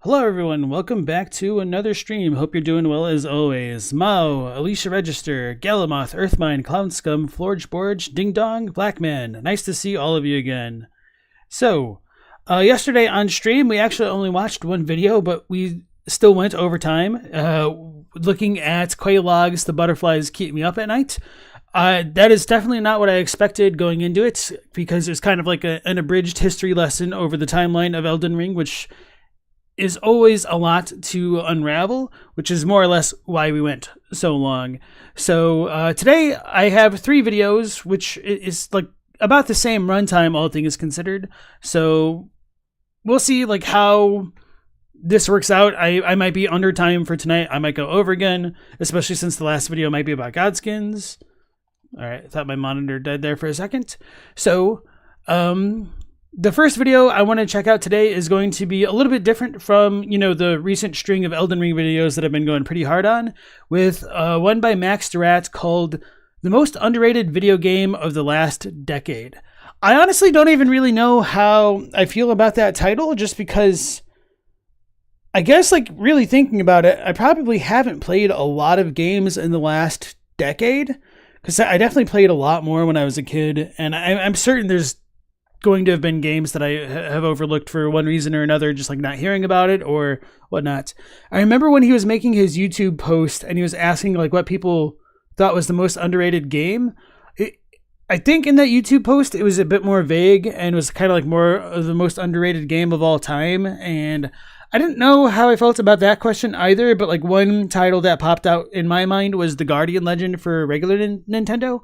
Hello everyone, welcome back to another stream. Hope you're doing well as always. Mao, Alicia Register, Galamoth, Earthmine, Clown Scum, Florge Borge, Ding Dong, Blackman. Nice to see all of you again. So, yesterday on stream we actually only watched one video, but we still went over time looking at Quaylog's The Butterflies Keep Me Up at Night. That is definitely not what I expected going into it, because it's kind of like an abridged history lesson over the timeline of Elden Ring, which is always a lot to unravel, which is more or less why we went so long. So today I have 3 videos, which is like about the same runtime, all things considered. So we'll see like how this works out. I might be under time for tonight. I might go over again, especially since the last video might be about Godskins. All right, I thought my monitor died there for a second. So, the first video I want to check out today is going to be a little bit different from, the recent string of Elden Ring videos that I've been going pretty hard on, with one by Max Durat called The Most Underrated Video Game of the Last Decade. I honestly don't even really know how I feel about that title, just because I guess, like, really thinking about it, I probably haven't played a lot of games in the last decade, because I definitely played a lot more when I was a kid, and I'm certain there's going to have been games that I have overlooked for one reason or another, just like not hearing about it or whatnot. I remember when he was making his YouTube post and he was asking like what people thought was the most underrated game. I think in that YouTube post, it was a bit more vague and was kind of like more of the most underrated game of all time. And I didn't know how I felt about that question either, but like one title that popped out in my mind was The Guardian Legend for regular Nintendo.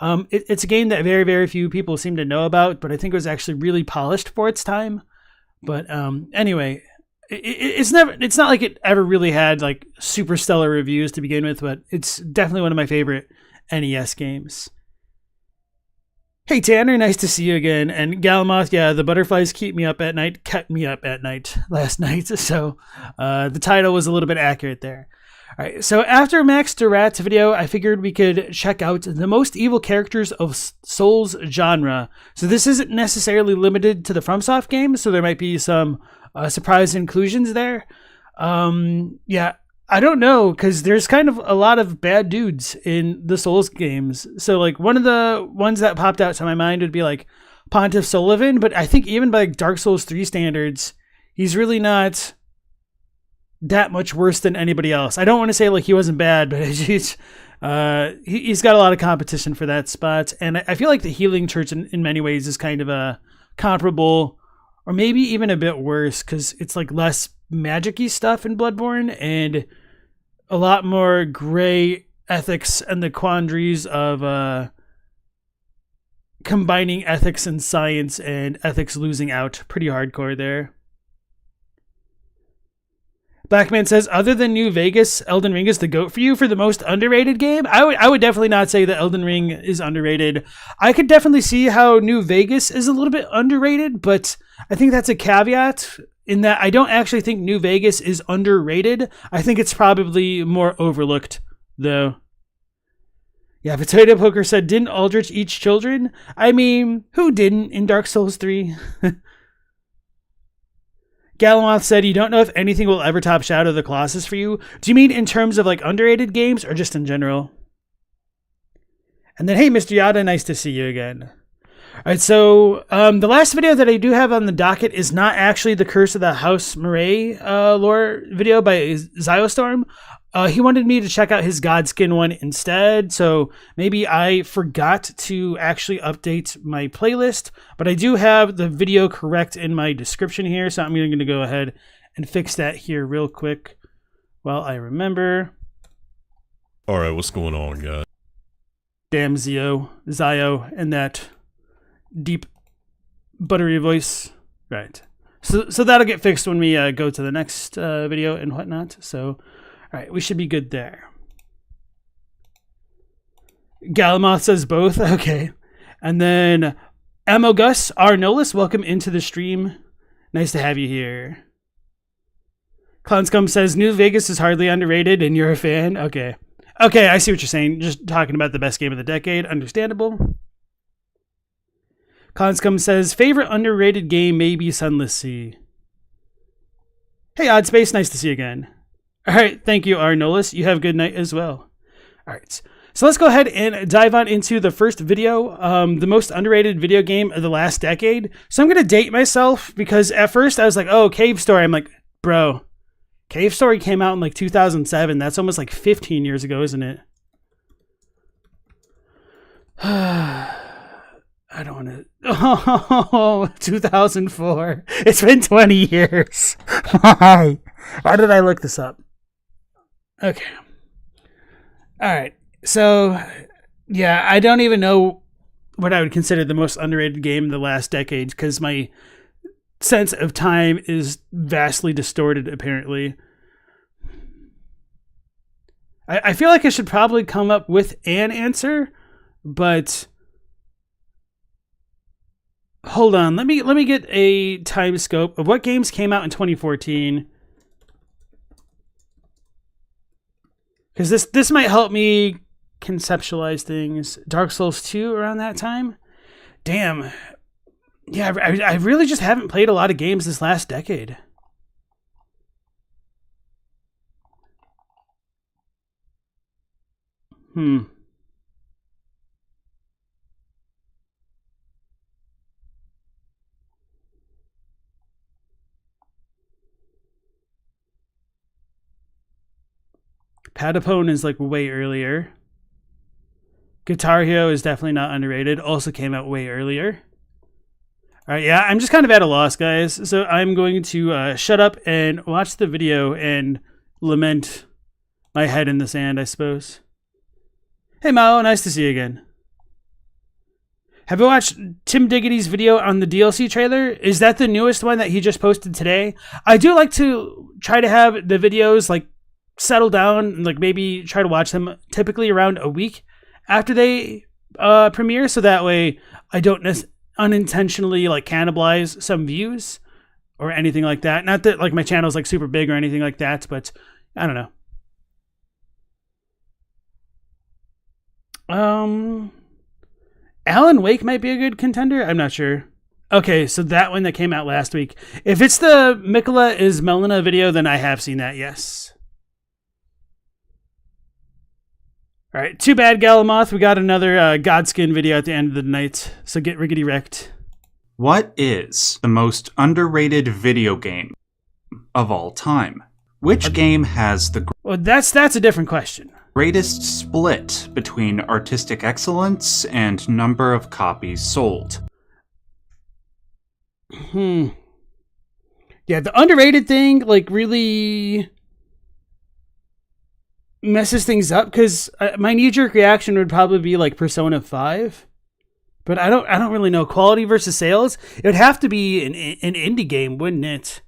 It's a game that very, very few people seem to know about, but I think it was actually really polished for its time. But anyway, it's not like it ever really had like super stellar reviews to begin with, but it's definitely one of my favorite NES games. Hey Tanner, nice to see you again. And Galamoth, yeah, The Butterflies Kept Me Up at Night last night. So the title was a little bit accurate there. All right, so after Max Durat's video, I figured we could check out the most evil characters of Souls genre. So this isn't necessarily limited to the FromSoft games, so there might be some surprise inclusions there. Yeah, I don't know, because there's kind of a lot of bad dudes in the Souls games. So like one of the ones that popped out to my mind would be like Pontiff Sulyvahn, but I think even by Dark Souls 3 standards, he's really not that much worse than anybody else. I don't want to say like he wasn't bad, but he's got a lot of competition for that spot. And I feel like the Healing Church in many ways is kind of a comparable, or maybe even a bit worse, because it's like less magic-y stuff in Bloodborne and a lot more gray ethics and the quandaries of combining ethics and science, and ethics losing out. Pretty hardcore there. Blackman says, other than New Vegas, Elden Ring is the GOAT for you for the most underrated game? I would definitely not say that Elden Ring is underrated. I could definitely see how New Vegas is a little bit underrated, but I think that's a caveat in that I don't actually think New Vegas is underrated. I think it's probably more overlooked, though. Yeah, Potato Poker said, didn't Aldrich eat children? I mean, who didn't in Dark Souls 3? Galamoth said, you don't know if anything will ever top Shadow of the Colossus for you. Do you mean in terms of like underrated games or just in general? And then, hey, Mr. Yada, nice to see you again. All right, so the last video that I do have on the docket is not actually the Curse of the House Murray lore video by Zyostorm. He wanted me to check out his Godskin one instead, so maybe I forgot to actually update my playlist, but I do have the video correct in my description here, so I'm going to go ahead and fix that here real quick while I remember. All right, what's going on, guys? Damn Zio, and that deep, buttery voice. Right. So that'll get fixed when we go to the next video and whatnot, so... All right, we should be good there. Galamoth says both. Okay. And then Amogus Arnolis, welcome into the stream. Nice to have you here. Clownscum says New Vegas is hardly underrated and you're a fan. Okay. Okay, I see what you're saying. Just talking about the best game of the decade. Understandable. Clownscum says favorite underrated game may be Sunless Sea. Hey, Oddspace, nice to see you again. All right, thank you, Arnolis. You have a good night as well. All right, so let's go ahead and dive on into the first video, the most underrated video game of the last decade. So I'm going to date myself because at first I was like, oh, Cave Story. I'm like, bro, Cave Story came out in like 2007. That's almost like 15 years ago, isn't it? I don't want to. Oh, 2004. It's been 20 years. Why? Why did I look this up? Okay. All right. So, yeah, I don't even know what I would consider the most underrated game in the last decade because my sense of time is vastly distorted, apparently. I feel like I should probably come up with an answer, but hold on. Let me get a time scope of what games came out in 2014. Because this might help me conceptualize things. Dark Souls 2 around that time? Damn. Yeah, I really just haven't played a lot of games this last decade. Patapone is like way earlier. Guitar Hero is definitely not underrated. Also came out way earlier. All right, yeah, I'm just kind of at a loss, guys. So I'm going to shut up and watch the video and lament my head in the sand, I suppose. Hey, Mao, nice to see you again. Have you watched Tim Diggity's video on the DLC trailer? Is that the newest one that he just posted today? I do like to try to have the videos like settle down and like maybe try to watch them typically around a week after they premiere, so that way I don't unintentionally like cannibalize some views or anything like that. Not that like my channel's like super big or anything like that, but I don't know. Alan Wake might be a good contender. I'm not sure. Okay, so that one that came out last week. If it's the Miquella is Melina video, then I have seen that, yes. All right, too bad, Galamoth. We got another Godskin video at the end of the night, so get riggedy wrecked. What is the most underrated video game of all time? Which game has the Well, that's a different question. greatest split between artistic excellence and number of copies sold? Yeah, the underrated thing, like, really messes things up, because my knee-jerk reaction would probably be, like, Persona 5. But I don't really know. Quality versus sales? It would have to be an indie game, wouldn't it?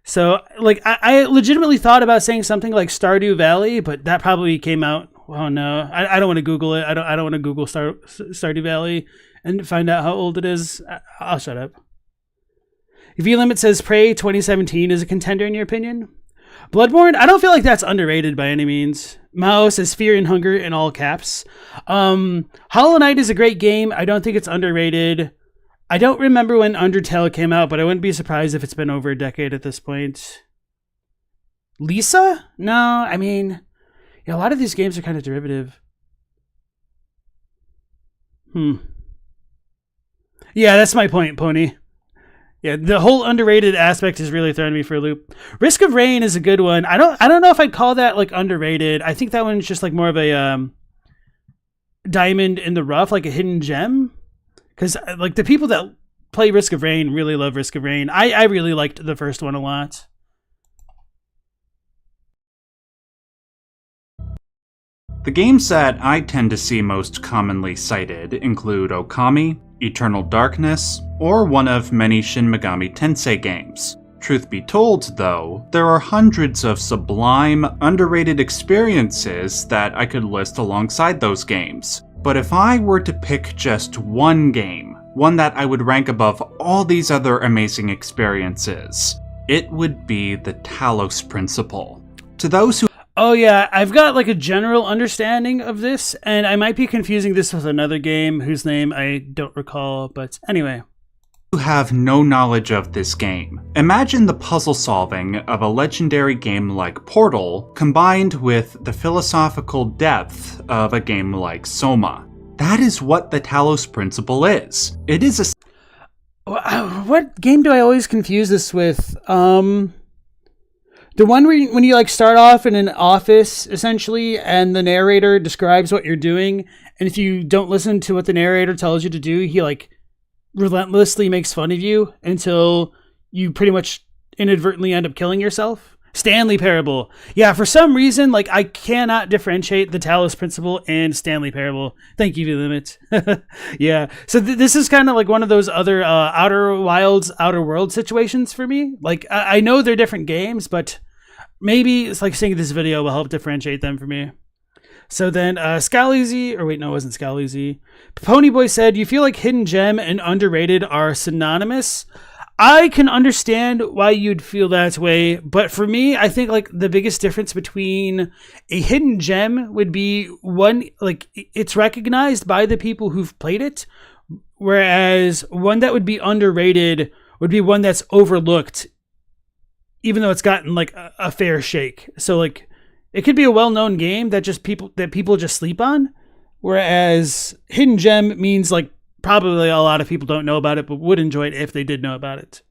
So, like, I legitimately thought about saying something like Stardew Valley, but that probably came out. Oh no, I don't want to Google it. I don't want to Google Stardew Valley and find out how old it is. I'll shut up. V-Limit says Prey 2017 is a contender in your opinion. Bloodborne, I don't feel like that's underrated by any means. Mao says Fear and Hunger in all caps. Hollow Knight is a great game. I don't think it's underrated. I don't remember when Undertale came out, but I wouldn't be surprised if it's been over a decade at this point. Lisa? No, I mean, yeah, a lot of these games are kind of derivative. Yeah, that's my point, Pony. Yeah, the whole underrated aspect is really throwing me for a loop. Risk of Rain is a good one. I don't know if I'd call that like underrated. I think that one's just like more of a diamond in the rough, like a hidden gem. Because like the people that play Risk of Rain really love Risk of Rain. I really liked the first one a lot. The games that I tend to see most commonly cited include Okami, Eternal Darkness, or one of many Shin Megami Tensei games. Truth be told, though, there are hundreds of sublime, underrated experiences that I could list alongside those games. But if I were to pick just one game, one that I would rank above all these other amazing experiences, it would be the Talos Principle. To those who Oh yeah, I've got like a general understanding of this, and I might be confusing this with another game whose name I don't recall, but anyway. have no knowledge of this game, imagine the puzzle solving of a legendary game like Portal combined with the philosophical depth of a game like Soma. That is what the Talos Principle is. It is a... What game do I always confuse this with? The one where when you like start off in an office, essentially, and the narrator describes what you're doing, and if you don't listen to what the narrator tells you to do, he like relentlessly makes fun of you until you pretty much inadvertently end up killing yourself. Stanley Parable. Yeah, for some reason, like I cannot differentiate the Talos Principle and Stanley Parable. Thank you, V-Limit. Yeah, so this is kind of like one of those other Outer Wilds, Outer World situations for me. Like I know they're different games, but maybe it's like seeing this video will help differentiate them for me. So then Scaleezy, or wait, no, it wasn't Scaleezy. Ponyboy said, you feel like hidden gem and underrated are synonymous? I can understand why you'd feel that way, but for me, I think like the biggest difference between a hidden gem would be one, like it's recognized by the people who've played it, whereas one that would be underrated would be one that's overlooked, even though it's gotten like a fair shake. So like it could be a well-known game that people just sleep on, whereas hidden gem means like probably a lot of people don't know about it, but would enjoy it if they did know about it.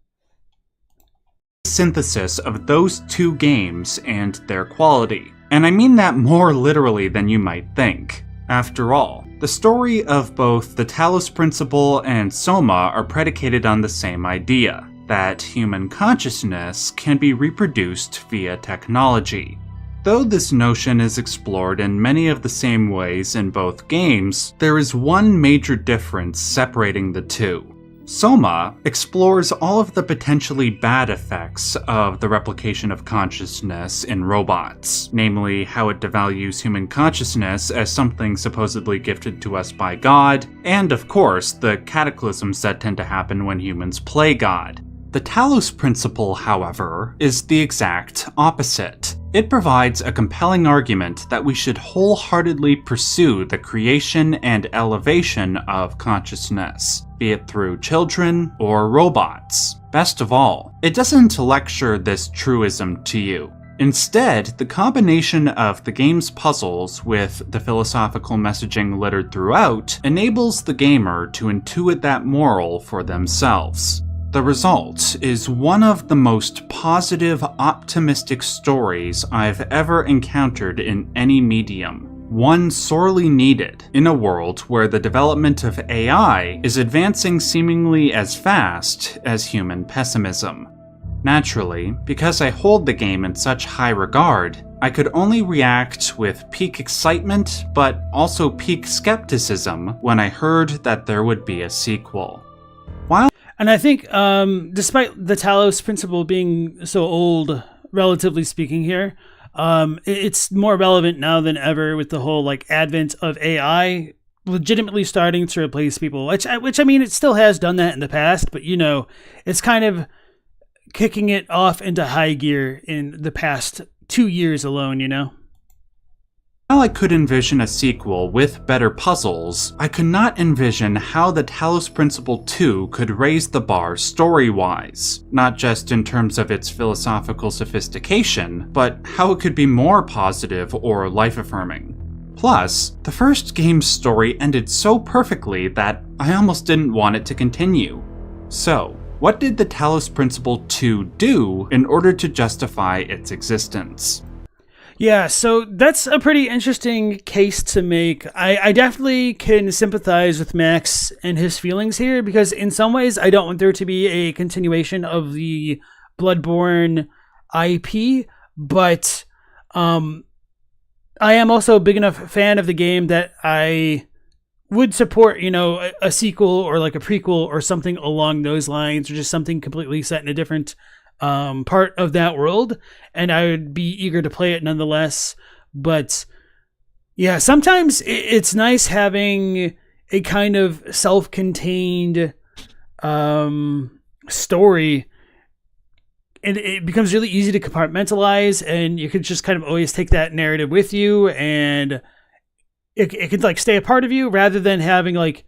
Synthesis of those two games and their quality. And I mean that more literally than you might think. After all, the story of both the Talos Principle and Soma are predicated on the same idea, that human consciousness can be reproduced via technology. Though this notion is explored in many of the same ways in both games, there is one major difference separating the two. Soma explores all of the potentially bad effects of the replication of consciousness in robots, namely how it devalues human consciousness as something supposedly gifted to us by God, and of course, the cataclysms that tend to happen when humans play God. The Talos Principle, however, is the exact opposite. It provides a compelling argument that we should wholeheartedly pursue the creation and elevation of consciousness, be it through children or robots. Best of all, it doesn't lecture this truism to you. Instead, the combination of the game's puzzles with the philosophical messaging littered throughout enables the gamer to intuit that moral for themselves. The result is one of the most positive, optimistic stories I've ever encountered in any medium. One sorely needed in a world where the development of AI is advancing seemingly as fast as human pessimism. Naturally, because I hold the game in such high regard, I could only react with peak excitement, but also peak skepticism when I heard that there would be a sequel. And I think, despite the Talos principle being so old, relatively speaking here, it's more relevant now than ever with the whole like advent of AI legitimately starting to replace people. Which I mean, it still has done that in the past, but it's kind of kicking it off into high gear in the past 2 years alone. While I could envision a sequel with better puzzles, I could not envision how the Talos Principle 2 could raise the bar story-wise, not just in terms of its philosophical sophistication, but how it could be more positive or life-affirming. Plus, the first game's story ended so perfectly that I almost didn't want it to continue. So, what did the Talos Principle 2 do in order to justify its existence? Yeah, so that's a pretty interesting case to make. I definitely can sympathize with Max and his feelings here, because in some ways I don't want there to be a continuation of the Bloodborne IP, but I am also a big enough fan of the game that I would support, a sequel or like a prequel or something along those lines, or just something completely set in a different part of that world, and I would be eager to play it nonetheless. But yeah, sometimes it's nice having a kind of self-contained story, and it becomes really easy to compartmentalize, and you could just kind of always take that narrative with you, and it could like stay a part of you, rather than having like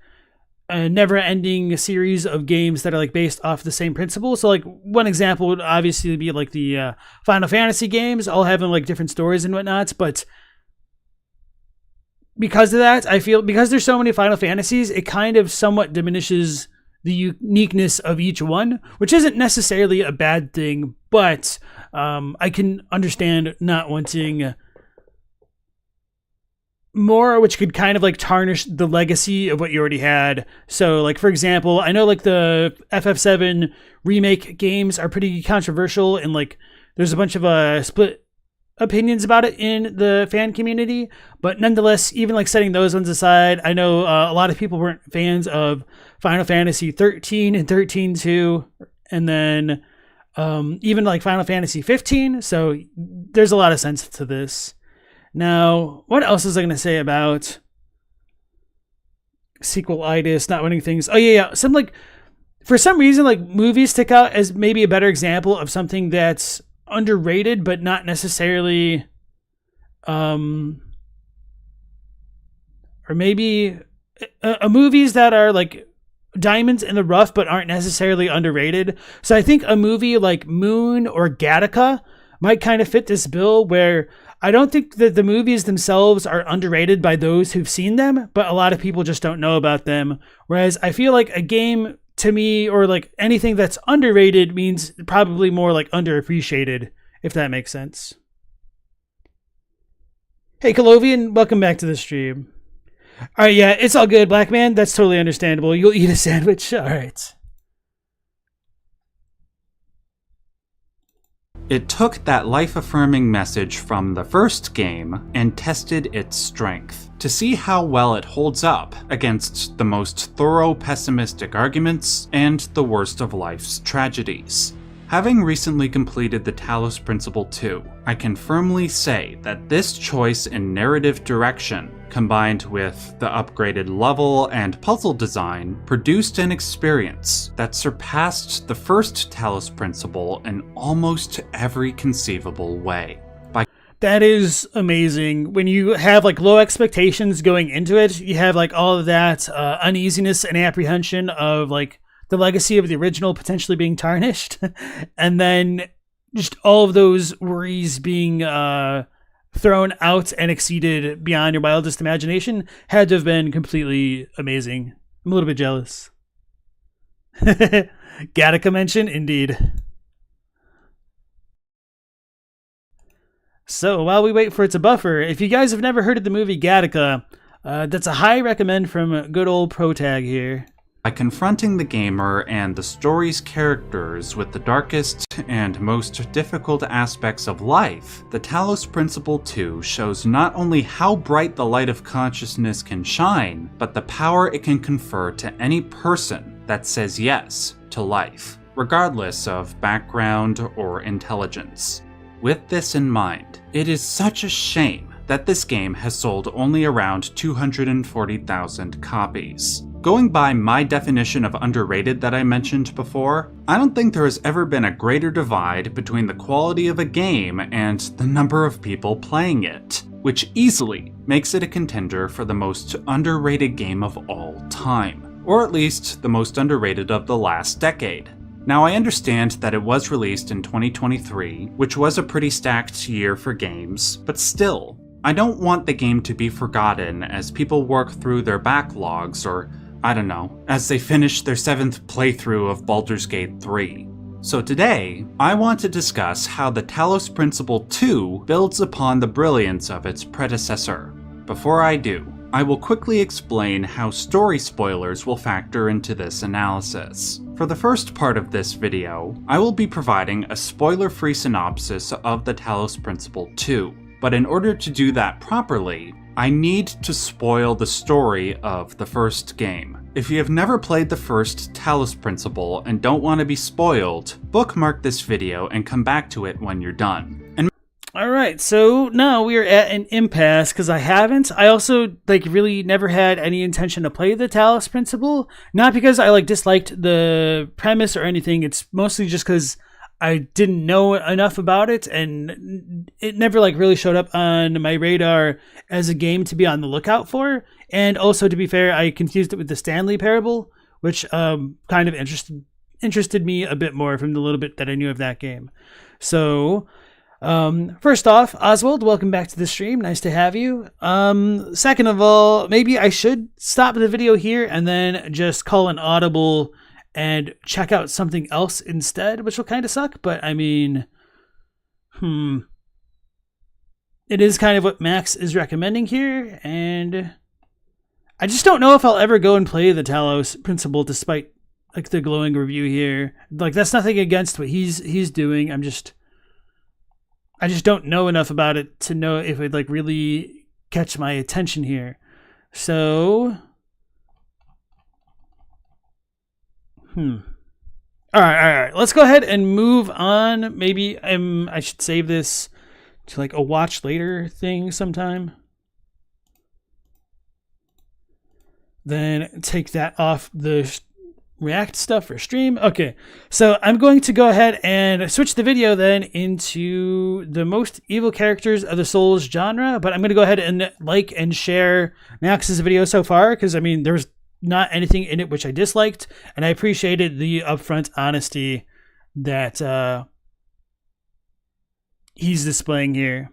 a never-ending series of games that are like based off the same principle. So like one example would obviously be like the Final Fantasy games, all having like different stories and whatnot. But because of that, I feel because there's so many Final Fantasies, it kind of somewhat diminishes the uniqueness of each one, which isn't necessarily a bad thing. But I can understand not wanting more, which could kind of like tarnish the legacy of what you already had. So like, for example, I know like the FF7 remake games are pretty controversial, and like there's a bunch of split opinions about it in the fan community, but nonetheless, even like setting those ones aside, I know a lot of people weren't fans of Final Fantasy 13 and 13-2, and then even like Final Fantasy 15. So there's a lot of sense to this. Now, what else was I going to say about sequelitis, not winning things? Oh, yeah. Some like, for some reason, like movies stick out as maybe a better example of something that's underrated, but not necessarily, or maybe movies that are like diamonds in the rough, but aren't necessarily underrated. So I think a movie like Moon or Gattaca might kind of fit this bill, where I don't think that the movies themselves are underrated by those who've seen them, but a lot of people just don't know about them. Whereas I feel like a game, to me, or like anything that's underrated, means probably more like underappreciated, if that makes sense. Hey, Colovian, welcome back to the stream. All right, yeah, it's all good, Black Man. That's totally understandable. You'll eat a sandwich. All right. It took that life-affirming message from the first game and tested its strength to see how well it holds up against the most thorough pessimistic arguments and the worst of life's tragedies. Having recently completed the Talos Principle 2, I can firmly say that this choice in narrative direction, combined with the upgraded level and puzzle design, produced an experience that surpassed the first Talos Principle in almost every conceivable way. That is amazing. When you have like low expectations going into it, you have like all of that uneasiness and apprehension of like the legacy of the original potentially being tarnished, and then just all of those worries being thrown out and exceeded beyond your wildest imagination had to have been completely amazing. I'm a little bit jealous. Gattaca mention, indeed. So while we wait for it to buffer, if you guys have never heard of the movie Gattaca, that's a high recommend from good old Protag here. By confronting the gamer and the story's characters with the darkest and most difficult aspects of life, the Talos Principle 2 shows not only how bright the light of consciousness can shine, but the power it can confer to any person that says yes to life, regardless of background or intelligence. With this in mind, it is such a shame that this game has sold only around 240,000 copies. Going by my definition of underrated that I mentioned before, I don't think there has ever been a greater divide between the quality of a game and the number of people playing it, which easily makes it a contender for the most underrated game of all time, or at least the most underrated of the last decade. Now, I understand that it was released in 2023, which was a pretty stacked year for games, but still, I don't want the game to be forgotten as people work through their backlogs or, I don't know, as they finish their 7th playthrough of Baldur's Gate 3. So today, I want to discuss how the Talos Principle 2 builds upon the brilliance of its predecessor. Before I do, I will quickly explain how story spoilers will factor into this analysis. For the first part of this video, I will be providing a spoiler-free synopsis of the Talos Principle 2, but in order to do that properly, I need to spoil the story of the first game. If you have never played the first Talos Principle and don't want to be spoiled, bookmark this video and come back to it when you're done. Alright, so now we are at an impasse because I haven't. I also really never had any intention to play the Talos Principle. Not because I disliked the premise or anything. It's mostly just because I didn't know enough about it and it never really showed up on my radar as a game to be on the lookout for. And also, to be fair, I confused it with the Stanley Parable, which kind of interested me a bit more from the little bit that I knew of that game. So first off, Oswald, welcome back to the stream. Nice to have you. Second of all, maybe I should stop the video here and then just call an audible and check out something else instead, which will kind of suck, but I mean, it is kind of what Max is recommending here, and I just don't know if I'll ever go and play the Talos Principle despite the glowing review here. That's nothing against what he's doing. I just don't know enough about it to know if it'd really catch my attention here. So, All right. Let's go ahead and move on. Maybe I should save this to a watch later thing sometime. Then take that off the React stuff for stream. Okay, so I'm going to go ahead and switch the video then into the most evil characters of the Souls genre, but I'm going to go ahead and like and share Max's video so far, because there was not anything in it which I disliked, and I appreciated the upfront honesty that he's displaying here.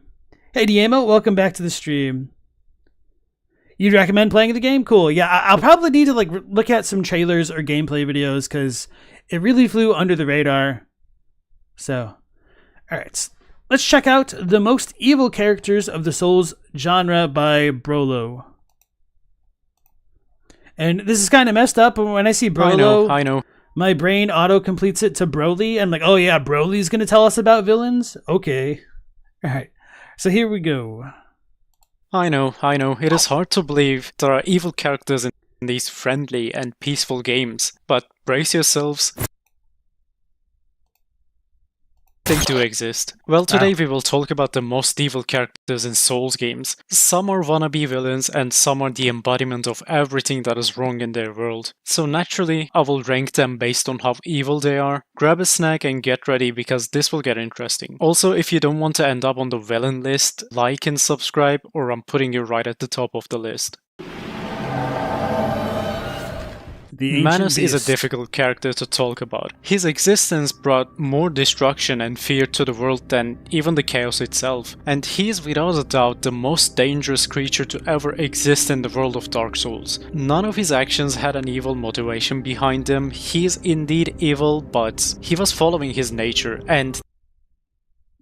Hey Diemo, welcome back to the stream. You'd recommend playing the game? Cool. Yeah, I'll probably need to look at some trailers or gameplay videos because it really flew under the radar. So, all right. Let's check out the most evil characters of the Souls genre by Brolo. And this is kind of messed up, but when I see Brolo, I know. My brain auto-completes it to Broly. I'm like, oh yeah, Broly's going to tell us about villains? Okay. All right. So here we go. I know. It is hard to believe there are evil characters in these friendly and peaceful games, but brace yourselves. They do exist. Well, today we will talk about the most evil characters in Souls games. Some are wannabe villains, and some are the embodiment of everything that is wrong in their world. So naturally, I will rank them based on how evil they are. Grab a snack and get ready, because this will get interesting. Also, if you don't want to end up on the villain list, like and subscribe, or I'm putting you right at the top of the list. The ancient Manus is a beast. difficult character to talk about. His existence brought more destruction and fear to the world than even the chaos itself, and he is without a doubt the most dangerous creature to ever exist in the world of Dark Souls. None of his actions had an evil motivation behind them. He is indeed evil, but he was following his nature, and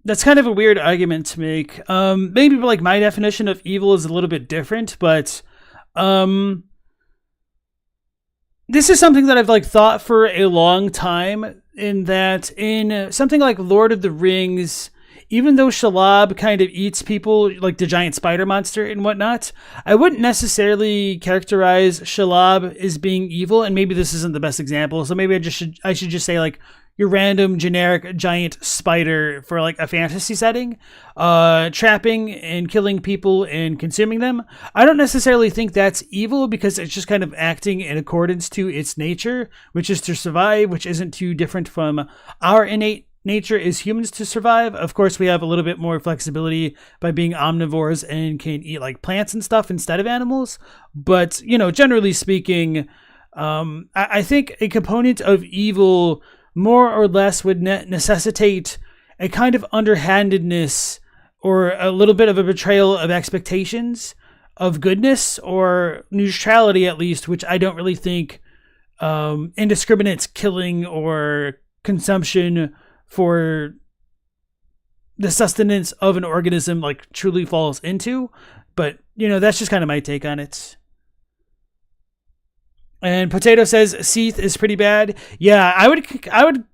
that's kind of a weird argument to make. Maybe like my definition of evil is a little bit different, but this is something that I've like thought for a long time, in that in something like Lord of the Rings, even though Shelob kind of eats people like the giant spider monster and whatnot, I wouldn't necessarily characterize Shelob as being evil, and maybe this isn't the best example, so maybe I should just say like your random generic giant spider for like a fantasy setting, trapping and killing people and consuming them. I don't necessarily think that's evil, because it's just kind of acting in accordance to its nature, which is to survive, which isn't too different from our innate nature as humans to survive. Of course, we have a little bit more flexibility by being omnivores and can eat like plants and stuff instead of animals. But, you know, generally speaking, I think a component of evil more or less would necessitate a kind of underhandedness or a little bit of a betrayal of expectations of goodness or neutrality, at least, which I don't really think indiscriminate killing or consumption for the sustenance of an organism like truly falls into. But, you know, that's just kind of my take on it. And Potato says Seath is pretty bad. Yeah, I would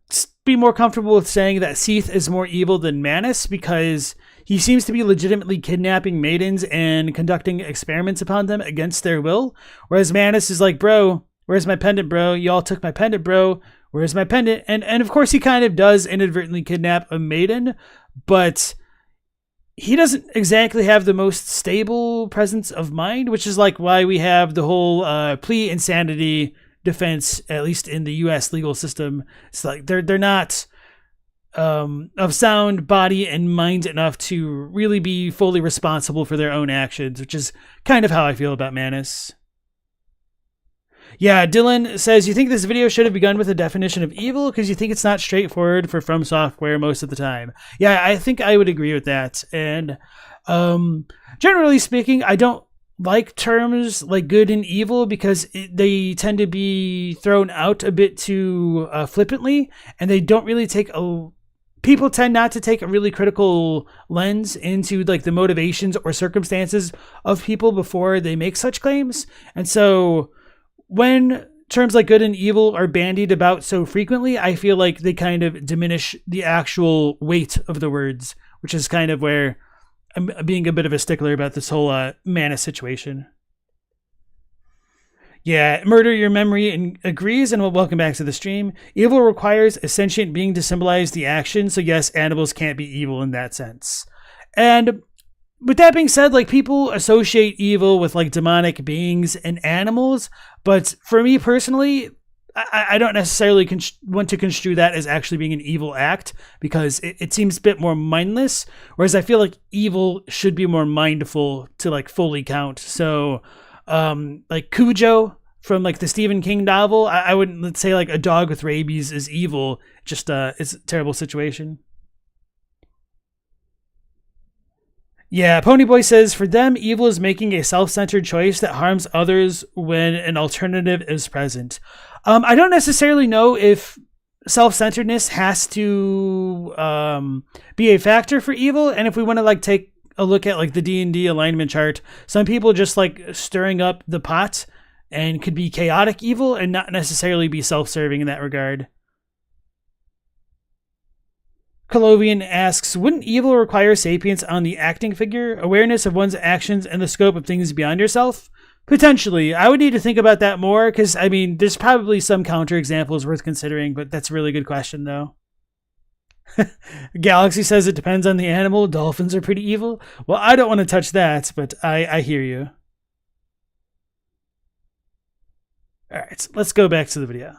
be more comfortable with saying that Seath is more evil than Manus, because he seems to be legitimately kidnapping maidens and conducting experiments upon them against their will. Whereas Manus is like, bro, where's my pendant, bro? Y'all took my pendant, bro. Where's my pendant? And of course he kind of does inadvertently kidnap a maiden, but he doesn't exactly have the most stable presence of mind, which is like why we have the whole plea insanity defense, at least in the U.S. legal system. It's like they're not of sound body and mind enough to really be fully responsible for their own actions, which is kind of how I feel about Manus. Yeah, Dylan says, you think this video should have begun with a definition of evil because you think it's not straightforward for From Software most of the time. Yeah, I think I would agree with that. And generally speaking, I don't like terms like good and evil because they tend to be thrown out a bit too flippantly, and they don't really take people tend not to take a really critical lens into like the motivations or circumstances of people before they make such claims. And so when terms like good and evil are bandied about so frequently, I feel like they kind of diminish the actual weight of the words, which is kind of where I'm being a bit of a stickler about this whole Manus situation. Yeah, Murder Your Memory and agrees, and welcome back to the stream. Evil requires a sentient being to symbolize the action, so yes, animals can't be evil in that sense. And with that being said, like, people associate evil with like demonic beings and animals, but for me personally, I don't necessarily want to construe that as actually being an evil act, because it seems a bit more mindless, whereas I feel like evil should be more mindful to like fully count. So like Cujo from like the Stephen King novel, I wouldn't, let's say like a dog with rabies is evil, just it's a terrible situation. Yeah, Ponyboy says, for them, evil is making a self-centered choice that harms others when an alternative is present. I don't necessarily know if self-centeredness has to be a factor for evil, and if we want to like take a look at like the D&D alignment chart, some people just like stirring up the pot and could be chaotic evil and not necessarily be self-serving in that regard. Colovian asks, wouldn't evil require sapience on the acting figure, awareness of one's actions and the scope of things beyond yourself? Potentially. I would need to think about that more, because, I mean, there's probably some counterexamples worth considering, but that's a really good question, though. Galaxy says it depends on the animal. Dolphins are pretty evil. Well, I don't want to touch that, but I hear you. All right, let's go back to the video.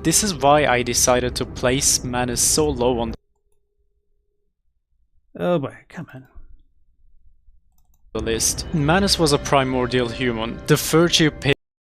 This is why I decided to place Manus so low on. Oh boy, come on. the list. Manus was a primordial human, the virtue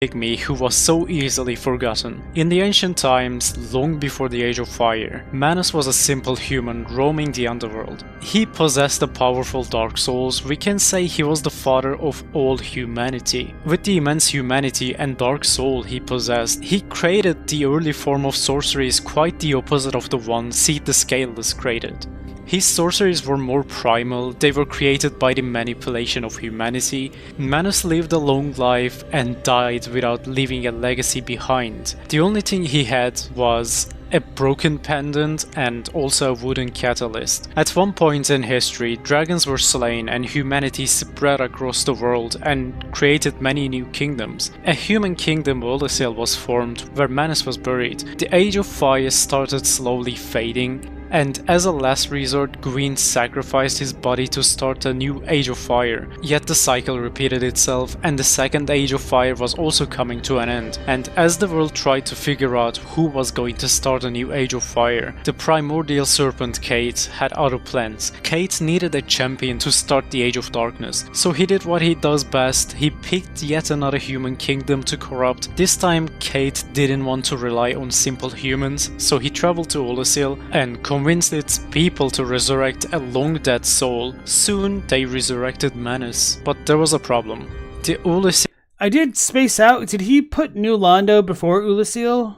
pygmy who was so easily forgotten. In the ancient times, long before the Age of Fire, Manus was a simple human roaming the underworld. He possessed the powerful dark souls. We can say he was the father of all humanity. With the immense humanity and dark soul he possessed, he created the early form of sorceries quite the opposite of the one Seath the Scaleless created. His sorceries were more primal, they were created by the manipulation of humanity. Manus lived a long life and died without leaving a legacy behind. The only thing he had was a broken pendant and also a wooden catalyst. At one point in history, dragons were slain and humanity spread across the world and created many new kingdoms. A human kingdom Oolacile was formed where Manus was buried. The Age of Fire started slowly fading, and as a last resort, Gwyn sacrificed his body to start a new Age of Fire. Yet the cycle repeated itself, and the second Age of Fire was also coming to an end. And as the world tried to figure out who was going to start a new Age of Fire, the primordial serpent Kate had other plans. Kate needed a champion to start the Age of Darkness, so he did what he does best. He picked yet another human kingdom to corrupt. This time Kate didn't want to rely on simple humans, so he traveled to Oolacile and convinced its people to resurrect a long-dead soul. Soon they resurrected Manus, but there was a problem. The Oolacile... I did space out. Did he put New Londo before Oolacile?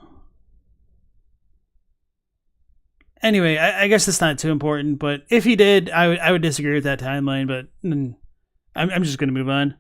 Anyway, I guess that's not too important, but if he did, I would disagree with that timeline, but I'm just going to move on.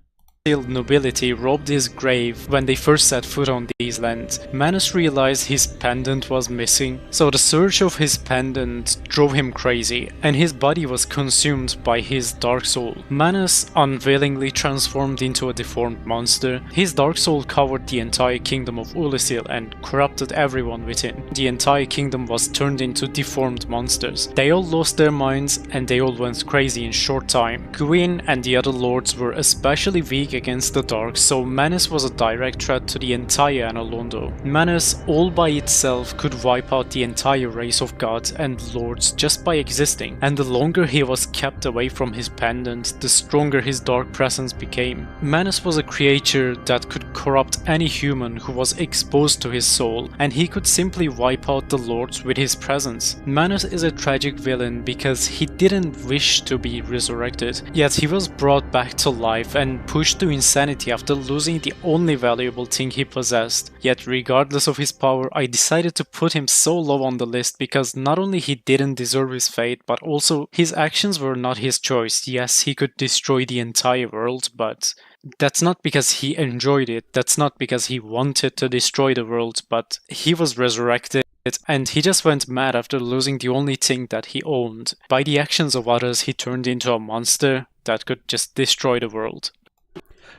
Nobility robbed his grave when they first set foot on these lands. Manus realized his pendant was missing, so the search of his pendant drove him crazy, and his body was consumed by his dark soul. Manus unwillingly transformed into a deformed monster. His dark soul covered the entire kingdom of Oolacile and corrupted everyone within. The entire kingdom was turned into deformed monsters. They all lost their minds and they all went crazy in short time. Gwyn and the other lords were especially weak against the dark, so Manus was a direct threat to the entire Anor Londo. Manus all by itself could wipe out the entire race of gods and lords just by existing, and the longer he was kept away from his pendant, the stronger his dark presence became. Manus was a creature that could corrupt any human who was exposed to his soul, and he could simply wipe out the lords with his presence. Manus is a tragic villain because he didn't wish to be resurrected, yet he was brought back to life and pushed to insanity after losing the only valuable thing he possessed. Yet regardless of his power, I decided to put him so low on the list because not only he didn't deserve his fate, but also his actions were not his choice. Yes, he could destroy the entire world, but that's not because he enjoyed it, that's not because he wanted to destroy the world, but he was resurrected and he just went mad after losing the only thing that he owned. By the actions of others, he turned into a monster that could just destroy the world.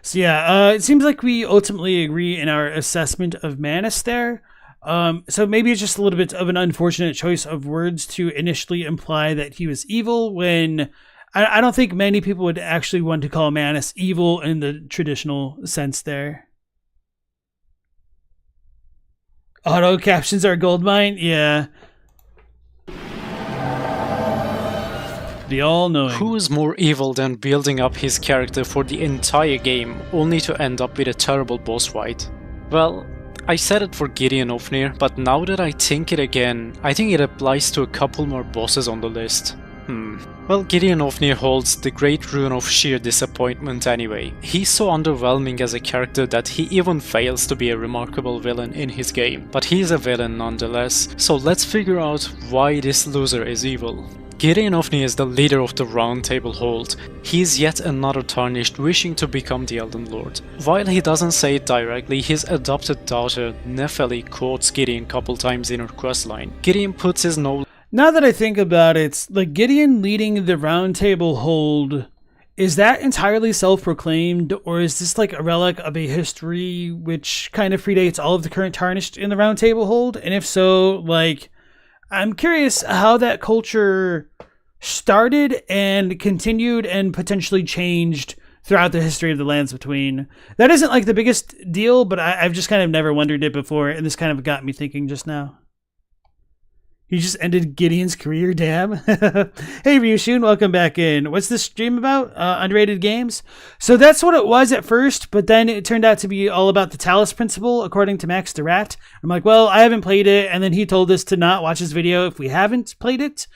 So yeah, it seems like we ultimately agree in our assessment of Manus there. So maybe it's just a little bit of an unfortunate choice of words to initially imply that he was evil when I don't think many people would actually want to call Manus evil in the traditional sense there. Auto captions are goldmine? Yeah. The all-knowing. Who is more evil than building up his character for the entire game, only to end up with a terrible boss fight? Well, I said it for Gideon Ofnir, but now that I think it again, I think it applies to a couple more bosses on the list. Well, Gideon Ofnir holds the great rune of sheer disappointment anyway. He's so underwhelming as a character that he even fails to be a remarkable villain in his game. But he's a villain nonetheless, so let's figure out why this loser is evil. Gideon Ofnir is the leader of the Round Table Hold. He is yet another Tarnished wishing to become the Elden Lord. While he doesn't say it directly, his adopted daughter Nepheli quotes Gideon a couple times in her questline. Gideon puts his knowledge... Now that I think about it, like Gideon leading the Round Table Hold, is that entirely self-proclaimed, or is this like a relic of a history which kind of predates all of the current Tarnished in the Round Table Hold? And if so, like, I'm curious how that culture started and continued and potentially changed throughout the history of the Lands Between. That isn't like the biggest deal, but I've just kind of never wondered it before, and this kind of got me thinking just now. He just ended Gideon's career, damn. Hey, Ryushun, welcome back in. What's this stream about? Underrated games? So that's what it was at first, but then it turned out to be all about the Talos principle, according to Max the Rat. I'm like, well, I haven't played it, and then he told us to not watch his video if we haven't played it,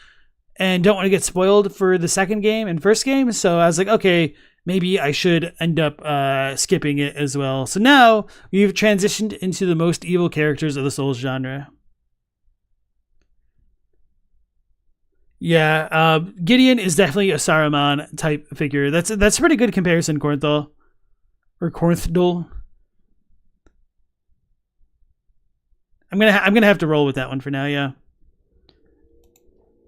and don't want to get spoiled for the second game and first game, so I was like, okay, maybe I should end up skipping it as well. So now, we've transitioned into the most evil characters of the Souls genre. Yeah, Gideon is definitely a Saruman type figure. That's a pretty good comparison, Cornthal. Or Cornthdal. I'm gonna have to roll with that one for now, yeah.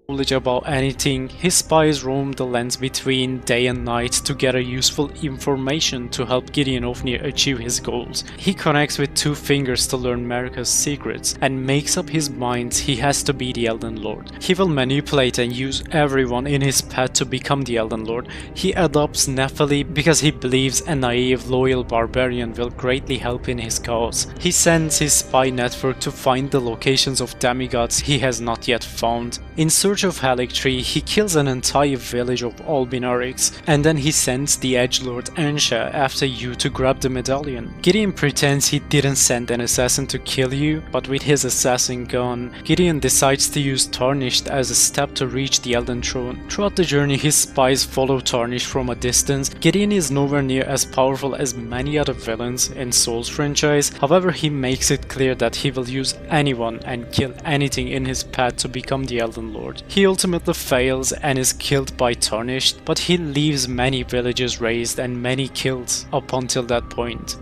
Knowledge about anything, his spies roam the lands between day and night to gather useful information to help Gideon Ofnir achieve his goals. He connects with two fingers to learn Marika's secrets and makes up his mind he has to be the Elden Lord. He will manipulate and use everyone in his path to become the Elden Lord. He adopts Nephili because he believes a naive, loyal barbarian will greatly help in his cause. He sends his spy network to find the locations of demigods he has not yet found. In search of Erdtree, he kills an entire village of Albinarics, and then he sends the edgelord Ansha after you to grab the medallion. Gideon pretends he didn't send an assassin to kill you, but with his assassin gone, Gideon decides to use Tarnished as a step to reach the Elden Throne. Throughout the journey, his spies follow Tarnished from a distance. Gideon is nowhere near as powerful as many other villains in Souls franchise, however he makes it clear that he will use anyone and kill anything in his path to become the Elden Lord. He ultimately fails and is killed by Tarnished, but he leaves many villages razed and many killed up until that point.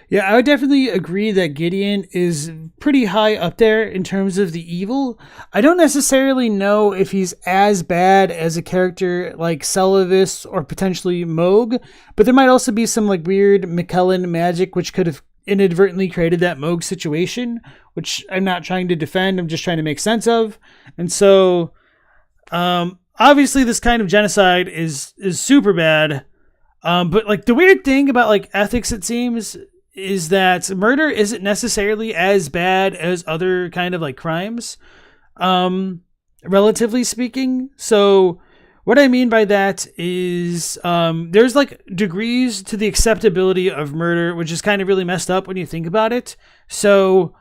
Yeah, I would definitely agree that Gideon is pretty high up there in terms of the evil. I don't necessarily know if he's as bad as a character like Sulyvahn or potentially Mohg, but there might also be some like weird Miquellan magic which could have inadvertently created that Mohg situation, which I'm not trying to defend, I'm just trying to make sense of. And so obviously this kind of genocide is super bad, but like the weird thing about like ethics, it seems, is that murder isn't necessarily as bad as other kind of like crimes, relatively speaking. So what I mean by that is there's like degrees to the acceptability of murder, which is kind of really messed up when you think about it. So,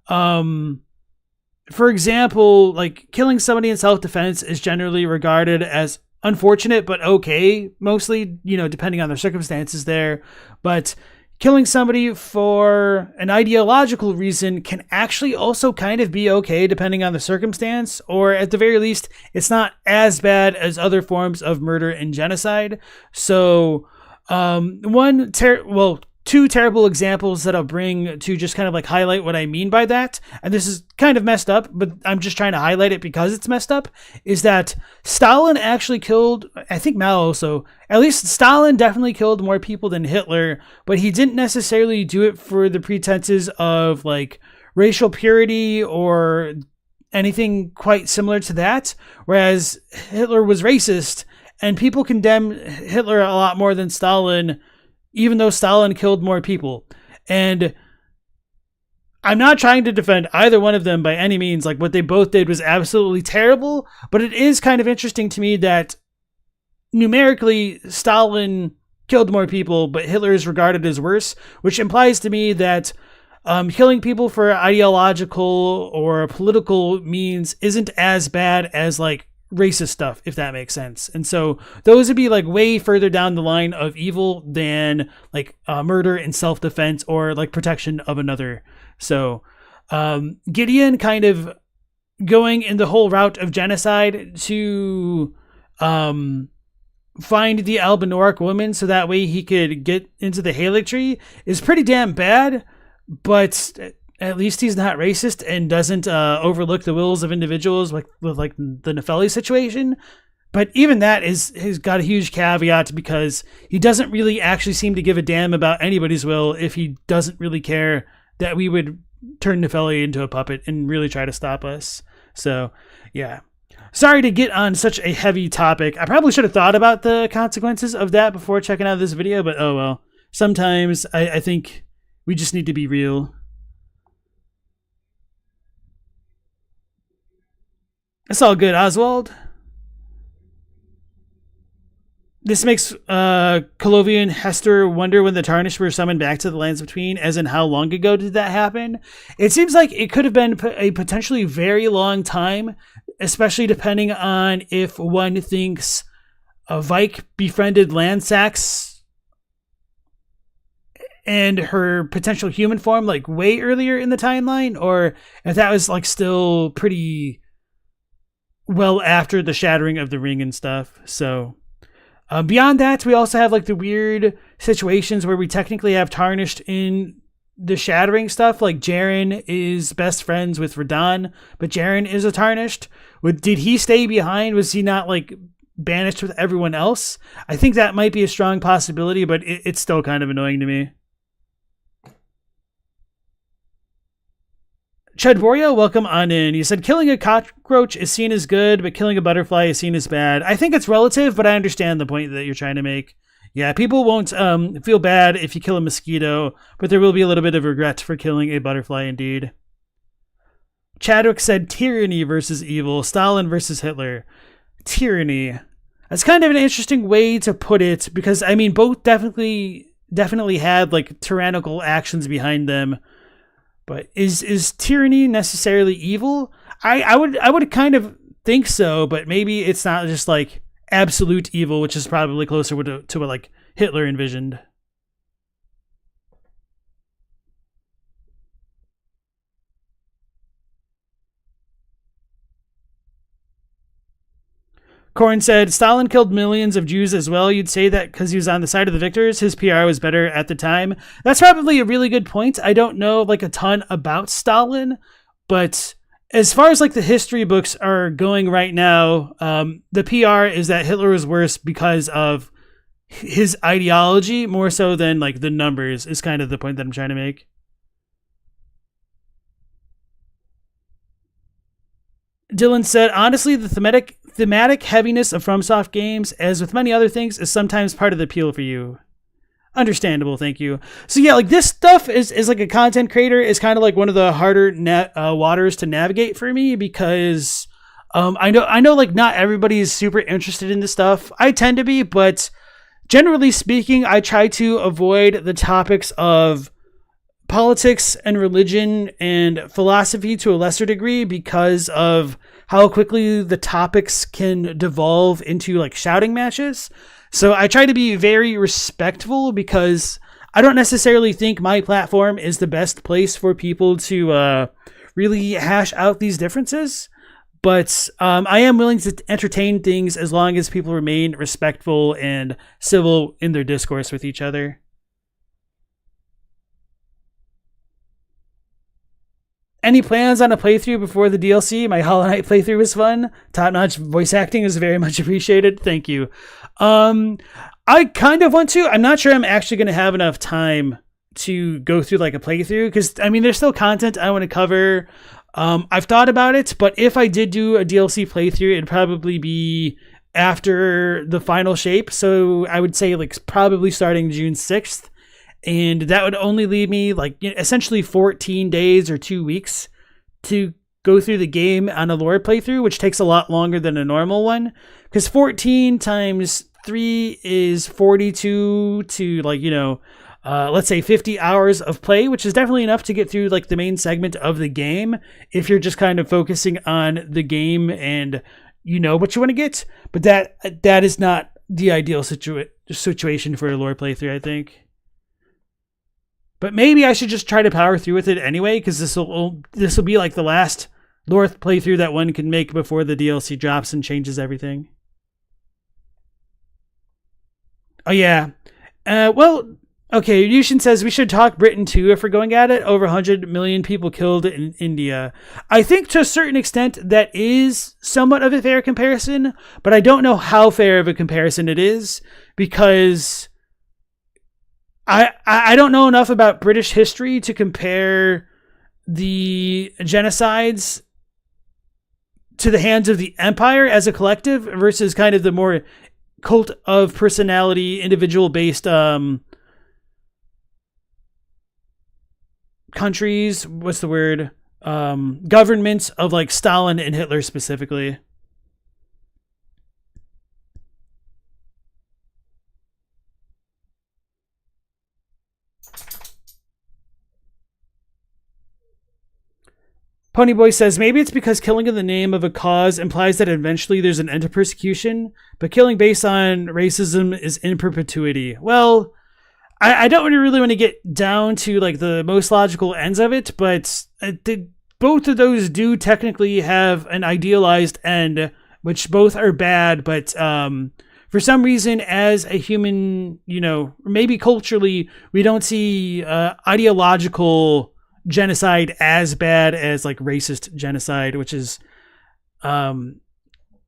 for example, like killing somebody in self-defense is generally regarded as unfortunate, but okay, mostly, you know, depending on their circumstances there. But killing somebody for an ideological reason can actually also kind of be okay depending on the circumstance, or at the very least, it's not as bad as other forms of murder and genocide. So, two terrible examples that I'll bring to just kind of like highlight what I mean by that, and this is kind of messed up, but I'm just trying to highlight it because it's messed up, is that Stalin actually killed, I think Mao also, at least Stalin definitely killed more people than Hitler, but he didn't necessarily do it for the pretenses of like racial purity or anything quite similar to that, whereas Hitler was racist, and people condemn Hitler a lot more than Stalin, even though Stalin killed more people. And I'm not trying to defend either one of them by any means. Like, what they both did was absolutely terrible, but it is kind of interesting to me that numerically Stalin killed more people, but Hitler is regarded as worse, which implies to me that killing people for ideological or political means isn't as bad as like racist stuff, if that makes sense. And so those would be like way further down the line of evil than like murder in self-defense or like protection of another. So Gideon kind of going in the whole route of genocide to find the Albinoric woman so that way he could get into the Erdtree is pretty damn bad, but at least he's not racist and doesn't overlook the wills of individuals like with like the Nephili situation. But even that has got a huge caveat because he doesn't really actually seem to give a damn about anybody's will if he doesn't really care that we would turn Nephili into a puppet and really try to stop us. So, yeah. Sorry to get on such a heavy topic. I probably should have thought about the consequences of that before checking out this video, but oh well. Sometimes I think we just need to be real. It's all good, Oswald. This makes Colovian and Hester wonder when the Tarnished were summoned back to the Lands Between, as in how long ago did that happen? It seems like it could have been a potentially very long time, especially depending on if one thinks Vike befriended Landsax and her potential human form like way earlier in the timeline, or if that was like still pretty well after the shattering of the ring and stuff. So beyond that, we also have like the weird situations where we technically have Tarnished in the shattering stuff. Like Jaren is best friends with Radahn, but Jaren is a Tarnished. Did he stay behind? Was he not like banished with everyone else? I think that might be a strong possibility, but it's still kind of annoying to me. Chudboria, welcome on in. You said killing a cockroach is seen as good, but killing a butterfly is seen as bad. I think it's relative, but I understand the point that you're trying to make. Yeah, people won't feel bad if you kill a mosquito, but there will be a little bit of regret for killing a butterfly indeed. Chadwick said tyranny versus evil, Stalin versus Hitler. Tyranny. That's kind of an interesting way to put it, because I mean both definitely had like tyrannical actions behind them. But is tyranny necessarily evil? I would kind of think so, but maybe it's not just like absolute evil, which is probably closer to what like Hitler envisioned. Corin said, Stalin killed millions of Jews as well. You'd say that because he was on the side of the victors, his PR was better at the time. That's probably a really good point. I don't know like a ton about Stalin, but as far as like the history books are going right now, the PR is that Hitler was worse because of his ideology more so than like the numbers is kind of the point that I'm trying to make. Dylan said, honestly, the thematic heaviness of FromSoft games, as with many other things, is sometimes part of the appeal for you. Understandable, thank you. So yeah, like this stuff is like a content creator is kind of like one of the harder waters to navigate for me, because I know like not everybody is super interested in this stuff. I tend to be, but generally speaking, I try to avoid the topics of politics and religion and philosophy to a lesser degree because of how quickly the topics can devolve into like shouting matches. So I try to be very respectful, because I don't necessarily think my platform is the best place for people to really hash out these differences. But I am willing to entertain things as long as people remain respectful and civil in their discourse with each other. Any plans on a playthrough before the DLC? My Hollow Knight playthrough was fun. Top-notch voice acting is very much appreciated. Thank you. I kind of want to. I'm not sure I'm actually going to have enough time to go through like a playthrough, because I mean there's still content I want to cover. I've thought about it, but if I did do a DLC playthrough, it'd probably be after the final shape. So I would say like probably starting June 6th. And that would only leave me like essentially 14 days or 2 weeks to go through the game on a lore playthrough, which takes a lot longer than a normal one. Because 14 times 3 is 42 to like, let's say 50 hours of play, which is definitely enough to get through like the main segment of the game if you're just kind of focusing on the game and you know what you want to get. But that is not the ideal situation for a lore playthrough, I think. But maybe I should just try to power through with it anyway, because this will be like the last lore playthrough that one can make before the DLC drops and changes everything. Oh yeah. Well, okay, Yushin says we should talk Britain too if we're going at it. Over 100 million people killed in India. I think to a certain extent that is somewhat of a fair comparison, but I don't know how fair of a comparison it is, because I don't know enough about British history to compare the genocides to the hands of the Empire as a collective versus kind of the more cult of personality, individual-based countries. What's the word? government of like Stalin and Hitler specifically. Ponyboy says, maybe it's because killing in the name of a cause implies that eventually there's an end to persecution, but killing based on racism is in perpetuity. Well, I don't really want to get down to like the most logical ends of it, but both of those do technically have an idealized end, which both are bad, but for some reason, as a human, maybe culturally, we don't see ideological genocide as bad as like racist genocide, which is kind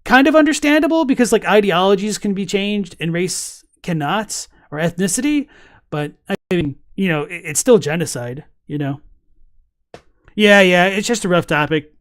of understandable because like ideologies can be changed and race cannot, or ethnicity, but I mean, it's still genocide, Yeah, it's just a rough topic.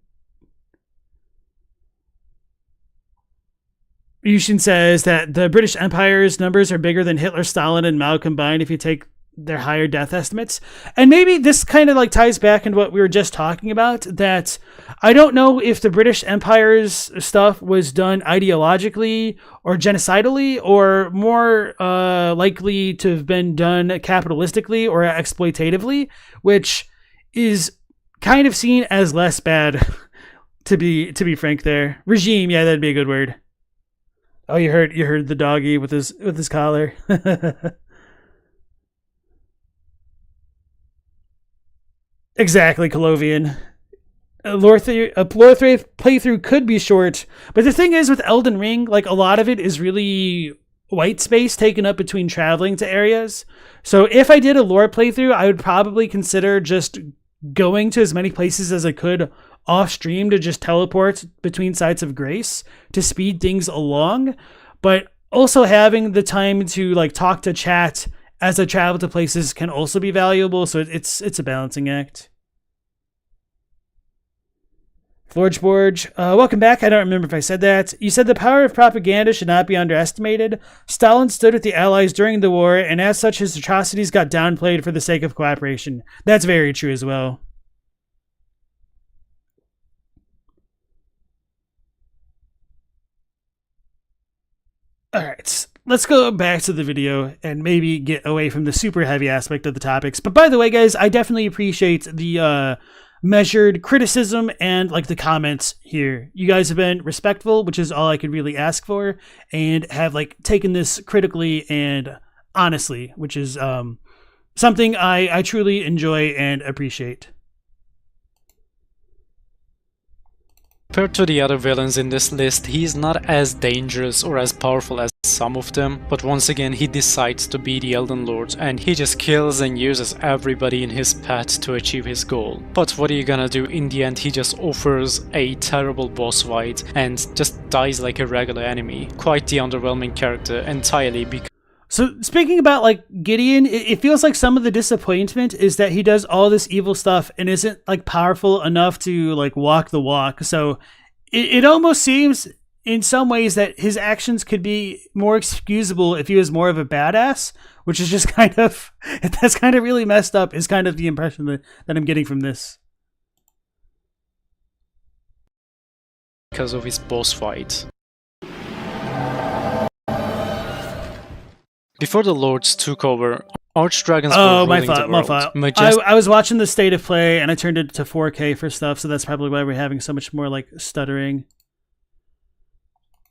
Yushin says that the British Empire's numbers are bigger than Hitler, Stalin, and Mao combined if you take their higher death estimates. And maybe this kind of like ties back into what we were just talking about, that I don't know if the British Empire's stuff was done ideologically or genocidally, or more likely to have been done capitalistically or exploitatively, which is kind of seen as less bad to be frank there. Regime, yeah, that'd be a good word. Oh, you heard the doggy with his collar. Exactly, Colovian. A lore playthrough could be short, but the thing is with Elden Ring, like a lot of it is really white space taken up between traveling to areas. So if I did a lore playthrough, I would probably consider just going to as many places as I could off stream to just teleport between sites of grace to speed things along, but also having the time to like talk to chat as I travel to places can also be valuable, so it's a balancing act. Forgeborge, welcome back. I don't remember if I said that. You said the power of propaganda should not be underestimated. Stalin stood with the Allies during the war, and as such, his atrocities got downplayed for the sake of cooperation. That's very true as well. Alright, let's go back to the video and maybe get away from the super heavy aspect of the topics. But by the way, guys, I definitely appreciate the measured criticism and like the comments here. You guys have been respectful, which is all I could really ask for, and have like taken this critically and honestly, which is something I truly enjoy and appreciate. Compared to the other villains in this list, he is not as dangerous or as powerful as some of them, but once again he decides to be the Elden Lord and he just kills and uses everybody in his path to achieve his goal. But what are you gonna do? In the end he just offers a terrible boss fight and just dies like a regular enemy. Quite the underwhelming character entirely because... So speaking about like Gideon, it feels like some of the disappointment is that he does all this evil stuff and isn't like powerful enough to like walk the walk. So it almost seems in some ways that his actions could be more excusable if he was more of a badass, which is just kind of, that's kind of really messed up, is kind of the impression that I'm getting from this. Because of his boss fight. Before the Lords took over, Archdragons were ruling the world. I was watching the state of play and I turned it to 4K for stuff, so that's probably why we're having so much more like stuttering.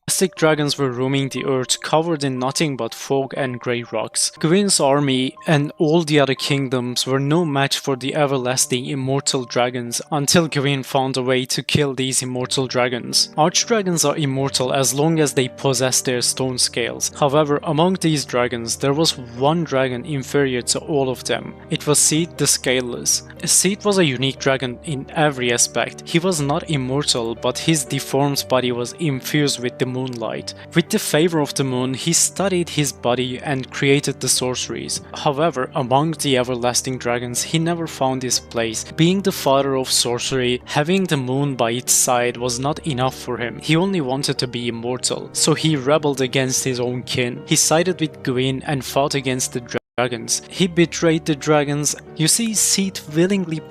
Majestic dragons were roaming the earth, covered in nothing but fog and grey rocks. Gwyn's army and all the other kingdoms were no match for the everlasting immortal dragons until Gwyn found a way to kill these immortal dragons. Archdragons are immortal as long as they possess their stone scales. However, among these dragons, there was one dragon inferior to all of them. It was Seath the Scaleless. Seath was a unique dragon in every aspect. He was not immortal, but his deformed body was infused with the moonlight. With the favor of the moon, he studied his body and created the sorceries. However, among the everlasting dragons, he never found his place. Being the father of sorcery, having the moon by its side was not enough for him. He only wanted to be immortal, so he rebelled against his own kin. He sided with Gwyn and fought against the dragons. He betrayed the dragons. You see, Seath willingly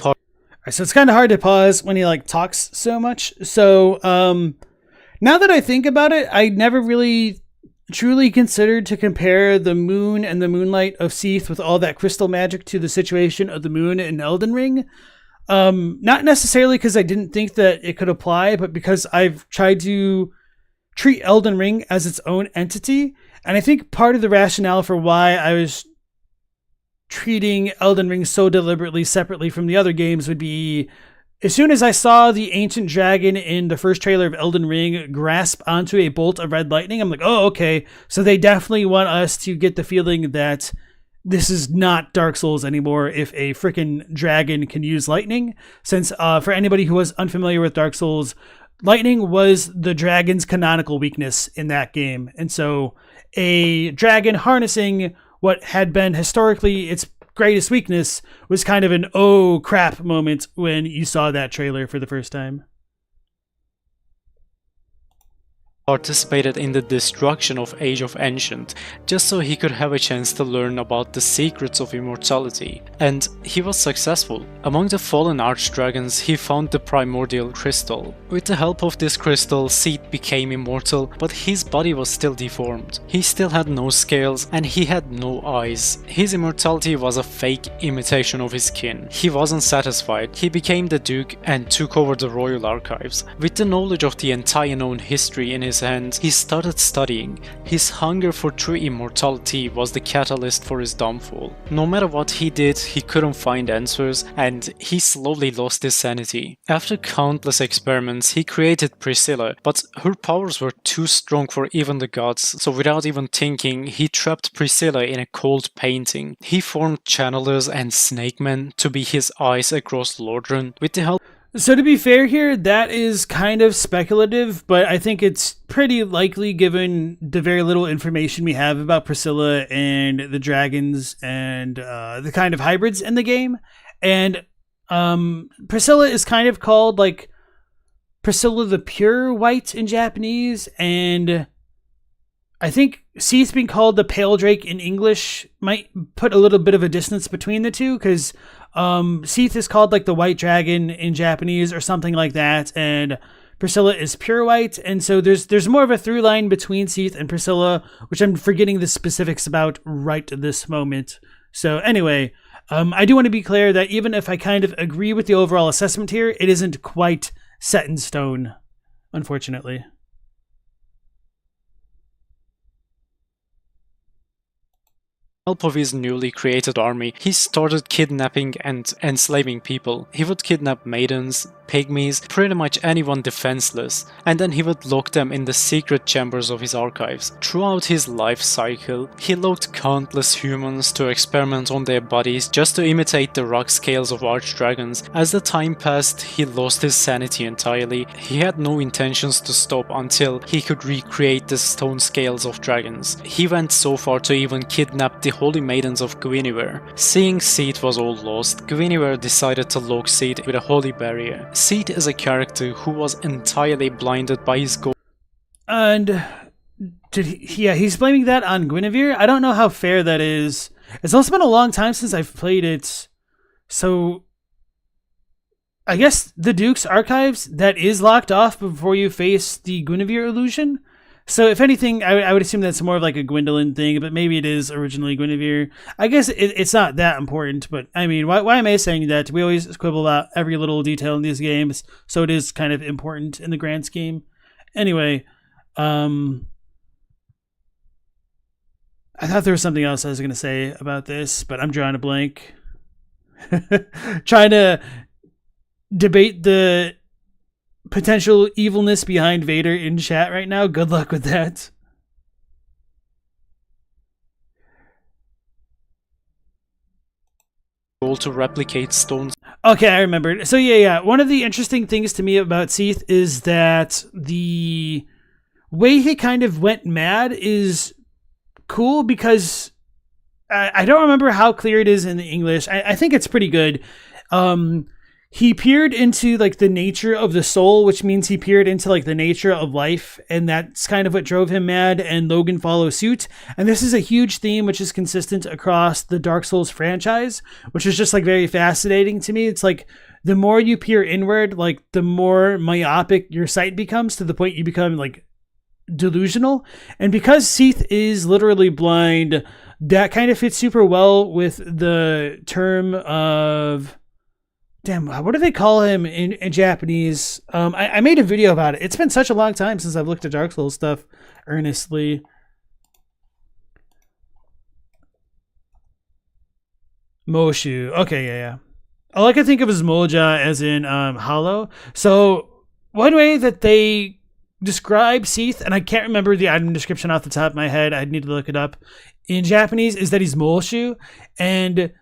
So it's kind of hard to pause when he like talks so much. So now that I think about it, I never really truly considered to compare the moon and the moonlight of Seath with all that crystal magic to the situation of the moon in Elden Ring. Not necessarily because I didn't think that it could apply, but because I've tried to treat Elden Ring as its own entity. And I think part of the rationale for why I was treating Elden Ring so deliberately separately from the other games would be, as soon as I saw the ancient dragon in the first trailer of Elden Ring grasp onto a bolt of red lightning, I'm like, oh, okay. So they definitely want us to get the feeling that this is not Dark Souls anymore if a freaking dragon can use lightning. Since for anybody who was unfamiliar with Dark Souls, lightning was the dragon's canonical weakness in that game. And so a dragon harnessing what had been historically its greatest weakness was kind of an oh crap moment when you saw that trailer for the first time. Participated in the destruction of Age of Ancient, just so he could have a chance to learn about the secrets of immortality. And he was successful. Among the fallen archdragons, he found the primordial crystal. With the help of this crystal, Seath became immortal, but his body was still deformed. He still had no scales, and he had no eyes. His immortality was a fake imitation of his kin. He wasn't satisfied. He became the Duke and took over the royal archives. With the knowledge of the entire known history in his hand, he started studying. His hunger for true immortality was the catalyst for his downfall. No matter what he did, he couldn't find answers, and he slowly lost his sanity. After countless experiments, he created Priscilla, but her powers were too strong for even the gods, so without even thinking, he trapped Priscilla in a cold painting. He formed channelers and snake men to be his eyes across Lordran. With the help So to be fair here, that is kind of speculative, but I think it's pretty likely given the very little information we have about Priscilla and the dragons and the kind of hybrids in the game. And Priscilla is kind of called like Priscilla the Pure White in Japanese, and I think Seath being called the Pale Drake in English might put a little bit of a distance between the two, because Seath is called like the White Dragon in Japanese or something like that, and Priscilla is pure white, and so there's more of a through line between Seath and Priscilla, which I'm forgetting the specifics about right this moment. So anyway, I do want to be clear that even if I kind of agree with the overall assessment here, it isn't quite set in stone, unfortunately. help of his newly created army, he started kidnapping and enslaving people. He would kidnap maidens, pygmies, pretty much anyone defenseless, and then he would lock them in the secret chambers of his archives. Throughout his life cycle, he locked countless humans to experiment on their bodies just to imitate the rock scales of archdragons. As the time passed, he lost his sanity entirely. He had no intentions to stop until he could recreate the stone scales of dragons. He went so far to even kidnap the holy maidens of Gwynivere. Seeing Seath was all lost, Gwynivere decided to lock Seath with a holy barrier. Seath is a character who was entirely blinded by his goal. And he's blaming that on Gwynivere. I don't know how fair that is. It's also been a long time since I've played it, so I guess the Duke's Archives, that is locked off before you face the Gwynivere illusion. So if anything, I would assume that's more of like a Gwyndolin thing, but maybe it is originally Gwynivere. I guess it's not that important, but I mean, why am I saying that? We always quibble about every little detail in these games, so it is kind of important in the grand scheme. Anyway, I thought there was something else I was going to say about this, but I'm drawing a blank. Trying to debate the potential evilness behind Vader in chat right now. Good luck with that. To replicate stones. Okay, I remembered. So yeah. One of the interesting things to me about Seath is that the way he kind of went mad is cool, because I don't remember how clear it is in the English. I think it's pretty good. He peered into like the nature of the soul, which means he peered into like the nature of life, and that's kind of what drove him mad, and Logan follows suit. And this is a huge theme which is consistent across the Dark Souls franchise, which is just like very fascinating to me. It's like the more you peer inward, like the more myopic your sight becomes, to the point you become like delusional. And because Seath is literally blind, that kind of fits super well with the term of, damn, what do they call him in Japanese? I made a video about it. It's been such a long time since I've looked at Dark Souls stuff earnestly. Moshu. Okay, yeah. All I can think of is Moja, as in hollow. So one way that they describe Seath, and I can't remember the item description off the top of my head, I'd need to look it up, in Japanese, is that he's Molshu, and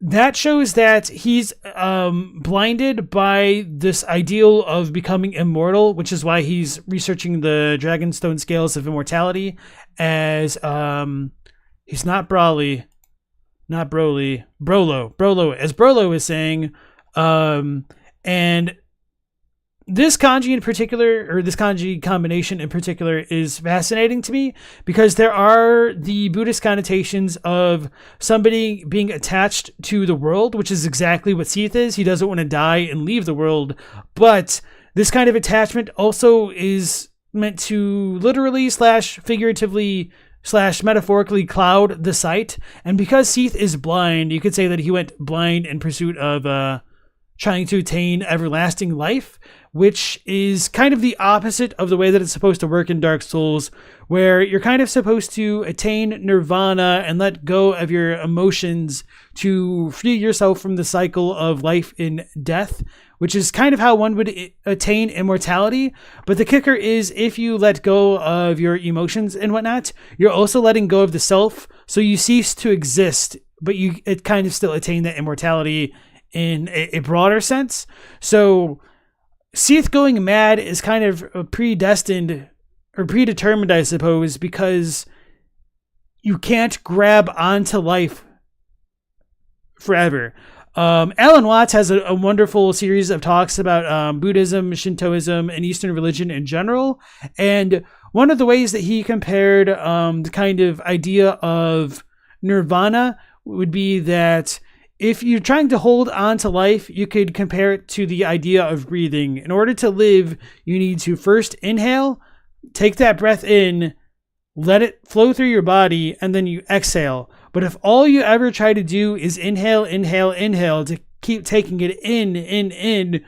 that shows that he's blinded by this ideal of becoming immortal, which is why he's researching the Dragonstone Scales of Immortality, as he's not Brawly, not Broly, Brolo, as Brolo is saying. And this kanji in particular, or this kanji combination in particular, is fascinating to me because there are the Buddhist connotations of somebody being attached to the world, which is exactly what Seath is. He doesn't want to die and leave the world, but this kind of attachment also is meant to literally / figuratively / metaphorically cloud the sight. And because Seath is blind, you could say that he went blind in pursuit of trying to attain everlasting life, which is kind of the opposite of the way that it's supposed to work in Dark Souls, where you're kind of supposed to attain nirvana and let go of your emotions to free yourself from the cycle of life and death, which is kind of how one would attain immortality. But the kicker is, if you let go of your emotions and whatnot, you're also letting go of the self, so you cease to exist, but it kind of still attain that immortality in a broader sense. So Seath going mad is kind of predestined or predetermined, I suppose, because you can't grab onto life forever. Alan Watts has a wonderful series of talks about Buddhism, Shintoism, and Eastern religion in general. And one of the ways that he compared the kind of idea of nirvana would be that if you're trying to hold on to life, you could compare it to the idea of breathing. In order to live, you need to first inhale, take that breath in, let it flow through your body, and then you exhale. But if all you ever try to do is inhale to keep taking it in,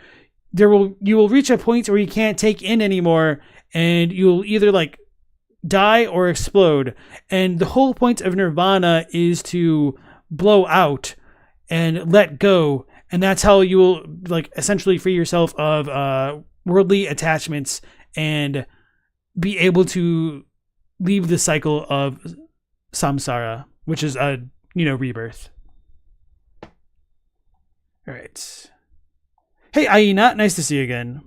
you will reach a point where you can't take in anymore, and you'll either like die or explode. And the whole point of nirvana is to blow out and let go, and that's how you will like essentially free yourself of worldly attachments and be able to leave the cycle of samsara, which is rebirth. All right. Hey, Aina, nice to see you again.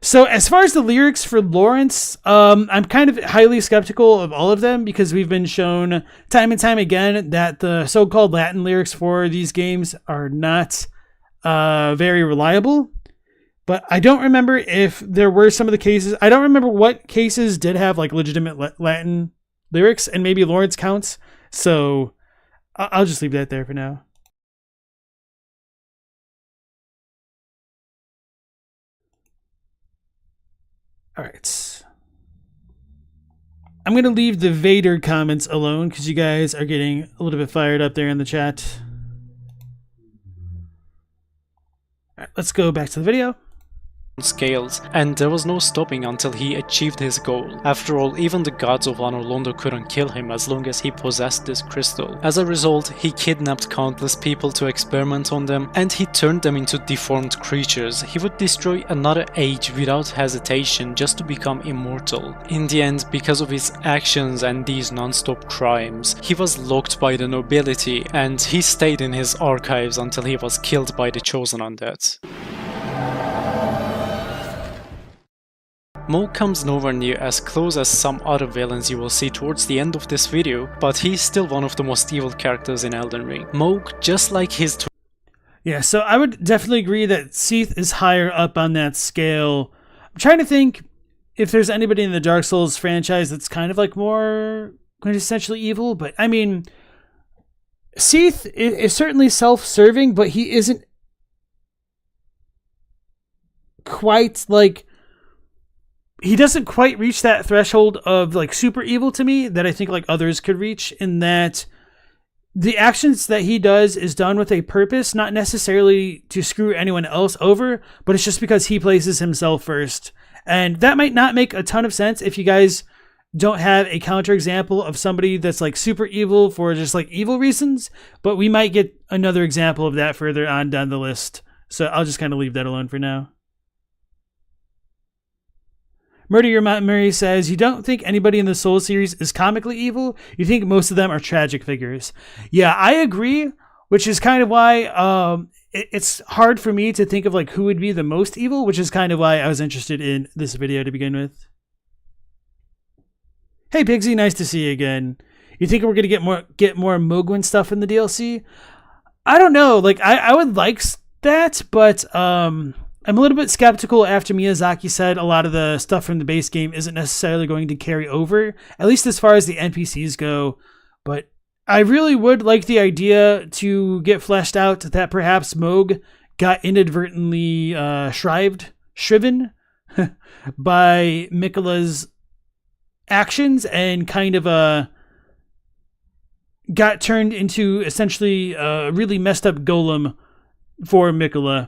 So as far as the lyrics for Lawrence, I'm kind of highly skeptical of all of them because we've been shown time and time again that the so-called Latin lyrics for these games are not very reliable. But I don't remember if there were some of the cases. I don't remember what cases did have like legitimate Latin lyrics, and maybe Lawrence counts. So I'll just leave that there for now. All right. I'm going to leave the Vader comments alone because you guys are getting a little bit fired up there in the chat. All right, let's go back to the video. Scales, and there was no stopping until he achieved his goal. After all, even the gods of Anor Londo couldn't kill him as long as he possessed this crystal. As a result, he kidnapped countless people to experiment on them, and he turned them into deformed creatures. He would destroy another age without hesitation just to become immortal. In the end, because of his actions and these non-stop crimes, he was locked by the nobility, and he stayed in his archives until he was killed by the Chosen Undead. Mohg comes nowhere near as close as some other villains you will see towards the end of this video, but he's still one of the most evil characters in Elden Ring. Mohg, just like his yeah, so I would definitely agree that Seath is higher up on that scale. I'm trying to think if there's anybody in the Dark Souls franchise that's kind of like more quintessentially evil, but I mean, Seath is certainly self-serving, but he isn't quite like, he doesn't quite reach that threshold of like super evil to me that I think like others could reach, in that the actions that he does is done with a purpose, not necessarily to screw anyone else over, but it's just because he places himself first. And that might not make a ton of sense if you guys don't have a counterexample of somebody that's like super evil for just like evil reasons, but we might get another example of that further on down the list. So I'll just kind of leave that alone for now. Murder Your Memory says, you don't think anybody in the Soul series is comically evil? You think most of them are tragic figures. Yeah, I agree, which is kind of why it's hard for me to think of like who would be the most evil, which is kind of why I was interested in this video to begin with. Hey Pigsy, nice to see you again. You think we're gonna get more Mohg stuff in the DLC? I don't know. Like I would like that, but I'm a little bit skeptical after Miyazaki said a lot of the stuff from the base game isn't necessarily going to carry over, at least as far as the NPCs go. But I really would like the idea to get fleshed out that perhaps Mohg got inadvertently shriven by Miquella's actions and kind of got turned into essentially a really messed up golem for Miquella.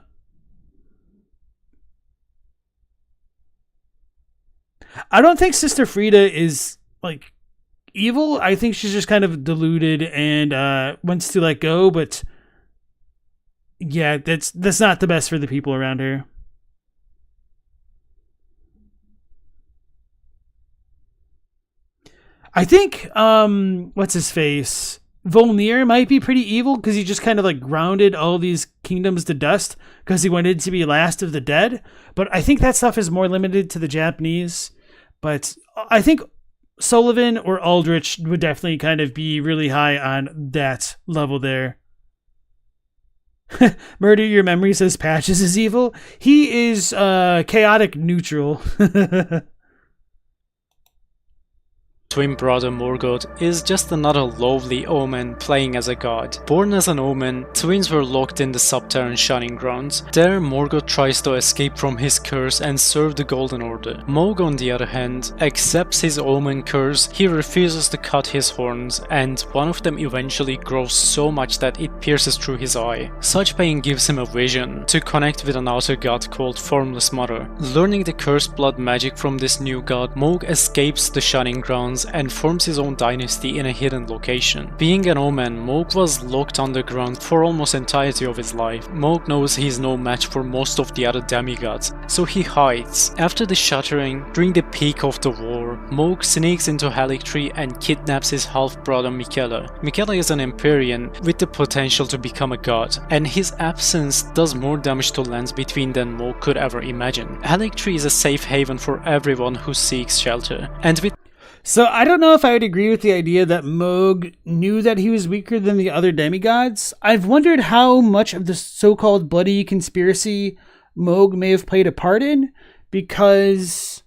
I don't think Sister Frida is like evil. I think she's just kind of deluded and wants to let go, but yeah, that's not the best for the people around her. I think what's his face? Volnir might be pretty evil because he just kind of like grounded all these kingdoms to dust because he wanted to be last of the dead. But I think that stuff is more limited to the Japanese. But I think Sulyvahn or Aldrich would definitely kind of be really high on that level there. Murder Your Memory says Patches is evil. He is chaotic neutral. Twin brother Morgoth is just another lovely omen playing as a god. Born as an omen, twins were locked in the Subterran Shining Grounds. There, Morgoth tries to escape from his curse and serve the Golden Order. Mohg, on the other hand, accepts his omen curse, he refuses to cut his horns, and one of them eventually grows so much that it pierces through his eye. Such pain gives him a vision to connect with an outer god called Formless Mother. Learning the cursed blood magic from this new god, Mohg escapes the Shining Grounds and forms his own dynasty in a hidden location. Being an omen, Mohg was locked underground for almost entirety of his life. Mohg knows he is no match for most of the other demigods, so he hides. After the Shattering, during the peak of the war, Mohg sneaks into Erdtree and kidnaps his half-brother Miquella. Miquella is an Empyrean with the potential to become a god, and his absence does more damage to lands between than Mohg could ever imagine. Erdtree is a safe haven for everyone who seeks shelter, and with So I don't know if I would agree with the idea that Mohg knew that he was weaker than the other demigods. I've wondered how much of the so-called bloody conspiracy Mohg may have played a part in, because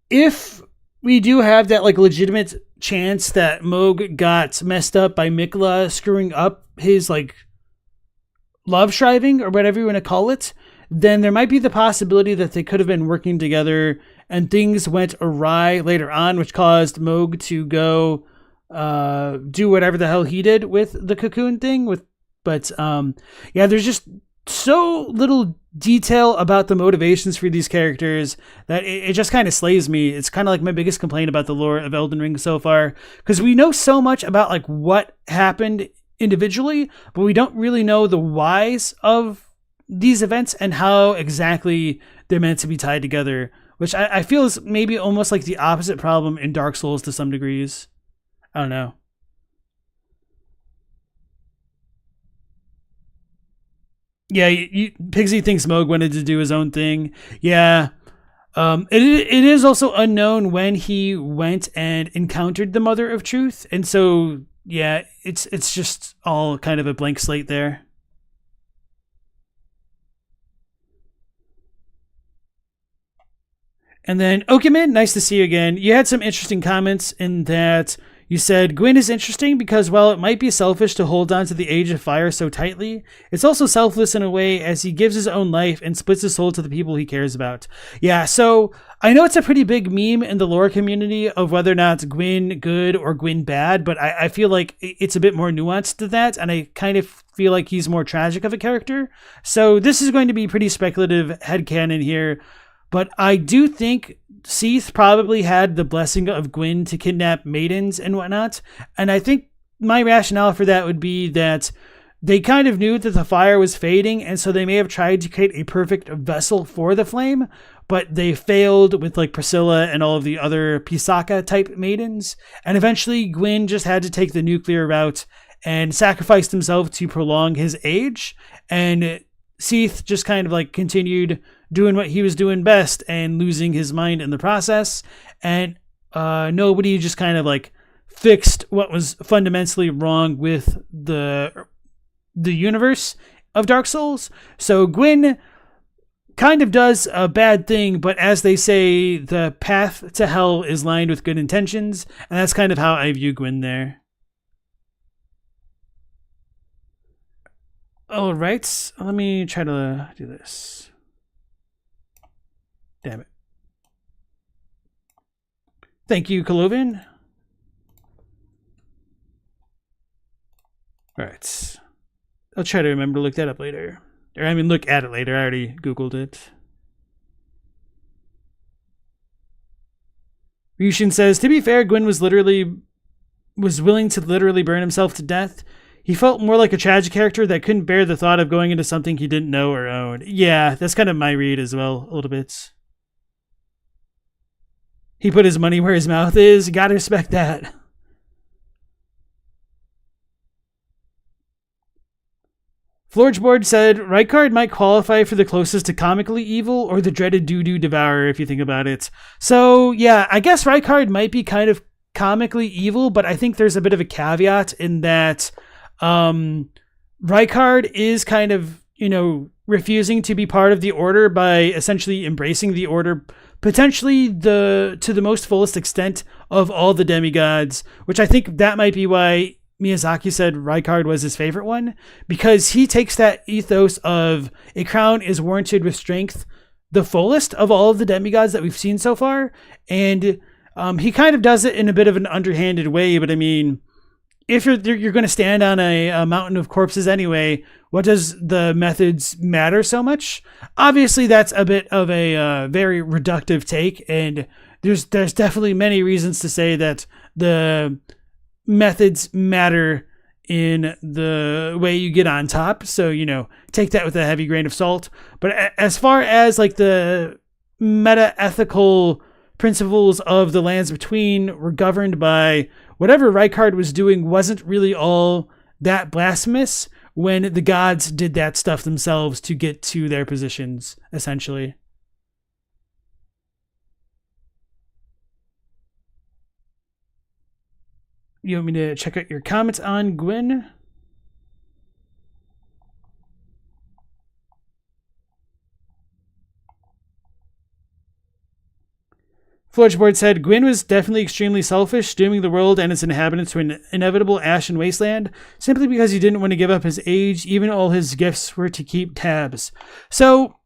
if we do have that like legitimate chance that Mohg got messed up by Miquella screwing up his like love shriving or whatever you want to call it, then there might be the possibility that they could have been working together and things went awry later on, which caused Mohg to go do whatever the hell he did with the cocoon thing. But yeah, there's just so little detail about the motivations for these characters that it just kind of slays me. It's kind of like my biggest complaint about the lore of Elden Ring so far, because we know so much about like what happened individually, but we don't really know the whys of these events and how exactly they're meant to be tied together, which I feel is maybe almost like the opposite problem in Dark Souls to some degrees. I don't know. Yeah, Pigsy thinks Mohg wanted to do his own thing. Yeah. It is also unknown when he went and encountered the Mother of Truth. And so, yeah, it's just all kind of a blank slate there. And then, Okiman, nice to see you again. You had some interesting comments in that You said, Gwyn is interesting because while it might be selfish to hold on to the Age of Fire so tightly, it's also selfless in a way as he gives his own life and splits his soul to the people he cares about. Yeah, so I know it's a pretty big meme in the lore community of whether or not Gwyn good or Gwyn bad, but I feel like it's a bit more nuanced than that, and I kind of feel like he's more tragic of a character. So this is going to be pretty speculative headcanon here, but I do think Seath probably had the blessing of Gwyn to kidnap maidens and whatnot, and I think my rationale for that would be that they kind of knew that the fire was fading, and so they may have tried to create a perfect vessel for the flame, but they failed with like Priscilla and all of the other Pisaka type maidens, and eventually Gwyn just had to take the nuclear route and sacrificed himself to prolong his age, and Seath just kind of like continued doing what he was doing best and losing his mind in the process, and nobody just kind of like fixed what was fundamentally wrong with the universe of Dark Souls. So Gwyn kind of does a bad thing, but as they say, the path to hell is lined with good intentions, and that's kind of how I view Gwyn there. All right, let me try to do this. Damn it. Thank you, Kolovin. All right. I'll try to remember to look that up later. Or I mean, look at it later. I already Googled it. Ryushin says, to be fair, Gwyn was willing to literally burn himself to death. He felt more like a tragic character that couldn't bear the thought of going into something he didn't know or own. Yeah, that's kind of my read as well, a little bit. He put his money where his mouth is. You gotta respect that. Florgeboard said, Rykard might qualify for the closest to comically evil or the dreaded doo-doo devourer, if you think about it. So, yeah, I guess Rykard might be kind of comically evil, but I think there's a bit of a caveat in that Rykard is kind of, refusing to be part of the Order by essentially embracing the Order, potentially to the most fullest extent of all the demigods, which I think that might be why Miyazaki said Rykard was his favorite one, because he takes that ethos of a crown is warranted with strength, the fullest of all of the demigods that we've seen so far, and he kind of does it in a bit of an underhanded way, but I mean, if you're going to stand on a mountain of corpses anyway, what does the methods matter so much? Obviously, that's a bit of a very reductive take, and there's definitely many reasons to say that the methods matter in the way you get on top. So, take that with a heavy grain of salt. But as far as like the meta-ethical principles of the Lands Between were governed by whatever Rykard was doing wasn't really all that blasphemous when the gods did that stuff themselves to get to their positions, essentially. You want me to check out your comments on Gwyn? Florgeboard said, Gwyn was definitely extremely selfish, dooming the world and its inhabitants to an inevitable ashen wasteland, simply because he didn't want to give up his age, even all his gifts were to keep tabs. So,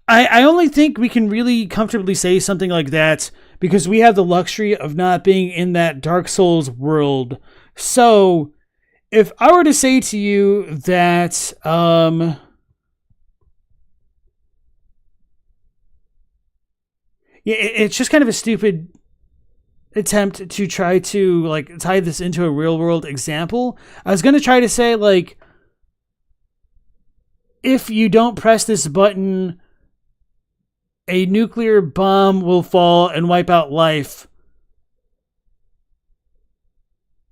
I only think we can really comfortably say something like that because we have the luxury of not being in that Dark Souls world. So, if I were to say to you that, yeah, it's just kind of a stupid attempt to try to like tie this into a real world example. I was going to try to say like, if you don't press this button, a nuclear bomb will fall and wipe out life.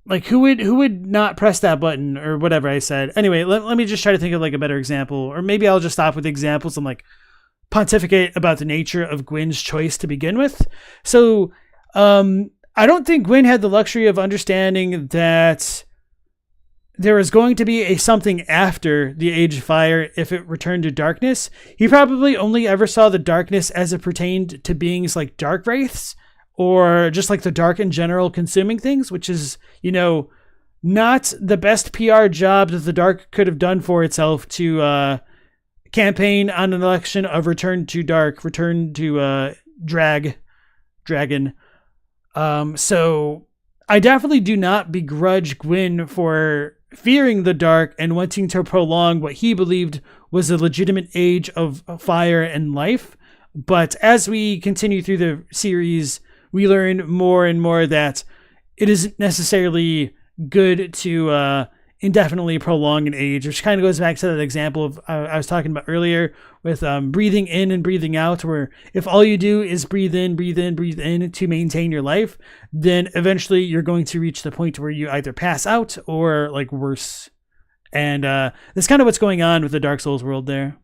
Like who would not press that button or whatever I said. Anyway, let me just try to think of like a better example, or maybe I'll just stop with examples and like pontificate about the nature of Gwyn's choice to begin with. So, I don't think Gwyn had the luxury of understanding that there was going to be a something after the Age of Fire if it returned to darkness. He probably only ever saw the darkness as it pertained to beings like dark wraiths or just like the dark in general consuming things, which is, not the best PR job that the dark could have done for itself to campaign on an election of return to dark, return to dragon. So I definitely do not begrudge Gwyn for fearing the dark and wanting to prolong what he believed was a legitimate age of fire and life. But as we continue through the series, we learn more and more that it isn't necessarily good to indefinitely prolong an age, which kind of goes back to that example of I was talking about earlier with breathing in and breathing out, where if all you do is breathe in to maintain your life, then eventually you're going to reach the point where you either pass out or like worse. And that's kind of what's going on with the Dark Souls world there.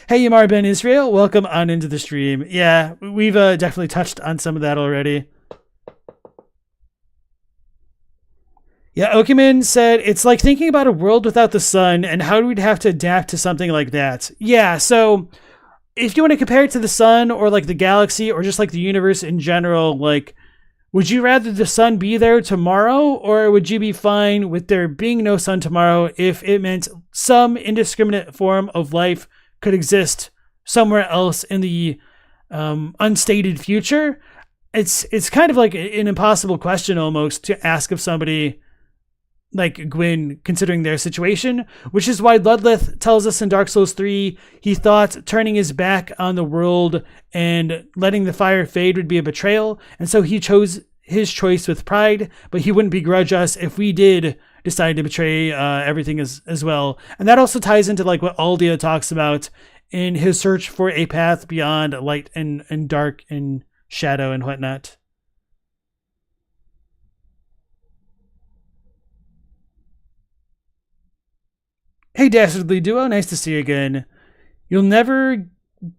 Hey, Yamar Ben Israel, welcome on into the stream. Yeah, we've definitely touched on some of that already. Yeah, Okiman said, it's like thinking about a world without the sun and how we'd have to adapt to something like that. Yeah, so if you want to compare it to the sun or like the galaxy or just like the universe in general, like, would you rather the sun be there tomorrow, or would you be fine with there being no sun tomorrow if it meant some indiscriminate form of life could exist somewhere else in the unstated future? It's kind of like an impossible question almost to ask of somebody like Gwyn, considering their situation, which is why Ludleth tells us in Dark Souls 3 he thought turning his back on the world and letting the fire fade would be a betrayal, and so he chose his choice with pride, but he wouldn't begrudge us if we did decide to betray everything as well. And that also ties into like what Aldia talks about in his search for a path beyond light and dark and shadow and whatnot. Hey, Dastardly Duo, nice to see you again. You'll never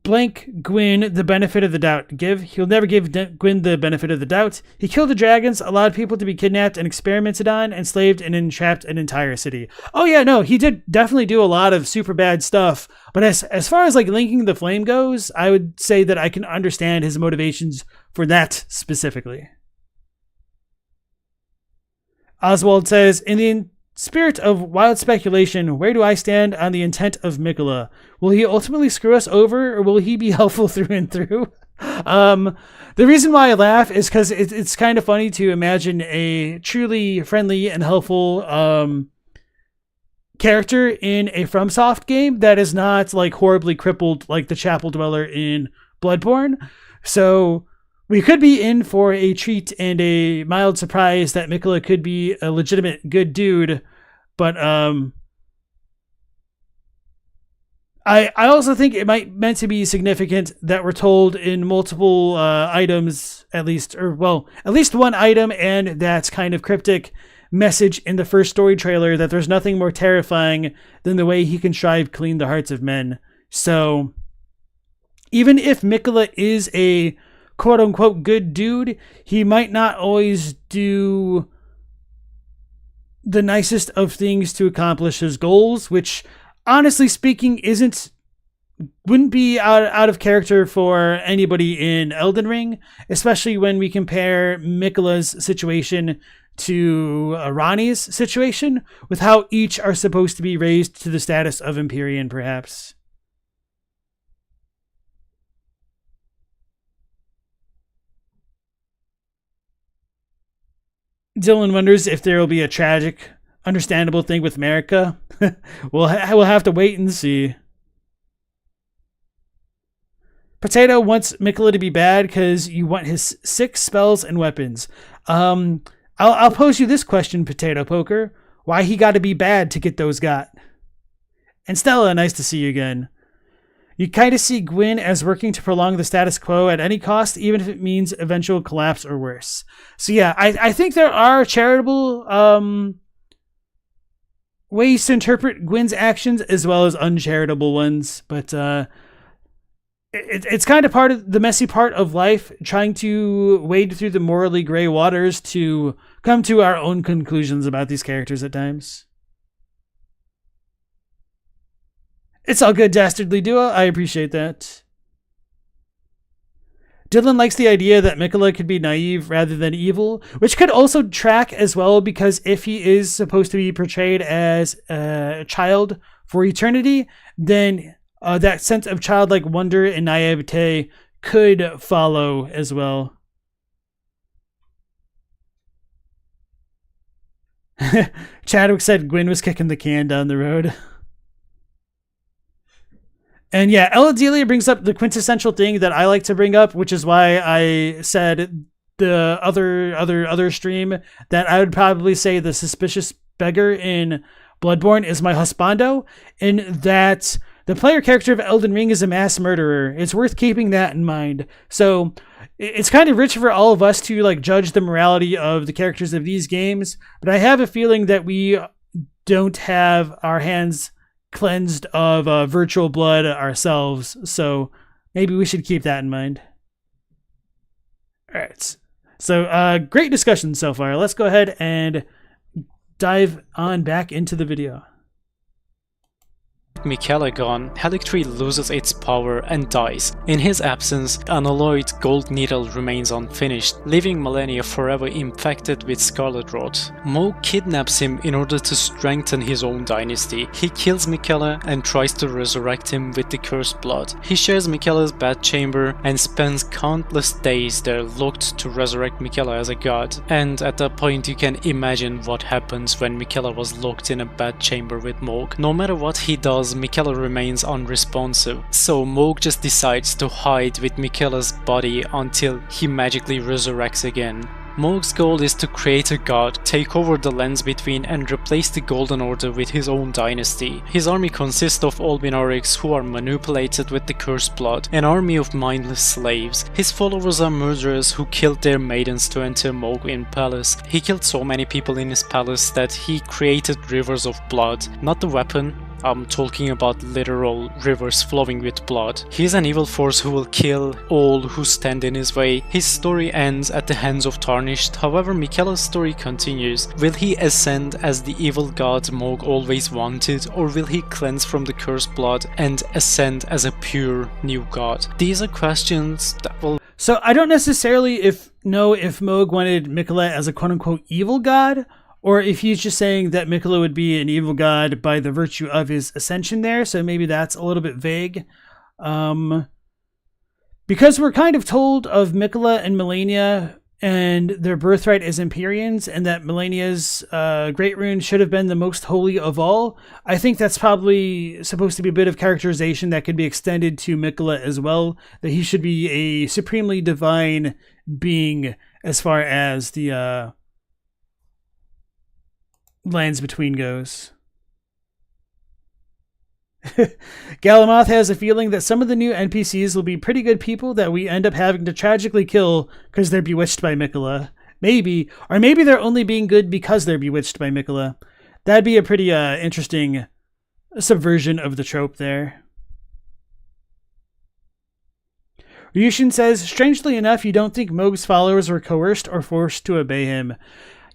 blank Gwyn the benefit of the doubt. He'll never give Gwyn the benefit of the doubt. He killed the dragons, allowed people to be kidnapped and experimented on, enslaved and entrapped an entire city. Oh yeah, no, he did definitely do a lot of super bad stuff. But as far as like linking the flame goes, I would say that I can understand his motivations for that specifically. Oswald says, in the spirit of wild speculation, where do I stand on the intent of Miquella? Will he ultimately screw us over, or will he be helpful through and through? The reason why I laugh is because it's kind of funny to imagine a truly friendly and helpful character in a FromSoft game that is not like horribly crippled like the Chapel Dweller in Bloodborne. So we could be in for a treat and a mild surprise that Miquella could be a legitimate good dude, but I also think it might meant to be significant that we're told in multiple items, at least one item and that kind of cryptic message in the first story trailer, that there's nothing more terrifying than the way he contrived to clean the hearts of men. So even if Miquella is a quote-unquote good dude, he might not always do the nicest of things to accomplish his goals, which honestly speaking wouldn't be out of character for anybody in Elden Ring, especially when we compare Miquella's situation to Ranni's situation, with how each are supposed to be raised to the status of Empyrean, perhaps. Dylan wonders if there will be a tragic, understandable thing with Marika. We'll have to wait and see. Potato wants Miquella to be bad because you want his 6 spells and weapons. I'll pose you this question, Potato Poker. Why he got to be bad to get those got? And Stella, nice to see you again. You kind of see Gwyn as working to prolong the status quo at any cost, even if it means eventual collapse or worse. So yeah, I think there are charitable ways to interpret Gwyn's actions as well as uncharitable ones, but it's kind of part of the messy part of life, trying to wade through the morally gray waters to come to our own conclusions about these characters at times. It's all good, Dastardly Duo. I appreciate that. Dylan likes the idea that Miquella could be naive rather than evil, which could also track as well, because if he is supposed to be portrayed as a child for eternity, then that sense of childlike wonder and naivete could follow as well. Chadwick said Gwyn was kicking the can down the road. And yeah, Eladelia brings up the quintessential thing that I like to bring up, which is why I said the other stream that I would probably say the suspicious beggar in Bloodborne is my husbando, in that the player character of Elden Ring is a mass murderer. It's worth keeping that in mind. So it's kind of rich for all of us to like judge the morality of the characters of these games, but I have a feeling that we don't have our hands cleansed of virtual blood ourselves, so maybe we should keep that in mind. All right, so great discussion so far. Let's go ahead and dive on back into the video. Miquella gone, Erdtree loses its power and dies. In his absence, an alloyed gold needle remains unfinished, leaving Malenia forever infected with scarlet rot. Mohg kidnaps him in order to strengthen his own dynasty. He kills Miquella and tries to resurrect him with the cursed blood. He shares Miquella's bed chamber and spends countless days there locked to resurrect Miquella as a god. And at that point you can imagine what happens when Miquella was locked in a bed chamber with Mohg. No matter what he does, Miquella remains unresponsive, so Mohg just decides to hide with Miquella's body until he magically resurrects again. Mohg's goal is to create a god, take over the lands between, and replace the Golden Order with his own dynasty. His army consists of Albinarics who are manipulated with the cursed blood, an army of mindless slaves. His followers are murderers who killed their maidens to enter Mohg's palace. He killed so many people in his palace that he created rivers of blood, not the weapon. I'm talking about literal rivers flowing with blood. He is an evil force who will kill all who stand in his way. His story ends at the hands of Tarnished, however Miquella's story continues. Will he ascend as the evil god Mohg always wanted, or will he cleanse from the cursed blood and ascend as a pure new god? These are questions that will... So I don't necessarily know if Mohg wanted Miquella as a quote-unquote evil god, or if he's just saying that Miquella would be an evil god by the virtue of his ascension there, so maybe that's a little bit vague. Because we're kind of told of Miquella and Malenia and their birthright as Empyreans, and that Malenia's Great Rune should have been the most holy of all, I think that's probably supposed to be a bit of characterization that could be extended to Miquella as well, that he should be a supremely divine being as far as the Lands Between goes. Galamoth has a feeling that some of the new NPCs will be pretty good people that we end up having to tragically kill because they're bewitched by Miquella. Maybe. Or maybe they're only being good because they're bewitched by Miquella. That'd be a pretty interesting subversion of the trope there. Ryushin says, strangely enough, you don't think Mohg's followers were coerced or forced to obey him.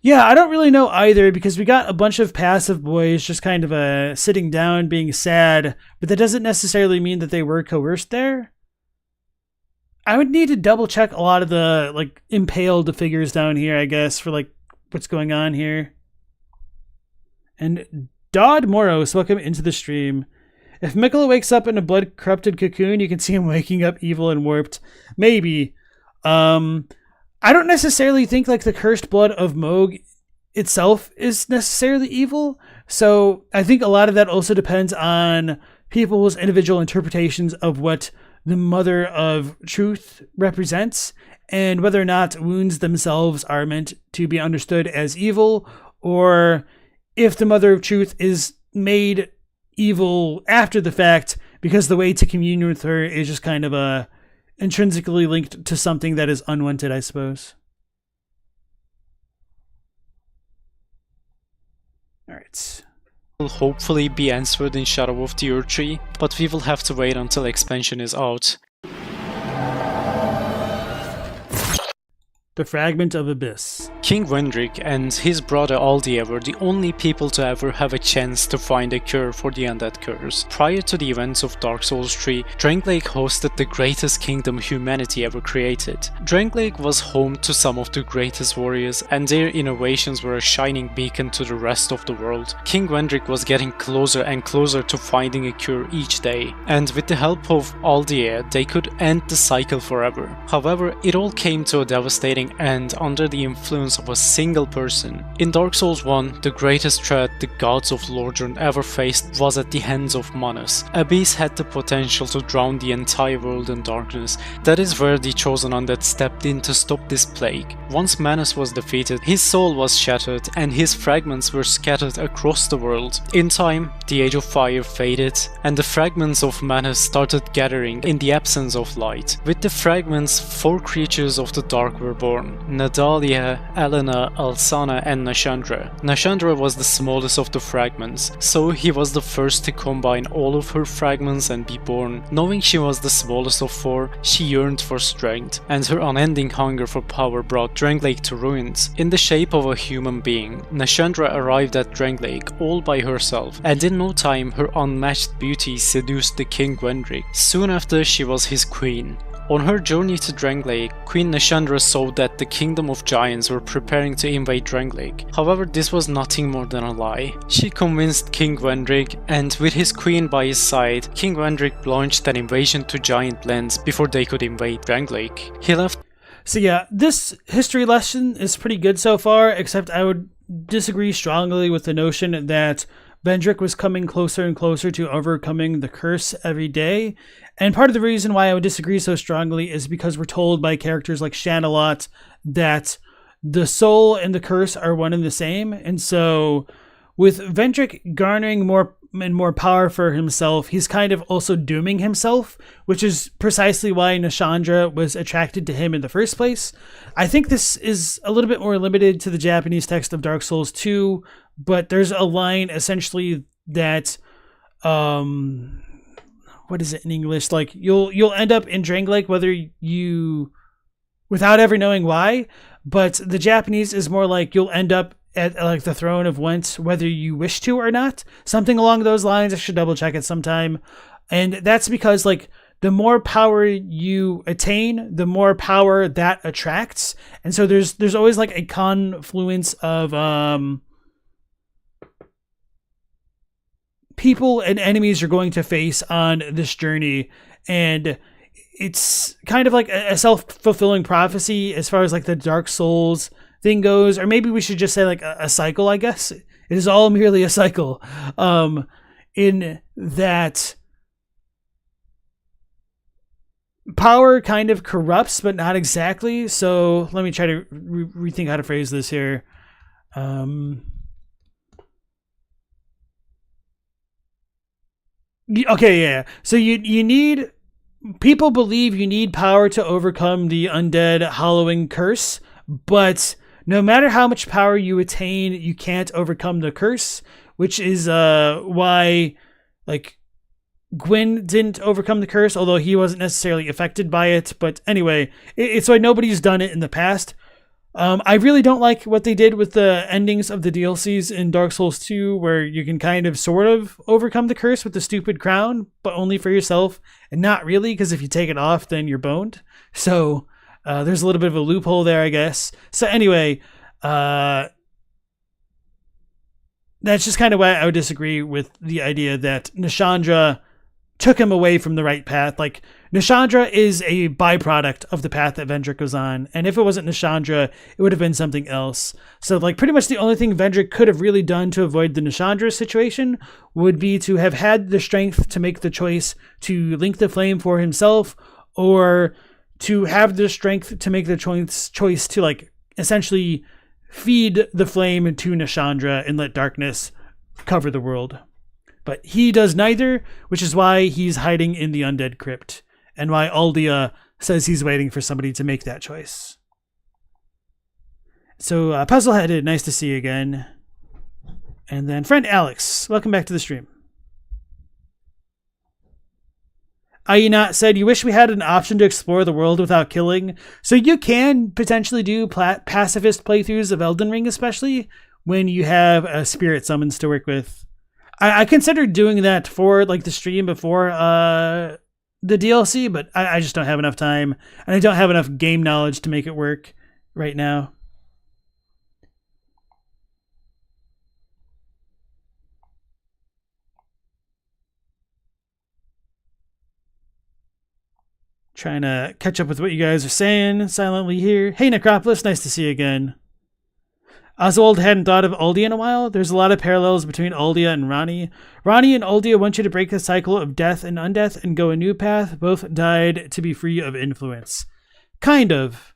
Yeah, I don't really know either, because we got a bunch of passive boys just kind of sitting down being sad, but that doesn't necessarily mean that they were coerced there. I would need to double check a lot of the like impaled figures down here, I guess, for like what's going on here. And Dodd Moros, welcome into the stream. If Miquella wakes up in a blood-corrupted cocoon, you can see him waking up evil and warped. Maybe. I don't necessarily think like the cursed blood of Mohg itself is necessarily evil. So I think a lot of that also depends on people's individual interpretations of what the Mother of Truth represents, and whether or not wounds themselves are meant to be understood as evil, or if the Mother of Truth is made evil after the fact because the way to commune with her is just kind of intrinsically linked to something that is unwanted, I suppose. Alright. Will hopefully be answered in Shadow of the Erdtree, but we will have to wait until expansion is out. the Fragment of Abyss. King Wendrick and his brother Aldia were the only people to ever have a chance to find a cure for the undead curse. Prior to the events of Dark Souls 3, Drangleic hosted the greatest kingdom humanity ever created. Drangleic was home to some of the greatest warriors, and their innovations were a shining beacon to the rest of the world. King Wendrick was getting closer and closer to finding a cure each day, and with the help of Aldia, they could end the cycle forever. However, it all came to a devastating end under the influence of a single person. In Dark Souls 1, the greatest threat the gods of Lordran ever faced was at the hands of Manus. A beast had the potential to drown the entire world in darkness. That is where the Chosen Undead stepped in to stop this plague. Once Manus was defeated, his soul was shattered and his fragments were scattered across the world. In time, the Age of Fire faded and the fragments of Manus started gathering in the absence of light. With the fragments, 4 creatures of the dark were born: Nadalia, Elena, Alsana and Nashandra. Nashandra was the smallest of the fragments, so he was the first to combine all of her fragments and be born. Knowing she was the smallest of 4, she yearned for strength, and her unending hunger for power brought Drangleic to ruins. In the shape of a human being, Nashandra arrived at Drangleic all by herself, and in no time her unmatched beauty seduced the King Wendrick. Soon after, she was his queen. On her journey to Drangleic, Queen Nashandra saw that the Kingdom of Giants were preparing to invade Drangleic. However, this was nothing more than a lie. She convinced King Wendrick, and with his queen by his side, King Wendrick launched an invasion to giant lands before they could invade Drangleic. He left. So yeah, this history lesson is pretty good so far, except I would disagree strongly with the notion that Wendrick was coming closer and closer to overcoming the curse every day. And part of the reason why I would disagree so strongly is because we're told by characters like Shanalot that the soul and the curse are one and the same. And so with Wendrick garnering more and more power for himself, he's kind of also dooming himself, which is precisely why Nashandra was attracted to him in the first place. I think this is a little bit more limited to the Japanese text of Dark Souls 2, but there's a line essentially that what is it in English? Like you'll end up in Drangleic without ever knowing why, but the Japanese is more like you'll end up at like the throne of Went whether you wish to or not. Something along those lines. I should double check it sometime. And that's because like the more power you attain, the more power that attracts. And so there's always like a confluence of people and enemies you're going to face on this journey, and it's kind of like a self-fulfilling prophecy as far as like the Dark Souls thing goes, or maybe we should just say like a cycle. I guess it is all merely a cycle, in that power kind of corrupts but not exactly. So let me try to rethink how to phrase this here. Okay, yeah. So you need, people believe you need power to overcome the undead hollowing curse, but no matter how much power you attain, you can't overcome the curse, which is why like Gwyn didn't overcome the curse, although he wasn't necessarily affected by it. But anyway, it's why nobody's done it in the past. I really don't like what they did with the endings of the DLCs in Dark Souls 2, where you can kind of sort of overcome the curse with the stupid crown, but only for yourself, and not really, because if you take it off, then you're boned. So there's a little bit of a loophole there, I guess. So anyway, that's just kind of why I would disagree with the idea that Nashandra took him away from the right path. Like, Nashandra is a byproduct of the path that Wendrick was on, and if it wasn't Nashandra, it would have been something else. So, like, pretty much the only thing Wendrick could have really done to avoid the Nashandra situation would be to have had the strength to make the choice to link the flame for himself, or to have the strength to make the choice to, like, essentially feed the flame to Nashandra and let darkness cover the world. But he does neither, which is why he's hiding in the undead crypt, and why Aldia says he's waiting for somebody to make that choice. So, Puzzleheaded, nice to see you again. And then friend Alex, welcome back to the stream. Ayinat said, you wish we had an option to explore the world without killing. So you can potentially do pacifist playthroughs of Elden Ring, especially when you have spirit summons to work with. I considered doing that for like the stream before the DLC, but I just don't have enough time, and I don't have enough game knowledge to make it work right now. Trying to catch up with what you guys are saying silently here. Hey, Necropolis, nice to see you again. Oswald hadn't thought of Uldia in a while. There's a lot of parallels between Uldia and Ranni. Ranni and Uldia want you to break the cycle of death and undeath and go a new path. Both died to be free of influence. Kind of.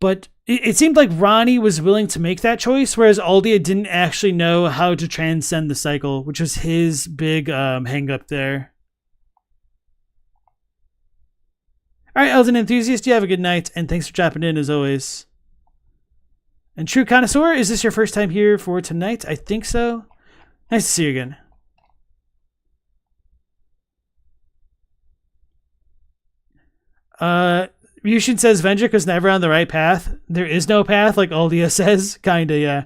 But it seemed like Ranni was willing to make that choice, whereas Uldia didn't actually know how to transcend the cycle, which was his big hang-up there. Alright, Elden Enthusiast, you have a good night, and thanks for dropping in as always. And True Connoisseur, is this your first time here for tonight? I think so. Nice to see you again. Yushin says Vendrick was never on the right path. There is no path, like Uldia says. Kinda, yeah.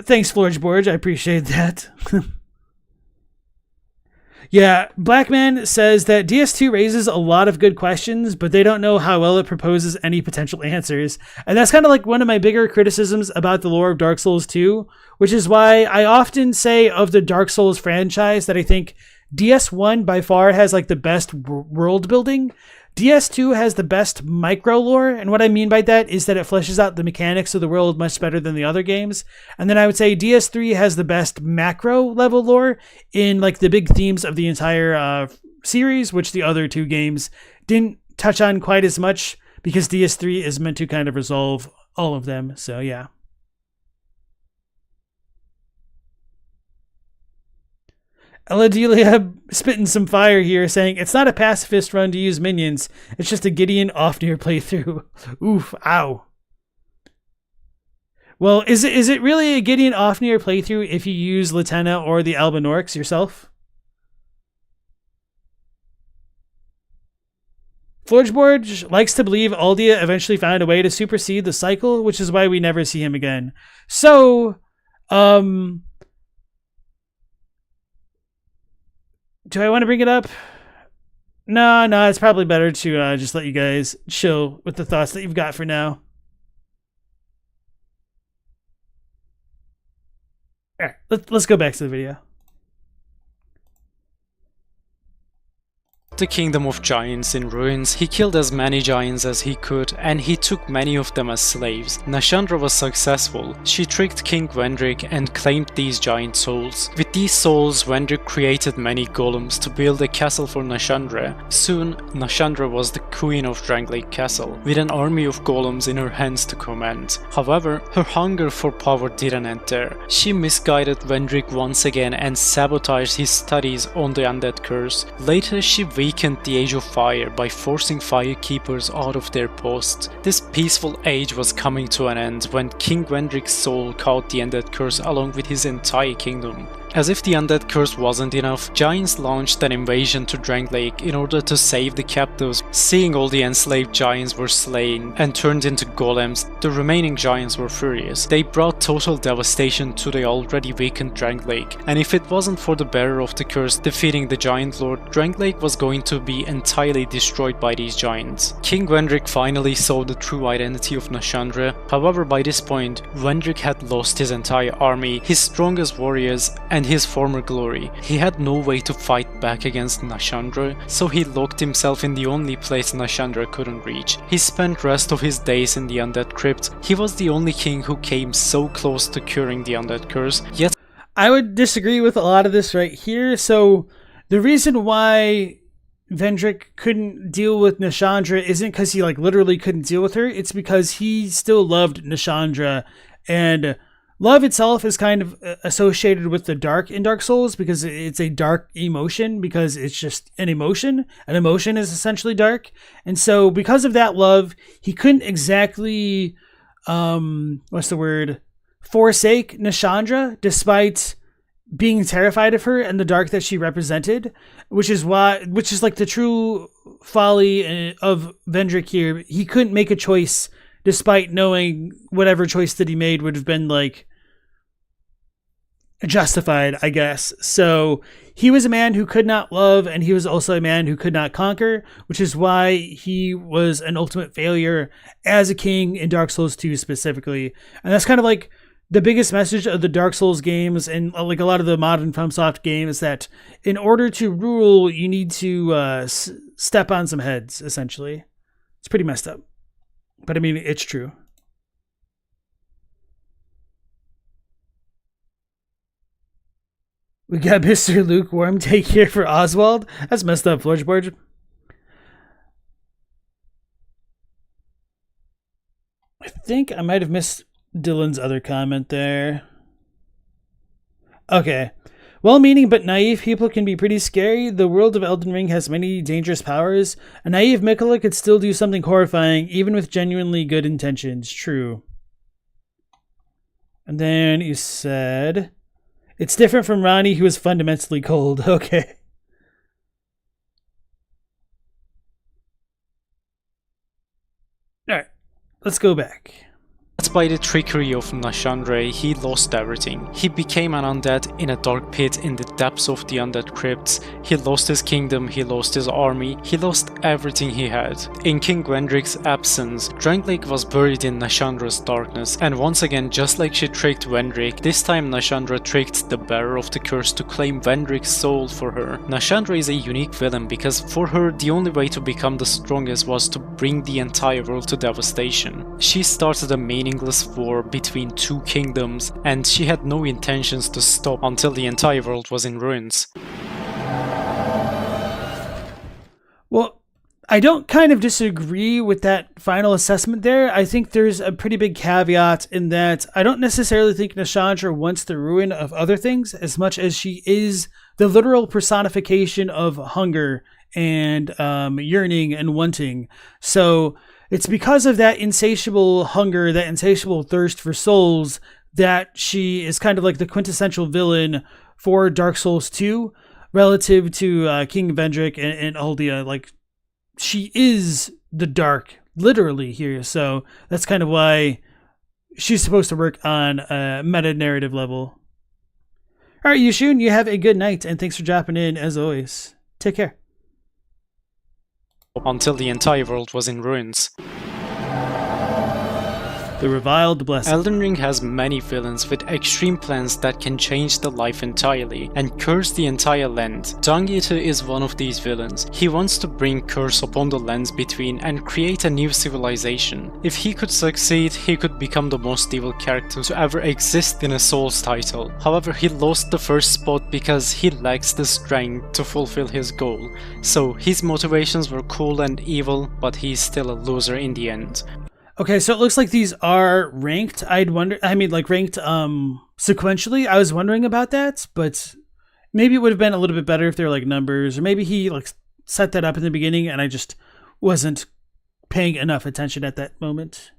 Thanks, Florgeborge. I appreciate that. Yeah, Blackman says that DS2 raises a lot of good questions, but they don't know how well it proposes any potential answers. And that's kind of like one of my bigger criticisms about the lore of Dark Souls 2, which is why I often say of the Dark Souls franchise that I think DS1 by far has like the best world building. DS2 has the best micro lore, and what I mean by that is that it fleshes out the mechanics of the world much better than the other games. And then I would say DS3 has the best macro level lore in like the big themes of the entire series, which the other two games didn't touch on quite as much because DS3 is meant to kind of resolve all of them. So yeah. Eladelia spitting some fire here, saying, it's not a pacifist run to use minions. It's just a Gideon Ofnir playthrough. Oof, ow. Well, is it really a Gideon Ofnir playthrough if you use Latenna or the Albinorix yourself? Florgeborge likes to believe Uldia eventually found a way to supersede the cycle, which is why we never see him again. So, do I want to bring it up? No, it's probably better to just let you guys chill with the thoughts that you've got for now. All right, let's go back to the video. The kingdom of giants in ruins, he killed as many giants as he could, and he took many of them as slaves. Nashandra was successful. She tricked King Gwendrick and claimed these giant souls. With these souls, Gwendrick created many golems to build a castle for Nashandra. Soon, Nashandra was the queen of Drangleic Castle, with an army of golems in her hands to command. However, her hunger for power didn't end there. She misguided Gwendrick once again and sabotaged his studies on the undead curse. Later, she weakened the Age of Fire by forcing firekeepers out of their posts. This peaceful age was coming to an end when King Gwendrick's soul caught the undead curse along with his entire kingdom. As if the undead curse wasn't enough, giants launched an invasion to Drangleic in order to save the captives. Seeing all the enslaved giants were slain and turned into golems, the remaining giants were furious. They brought total devastation to the already weakened Drangleic, and if it wasn't for the bearer of the curse defeating the giant lord, Drangleic was going to be entirely destroyed by these giants. King Gwendrick finally saw the true identity of Nashandra. However, by this point, Gwendrick had lost his entire army, his strongest warriors, and his former glory. He had no way to fight back against Nashandra, so he locked himself in the only place Nashandra couldn't reach. He spent rest of his days in the undead crypt. He was the only king who came so close to curing the undead curse, yet I would disagree with a lot of this right here. So the reason why Vendrick couldn't deal with Nashandra isn't because he like literally couldn't deal with her. It's because he still loved Nashandra, and love itself is kind of associated with the dark in Dark Souls because it's a dark emotion, because it's just an emotion. An emotion is essentially dark. And so because of that love, he couldn't exactly, forsake Nashandra despite being terrified of her and the dark that she represented, which is like the true folly of Vendrick here. He couldn't make a choice despite knowing whatever choice that he made would have been like justified, I guess. So he was a man who could not love, and he was also a man who could not conquer, which is why he was an ultimate failure as a king in Dark Souls 2 specifically. And that's kind of like the biggest message of the Dark Souls games and like a lot of the modern FromSoft games, that in order to rule, you need to step on some heads, essentially. It's pretty messed up. But I mean, it's true. We got Mr. Lukewarm take here for Oswald. That's messed up, Floorboard. I think I might have missed Dylan's other comment there. Okay. Well-meaning but naive people can be pretty scary. The world of Elden Ring has many dangerous powers. A naive Miquella could still do something horrifying, even with genuinely good intentions. True. And then you said, it's different from Ronnie, who is fundamentally cold. Okay. Alright. Let's go back. By the trickery of Nashandra, he lost everything. He became an undead in a dark pit in the depths of the undead crypts. He lost his kingdom, he lost his army, he lost everything he had. In King Gwendrick's absence, Drangleic was buried in Nashandra's darkness, and once again, just like she tricked Gwendrick, this time Nashandra tricked the bearer of the curse to claim Gwendrick's soul for her. Nashandra is a unique villain because for her, the only way to become the strongest was to bring the entire world to devastation. She started a meaningless war between two kingdoms, and she had no intentions to stop until the entire world was in ruins. Well, I don't kind of disagree with that final assessment there. I think there's a pretty big caveat in that I don't necessarily think Nashandra wants the ruin of other things as much as she is the literal personification of hunger and yearning and wanting. So it's because of that insatiable hunger, that insatiable thirst for souls, that she is kind of like the quintessential villain for Dark Souls 2 relative to King Vendrick and Aldia. Like, she is the dark, literally, here. So that's kind of why she's supposed to work on a meta-narrative level. All right, Yushun, you have a good night, and thanks for dropping in, as always. Take care. Until the entire world was in ruins. The Reviled Blessing. Elden Ring has many villains with extreme plans that can change the life entirely and curse the entire land. Dung Eater is one of these villains. He wants to bring curse upon the lands between and create a new civilization. If he could succeed, he could become the most evil character to ever exist in a Souls title. However, he lost the first spot because he lacks the strength to fulfill his goal. So his motivations were cool and evil, but he's still a loser in the end. Okay, so it looks like these are ranked. Ranked sequentially. I was wondering about that, but maybe it would have been a little bit better if they were like numbers, or maybe he like set that up in the beginning and I just wasn't paying enough attention at that moment.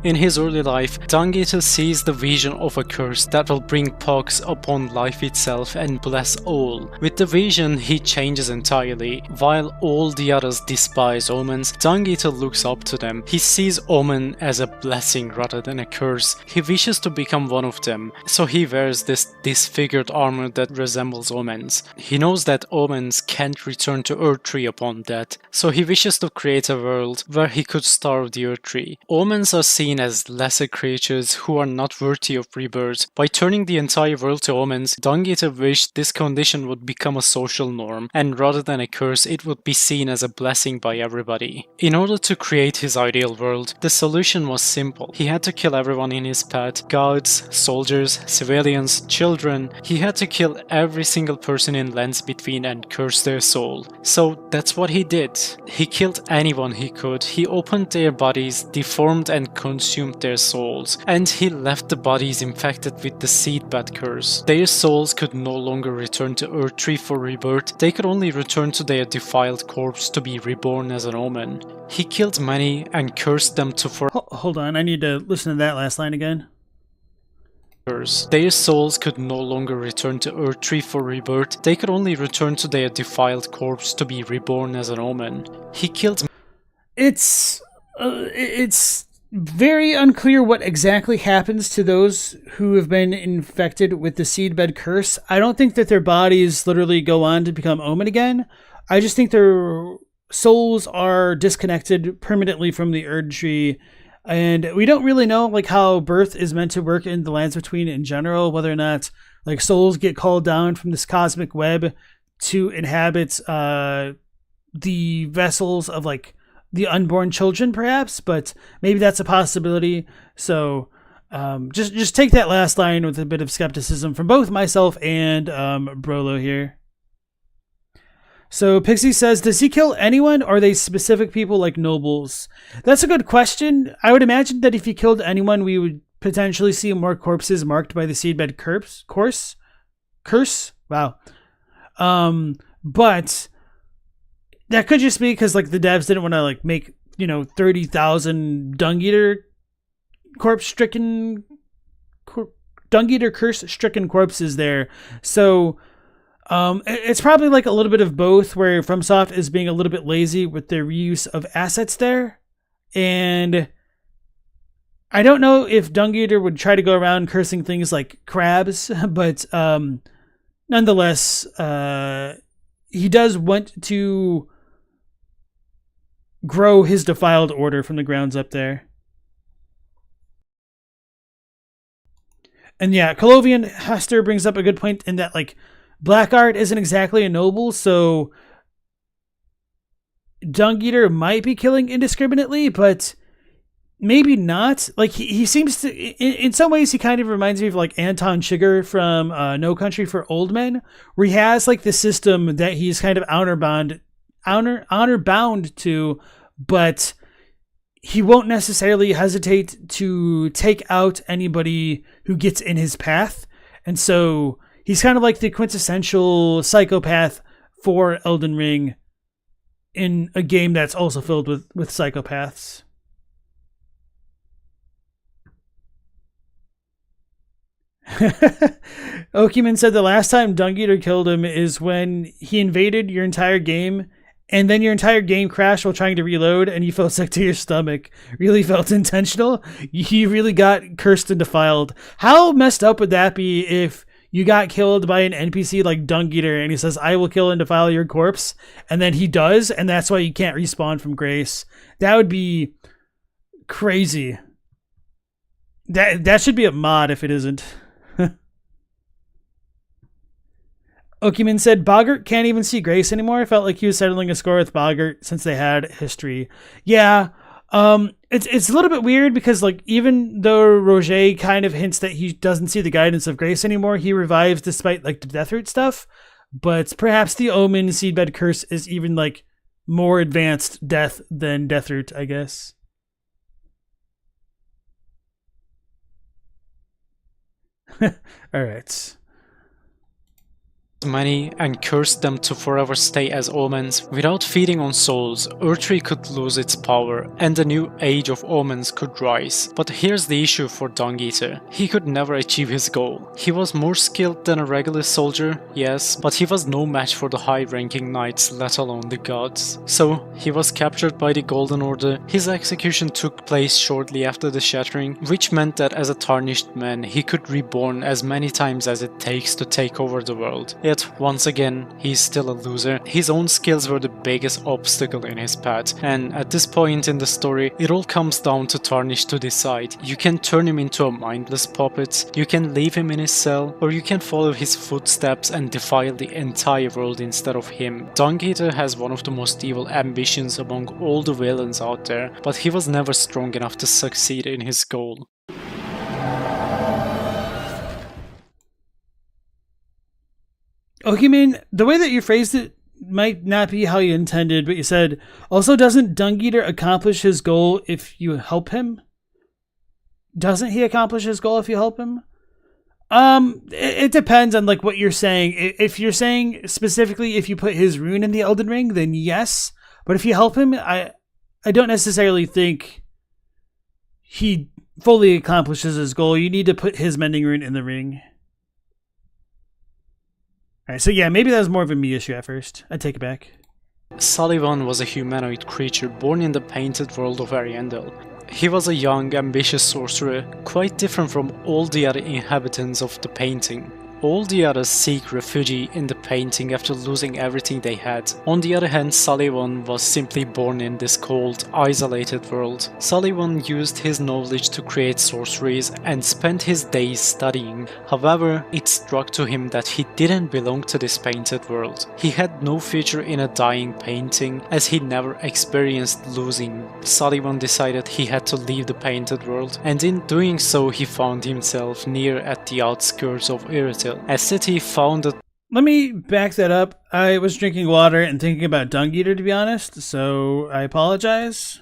In his early life, Dung Eater sees the vision of a curse that will bring pox upon life itself and bless all. With the vision, he changes entirely. While all the others despise omens, Dung Eater looks up to them. He sees omen as a blessing rather than a curse. He wishes to become one of them, so he wears this disfigured armor that resembles omens. He knows that omens can't return to Erdtree upon death, so he wishes to create a world where he could starve the Erdtree. Omens are seen as lesser creatures who are not worthy of rebirth. By turning the entire world to omens, Dung Eater wished this condition would become a social norm, and rather than a curse, it would be seen as a blessing by everybody. In order to create his ideal world, the solution was simple. He had to kill everyone in his path: guards, soldiers, civilians, children. He had to kill every single person in lands between and curse their soul. So that's what he did. He killed anyone he could. He opened their bodies, deformed and consumed their souls, and he left the bodies infected with the Seedbat curse. Their souls could no longer return to Erdtree for rebirth. They could only return to their defiled corpse to be reborn as an omen. He killed many and cursed them to Hold on, I need to listen to that last line again. curse. Their souls could no longer return to Erdtree for rebirth. They could only return to their defiled corpse to be reborn as an omen. He killed... It's very unclear what exactly happens to those who have been infected with the seedbed curse. I don't think that their bodies literally go on to become omen again. I just think their souls are disconnected permanently from the Erdtree. And we don't really know like how birth is meant to work in the Lands Between in general, whether or not like souls get called down from this cosmic web to inhabit the vessels of like the unborn children, perhaps, but maybe that's a possibility. So just take that last line with a bit of skepticism from both myself and Brolo here. So Pixie says, does he kill anyone, or are they specific people like nobles? That's a good question. I would imagine that if he killed anyone, we would potentially see more corpses marked by the seedbed curse. Wow. But that could just be because like the devs didn't want to like make 30,000 Dung Eater curse stricken corpses there. So it's probably like a little bit of both, where FromSoft is being a little bit lazy with their reuse of assets there. And I don't know if Dung Eater would try to go around cursing things like crabs, but nonetheless, he does want to grow his defiled order from the grounds up there. And yeah, Colovian Hester brings up a good point in that like Blackguard isn't exactly a noble, so Dung Eater might be killing indiscriminately, but maybe not. Like he seems to, in some ways, he kind of reminds me of like Anton Chigurh from No Country for Old Men, where he has like the system that he's kind of honor bound to, but he won't necessarily hesitate to take out anybody who gets in his path. And so he's kind of like the quintessential psychopath for Elden Ring in a game that's also filled with psychopaths. Okiman said the last time Dung Eater killed him is when he invaded your entire game, and then your entire game crashed while trying to reload, and you felt sick to your stomach. Really felt intentional. You really got cursed and defiled. How messed up would that be if you got killed by an NPC like Dung Eater, and he says, I will kill and defile your corpse, and then he does, and that's why you can't respawn from grace? That would be crazy. That should be a mod if it isn't. Okiman said, Boggart can't even see Grace anymore. I felt like he was settling a score with Boggart since they had history. Yeah, it's a little bit weird because like even though Roger kind of hints that he doesn't see the guidance of Grace anymore, he revives despite like the Deathroot stuff. But perhaps the Omen Seedbed Curse is even like more advanced death than Deathroot, I guess. All right. Many and cursed them to forever stay as omens. Without feeding on souls, Erdtree could lose its power, and a new age of omens could rise. But here's the issue for Dung Eater. He could never achieve his goal. He was more skilled than a regular soldier, yes, but he was no match for the high-ranking knights, let alone the gods. So, he was captured by the Golden Order. His execution took place shortly after the Shattering, which meant that as a tarnished man, he could reborn as many times as it takes to take over the world. Yet, once again, he's still a loser. His own skills were the biggest obstacle in his path, and at this point in the story, it all comes down to Tarnish to decide. You can turn him into a mindless puppet, you can leave him in his cell, or you can follow his footsteps and defile the entire world instead of him. Dung Eater has one of the most evil ambitions among all the villains out there, but he was never strong enough to succeed in his goal. Okay, man, the way that you phrased it might not be how you intended, but you said, also doesn't Dung Eater accomplish his goal if you help him? Doesn't he accomplish his goal if you help him? It depends on like what you're saying. If you're saying specifically if you put his rune in the Elden Ring, then yes. But if you help him, I don't necessarily think he fully accomplishes his goal, you need to put his mending rune in the ring. Alright, so yeah, maybe that was more of a me issue at first. I take it back. Sulyvahn was a humanoid creature born in the painted world of Ariandel. He was a young, ambitious sorcerer, quite different from all the other inhabitants of the painting. All the others seek refuge in the painting after losing everything they had. On the other hand, Sulyvahn was simply born in this cold, isolated world. Sulyvahn used his knowledge to create sorceries and spent his days studying. However, it struck to him that he didn't belong to this painted world. He had no future in a dying painting, as he never experienced losing. Sulyvahn decided he had to leave the painted world, and in doing so he found himself near at the outskirts of Erdtree, a city founded. Let me back that up. I was drinking water and thinking about Dung Eater, to be honest, so I apologize.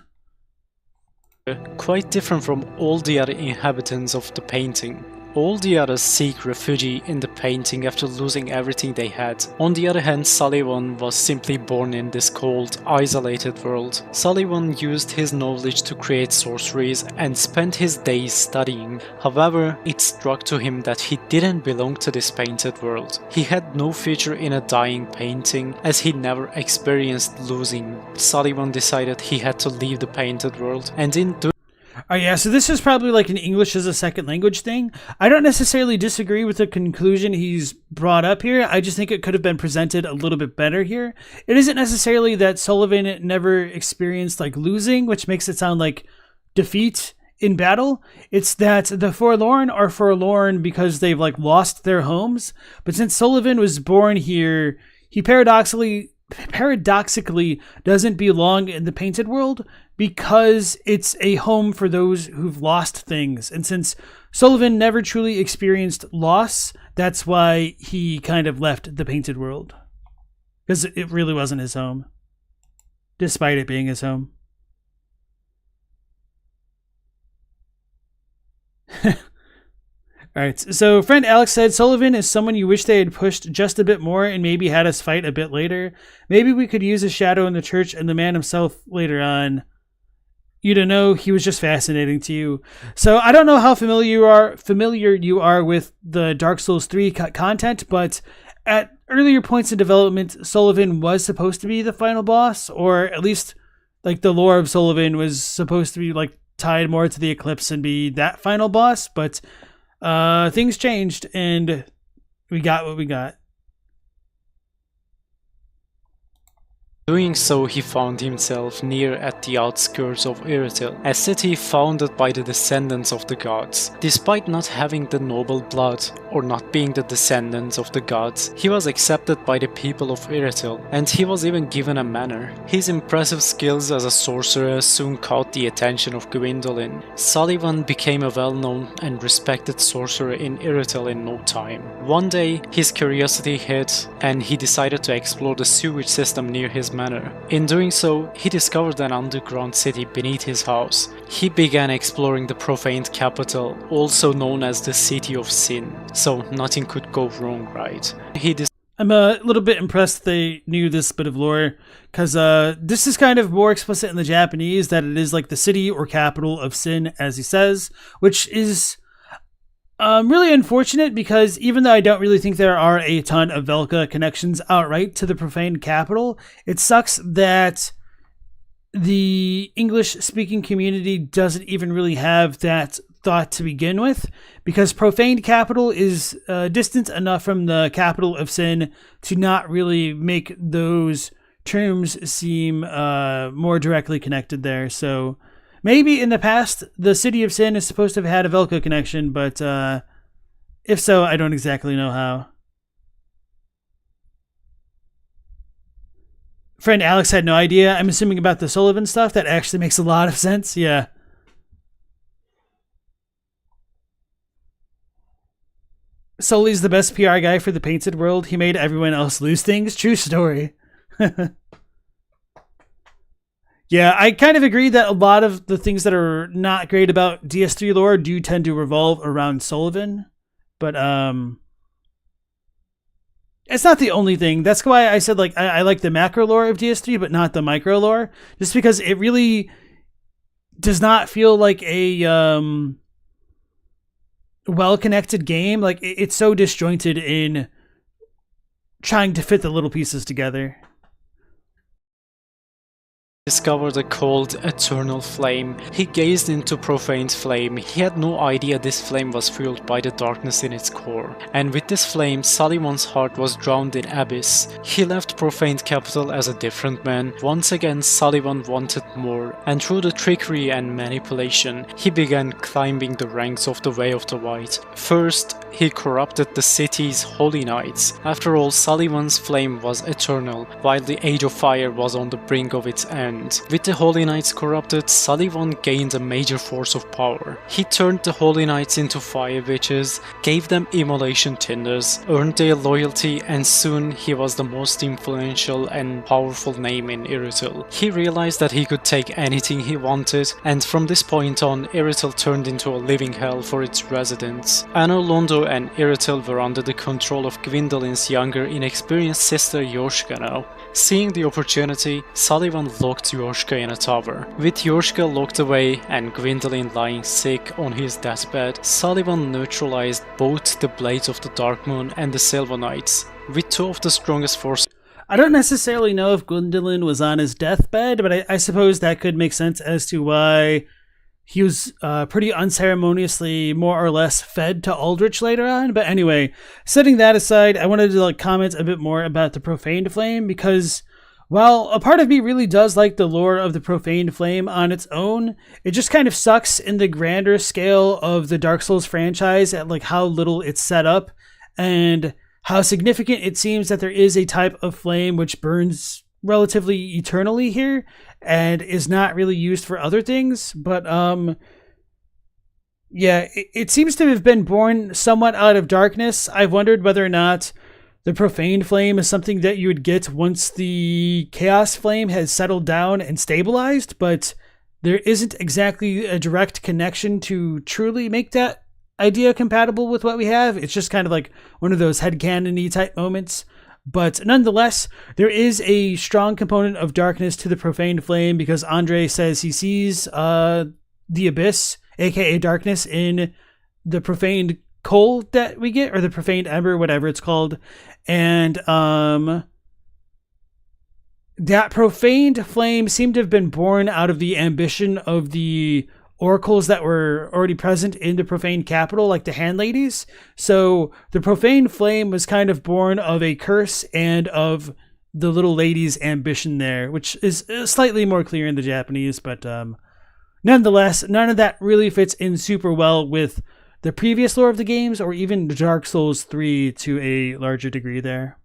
Quite different from all the other inhabitants of the painting. All the others seek refuge in the painting after losing everything they had. On the other hand, Sulyvahn was simply born in this cold, isolated world. Sulyvahn used his knowledge to create sorceries and spent his days studying. However, it struck to him that he didn't belong to this painted world. He had no future in a dying painting, as he never experienced losing. Sulyvahn decided he had to leave the painted world, and in doing. Oh yeah, so this is probably like an English as a second language thing. I don't necessarily disagree with the conclusion he's brought up here. I just think it could have been presented a little bit better here. It isn't necessarily that Sulyvahn never experienced like losing, which makes it sound like defeat in battle. It's that the forlorn are forlorn because they've like lost their homes. But since Sulyvahn was born here, he paradoxically doesn't belong in the painted world because it's a home for those who've lost things. And since Sulyvahn never truly experienced loss, that's why he kind of left the painted world, because it really wasn't his home, despite it being his home. Alright, so friend Alex said, Sulyvahn is someone you wish they had pushed just a bit more and maybe had us fight a bit later. Maybe we could use his shadow in the church and the man himself later on. You don't know, he was just fascinating to you. So I don't know how familiar you are with the Dark Souls 3 content, but at earlier points in development, Sulyvahn was supposed to be the final boss, or at least like the lore of Sulyvahn was supposed to be like tied more to the Eclipse and be that final boss, but things changed and we got what we got. Doing so, he found himself near at the outskirts of Erdtree, a city founded by the descendants of the gods. Despite not having the noble blood, or not being the descendants of the gods, he was accepted by the people of Erdtree, and he was even given a manor. His impressive skills as a sorcerer soon caught the attention of Gwyndolin. Sulyvahn became a well-known and respected sorcerer in Erdtree in no time. One day, his curiosity hit, and he decided to explore the sewage system near his manor. In doing so, he discovered an underground city beneath his house. He began exploring the profaned capital, also known as the City of Sin, so nothing could go wrong, right? I'm a little bit impressed they knew this bit of lore, because this is kind of more explicit in the Japanese, that it is like the city or capital of sin, as he says, which is really unfortunate, because even though I don't really think there are a ton of Velka connections outright to the profaned capital, it sucks that the English-speaking community doesn't even really have that thought to begin with, because profaned capital is distant enough from the capital of sin to not really make those terms seem more directly connected there. So maybe in the past, the City of Sin is supposed to have had a Velka connection, but if so, I don't exactly know how. Friend Alex had no idea. I'm assuming about the Sulyvahn stuff. That actually makes a lot of sense. Yeah. Sully's the best PR guy for the painted world. He made everyone else lose things. True story. Yeah, I kind of agree that a lot of the things that are not great about DS3 lore do tend to revolve around Sulyvahn, but it's not the only thing. That's why I said like I like the macro lore of DS3, but not the micro lore, just because it really does not feel like a well-connected game. Like, it's so disjointed in trying to fit the little pieces together. Discovered a cold, eternal flame. He gazed into profaned flame. He had no idea this flame was fueled by the darkness in its core. And with this flame, Sulyvahn's heart was drowned in abyss. He left profaned capital as a different man. Once again, Sulyvahn wanted more, and through the trickery and manipulation, he began climbing the ranks of the Way of the White. First, he corrupted the city's holy knights. After all, Sulyvahn's flame was eternal, while the Age of Fire was on the brink of its end. With the Holy Knights corrupted, Sulyvahn gained a major force of power. He turned the Holy Knights into fire witches, gave them immolation tinders, earned their loyalty, and soon he was the most influential and powerful name in Irithyll. He realized that he could take anything he wanted, and from this point on, Irithyll turned into a living hell for its residents. Anor Londo and Irithyll were under the control of Gwyndolin's younger, inexperienced sister Yorshka now. Seeing the opportunity, Sulyvahn locked Yorshka in a tower. With Yorshka locked away and Gwyndolin lying sick on his deathbed, Sulyvahn neutralized both the Blades of the Dark Moon and the Silver Knights, with two of the strongest forces. I don't necessarily know if Gwyndolin was on his deathbed, but I suppose that could make sense as to why he was pretty unceremoniously, more or less, fed to Aldrich later on. But anyway, setting that aside, I wanted to comment a bit more about the Profaned Flame, because while a part of me really does like the lore of the Profaned Flame on its own, it just kind of sucks in the grander scale of the Dark Souls franchise at how little it's set up and how significant it seems that there is a type of flame which burns relatively eternally here and is not really used for other things. But yeah, it seems to have been born somewhat out of darkness. I've wondered whether or not the Profaned Flame is something that you would get once the Chaos Flame has settled down and stabilized, but there isn't exactly a direct connection to truly make that idea compatible with what we have. It's just kind of like one of those headcanon-y type moments. But nonetheless, there is a strong component of darkness to the Profaned Flame, because Andre says he sees the Abyss, aka darkness, in the Profaned Coal that we get, or the Profaned Ember, whatever it's called. And that Profaned Flame seemed to have been born out of the ambition of the oracles that were already present in the Profaned Capital, like the Handladies. So the Profaned Flame was kind of born of a curse and of the little lady's ambition there, which is slightly more clear in the Japanese, but nonetheless, none of that really fits in super well with the previous lore of the games, or even Dark Souls 3 to a larger degree there.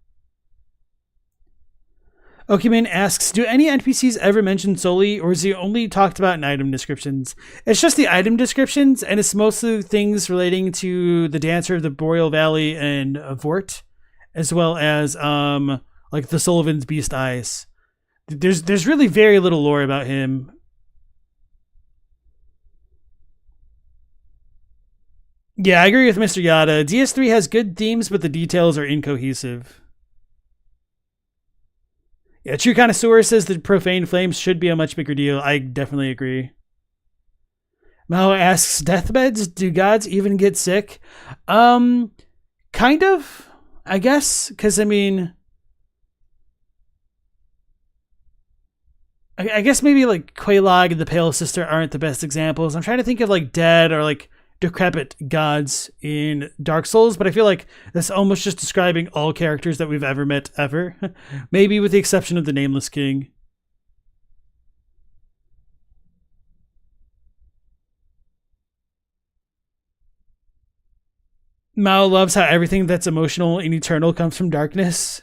Okiman asks, do any NPCs ever mention Soli, or is he only talked about in item descriptions? It's just the item descriptions, and it's mostly things relating to the Dancer of the Boreal Valley and Vort, as well as the Sullivan's Beast Eyes. There's really very little lore about him. Yeah, I agree with Mr. Yada. DS3 has good themes, but the details are incohesive. Yeah, True Connoisseur says that Profaned Flames should be a much bigger deal. I definitely agree. Mao asks, deathbeds? Do gods even get sick? Kind of, I guess. Because, I mean, I guess maybe Quelaag and the Pale Sister aren't the best examples. I'm trying to think of dead or decrepit gods in Dark Souls, but I feel like that's almost just describing all characters that we've ever met ever. Maybe with the exception of the Nameless King. Mao loves how everything that's emotional and eternal comes from darkness.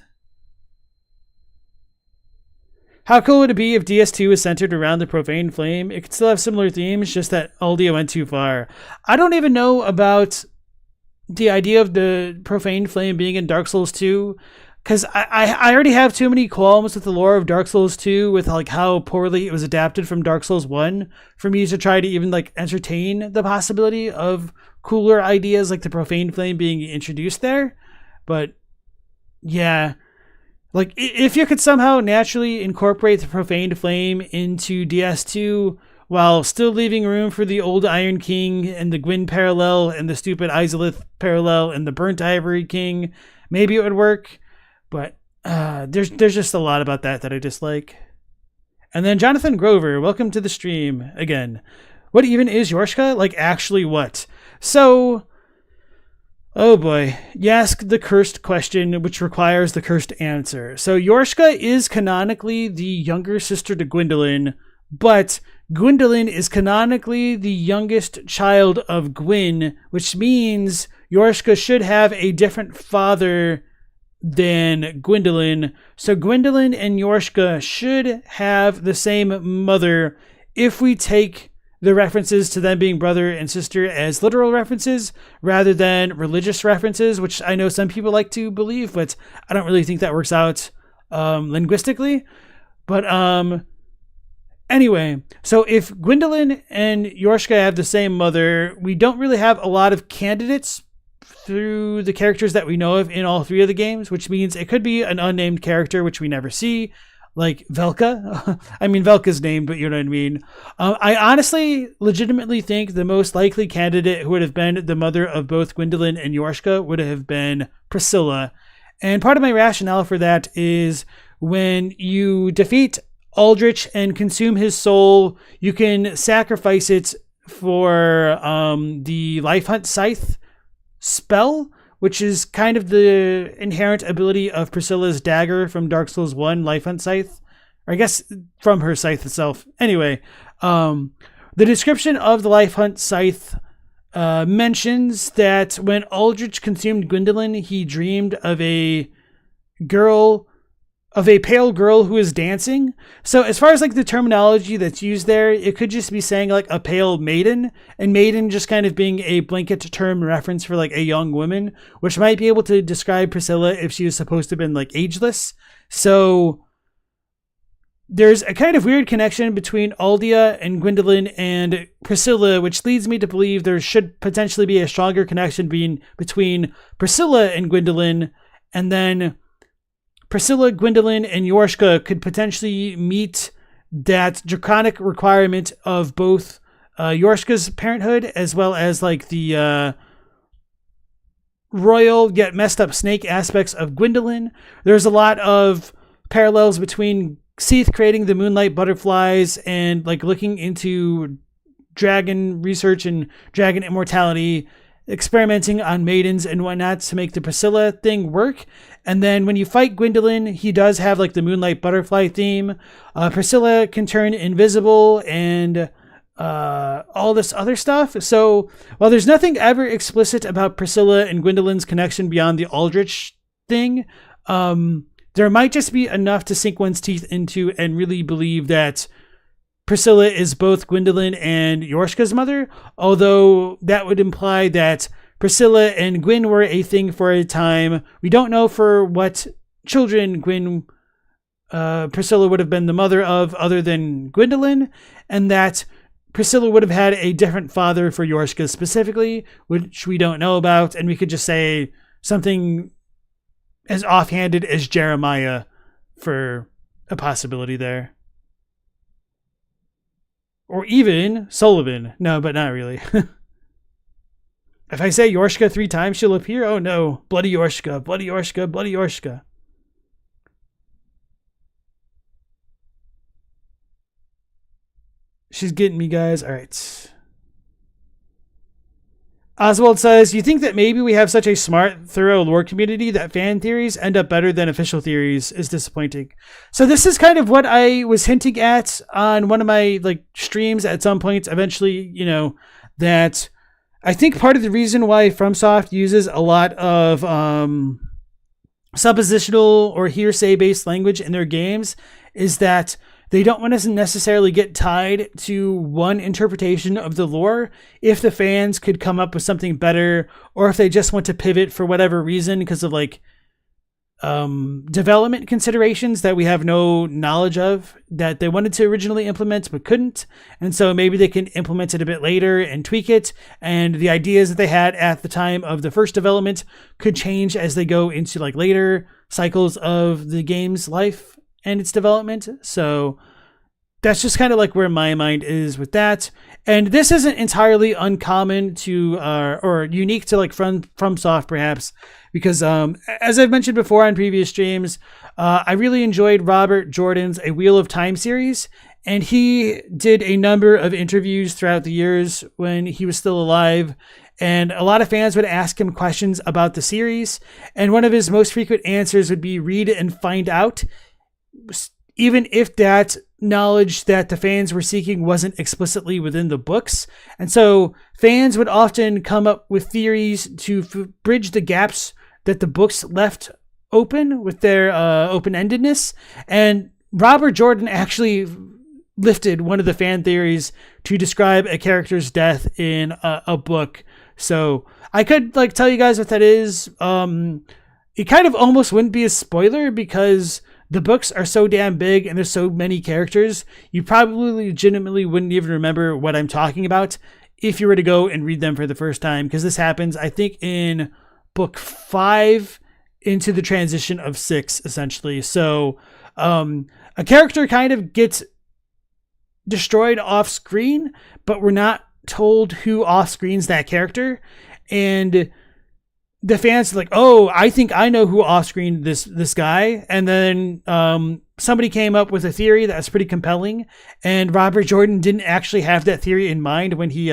How cool would it be if DS2 is centered around the Profaned Flame? It could still have similar themes, just that Aldia went too far. I don't even know about the idea of the Profaned Flame being in Dark Souls 2, because I already have too many qualms with the lore of Dark Souls 2, with how poorly it was adapted from Dark Souls 1, for me to try to even entertain the possibility of cooler ideas like the Profaned Flame being introduced there. But yeah, if you could somehow naturally incorporate the Profaned Flame into DS2 while still leaving room for the old Iron King and the Gwyn parallel and the stupid Izalith parallel and the Burnt Ivory King, maybe it would work. But there's just a lot about that I dislike. And then Jonathan Grover, welcome to the stream again. What even is Yorshka? Like, actually what? So, oh boy, you ask the cursed question, which requires the cursed answer. So Yorshka is canonically the younger sister to Gwyndolin, but Gwyndolin is canonically the youngest child of Gwyn, which means Yorshka should have a different father than Gwyndolin. So Gwyndolin and Yorshka should have the same mother if we take the references to them being brother and sister as literal references rather than religious references, which I know some people like to believe, but I don't really think that works out linguistically. But anyway, so if Gwyndolin and Yorshka have the same mother, we don't really have a lot of candidates through the characters that we know of in all three of the games, which means it could be an unnamed character, which we never see, like Velka. I mean, Velka's named, but you know what I mean. I honestly, legitimately think the most likely candidate who would have been the mother of both Gwyndolin and Yorshka would have been Priscilla. And part of my rationale for that is when you defeat Aldrich and consume his soul, you can sacrifice it for the Life Hunt Scythe spell, which is kind of the inherent ability of Priscilla's dagger from Dark Souls 1 Life Hunt Scythe, or I guess from her scythe itself. Anyway, the description of the Life Hunt Scythe mentions that when Aldrich consumed Gwyndolin, he dreamed of a pale girl who is dancing. So as far as like the terminology that's used there, it could just be saying like a pale maiden, and maiden just kind of being a blanket term reference for like a young woman, which might be able to describe Priscilla if she was supposed to have been like ageless. So there's a kind of weird connection between Aldia and Gwyndolin and Priscilla, which leads me to believe there should potentially be a stronger connection between Priscilla and Gwyndolin, and then Priscilla, Gwyndolin, and Yorshka could potentially meet that draconic requirement of both Yorshka's parenthood as well as like the royal yet messed up snake aspects of Gwyndolin. There's a lot of parallels between Seath creating the moonlight butterflies and like looking into dragon research and dragon immortality, experimenting on maidens and whatnot to make the Priscilla thing work. And then when you fight Gwyndolin, he does have like the moonlight butterfly theme. Priscilla can turn invisible and all this other stuff. So while there's nothing ever explicit about Priscilla and Gwyndolin's connection beyond the Aldrich thing, there might just be enough to sink one's teeth into and really believe that Priscilla is both Gwyndolin and Yorshka's mother, although that would imply that Priscilla and Gwyn were a thing for a time. We don't know for what children Priscilla would have been the mother of other than Gwyndolin, and that Priscilla would have had a different father for Yorshka specifically, which we don't know about, and we could just say something as offhanded as Jeremiah for a possibility there. Or even Sullivan. No, but not really. If I say Yorshka 3 times, she'll appear. Oh no. Bloody Yorshka, bloody Yorshka, bloody Yorshka. She's getting me, guys. All right. Oswald says, you think that maybe we have such a smart, thorough lore community that fan theories end up better than official theories is disappointing. So this is kind of what I was hinting at on one of my like streams at some point eventually, you know, that I think part of the reason why FromSoft uses a lot of suppositional or hearsay based language in their games is that they don't want to necessarily get tied to one interpretation of the lore if the fans could come up with something better, or if they just want to pivot for whatever reason because of like development considerations that we have no knowledge of that they wanted to originally implement but couldn't. And so maybe they can implement it a bit later and tweak it. And the ideas that they had at the time of the first development could change as they go into like later cycles of the game's life and its development. So that's just kind of like where my mind is with that. And this isn't entirely uncommon to or unique to like FromSoft perhaps, because as I've mentioned before on previous streams, I really enjoyed Robert Jordan's A Wheel of Time series, and he did a number of interviews throughout the years when he was still alive, and a lot of fans would ask him questions about the series, and one of his most frequent answers would be read and find out, even if that knowledge that the fans were seeking wasn't explicitly within the books. And so fans would often come up with theories to bridge the gaps that the books left open with their open-endedness. And Robert Jordan actually lifted one of the fan theories to describe a character's death in a book. So I could like tell you guys what that is. It kind of almost wouldn't be a spoiler because the books are so damn big and there's so many characters, you probably legitimately wouldn't even remember what I'm talking about if you were to go and read them for the first time, because this happens, I think, in book 5 into the transition of 6, essentially. So a character kind of gets destroyed off screen, but we're not told who off screens that character. And the fans are like, oh, I think I know who off-screened this guy. And then somebody came up with a theory that's pretty compelling. And Robert Jordan didn't actually have that theory in mind when he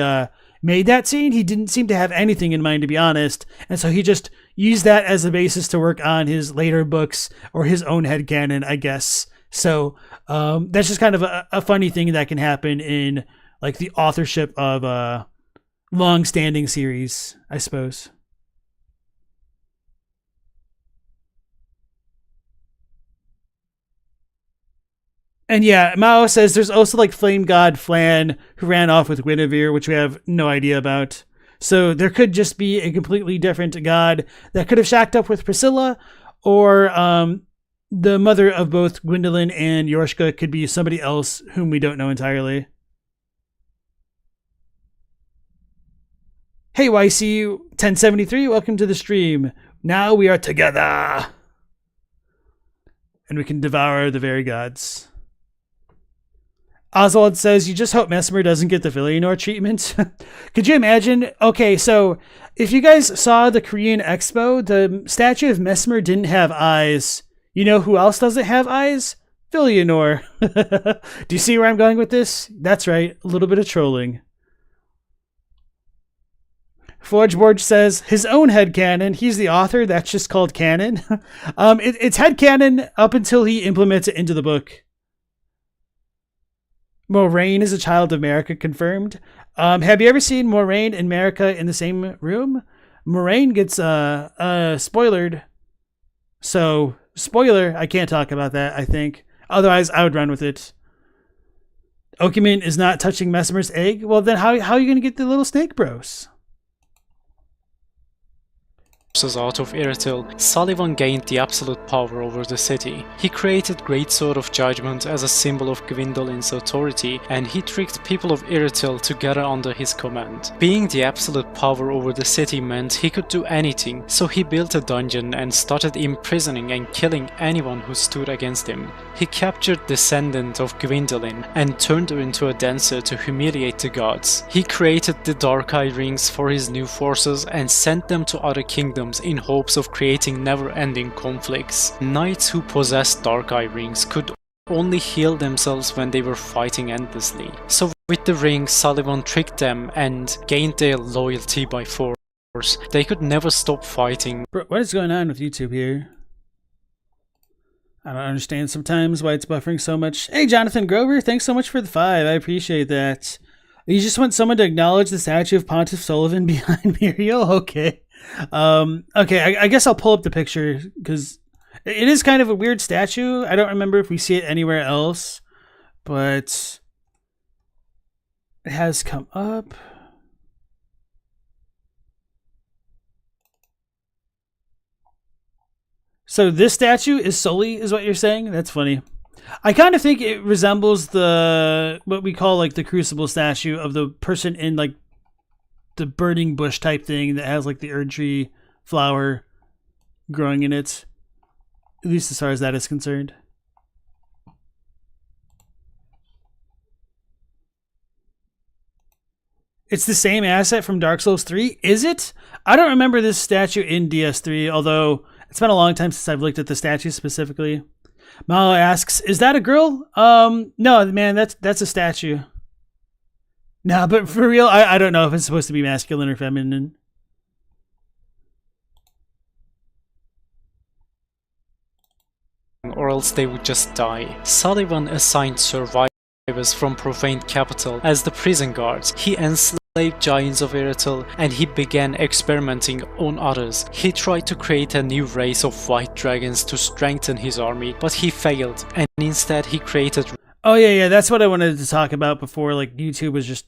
made that scene. He didn't seem to have anything in mind, to be honest. And so he just used that as a basis to work on his later books or his own headcanon, I guess. So that's just kind of a funny thing that can happen in like the authorship of a long-standing series, I suppose. And yeah, Mao says there's also like Flame God Flan who ran off with Guinevere, which we have no idea about. So there could just be a completely different god that could have shacked up with Priscilla, or the mother of both Gwyndolin and Yorshka could be somebody else whom we don't know entirely. Hey YC1073, welcome to the stream. Now we are together. And we can devour the very gods. Oswald says, you just hope Mesmer doesn't get the Villanor treatment. Could you imagine? Okay, so if you guys saw the Korean Expo, the statue of Mesmer didn't have eyes. You know who else doesn't have eyes? Villanor. Do you see where I'm going with this? That's right, a little bit of trolling. Forgeborg says, his own headcanon, he's the author, that's just called canon. It's headcanon up until he implements it into the book. Moraine is a child of Marika, confirmed. Have you ever seen Moraine and Marika in the same room? Moraine gets spoilered. So, spoiler, I can't talk about that, I think. Otherwise, I would run with it. Okimin is not touching Mesmer's egg? Well, then how are you going to get the little snake bros? Out of Erdtree, Sulyvahn gained the absolute power over the city. He created Greatsword of Judgment as a symbol of Gwyndolin's authority, and he tricked people of Erdtree to gather under his command. Being the absolute power over the city meant he could do anything, so he built a dungeon and started imprisoning and killing anyone who stood against him. He captured Descendant of Gwyndolin and turned her into a dancer to humiliate the gods. He created the Dark-Eye Rings for his new forces and sent them to other kingdoms in hopes of creating never-ending conflicts. Knights who possessed Dark-Eye Rings could only heal themselves when they were fighting endlessly. So with the rings, Sulyvahn tricked them and gained their loyalty by force. They could never stop fighting. Bro, what is going on with YouTube here? I don't understand sometimes why it's buffering so much. Hey, Jonathan Grover, thanks so much for the 5. I appreciate that. You just want someone to acknowledge the statue of Pontiff Sulyvahn behind Muriel? Okay. Okay, I guess I'll pull up the picture because it is kind of a weird statue. I don't remember if we see it anywhere else, but it has come up. So this statue is Sully, is what you're saying? That's funny. I kind of think it resembles the what we call like the Crucible statue of the person in like the burning bush type thing that has like the Erdtree flower growing in it. At least as far as that is concerned. It's the same asset from Dark Souls 3. Is it? I don't remember this statue in DS3, although it's been a long time since I've looked at the statue specifically. Mao asks, is that a girl? No, man, that's a statue. No, but for real, I don't know if it's supposed to be masculine or feminine. Or else they would just die. Sulyvahn assigned survivors from profaned capital as the prison guards. He enslaved giants of Erdtree and he began experimenting on others. He tried to create a new race of white dragons to strengthen his army, but he failed, and instead he created... Oh yeah, that's what I wanted to talk about before, like YouTube was just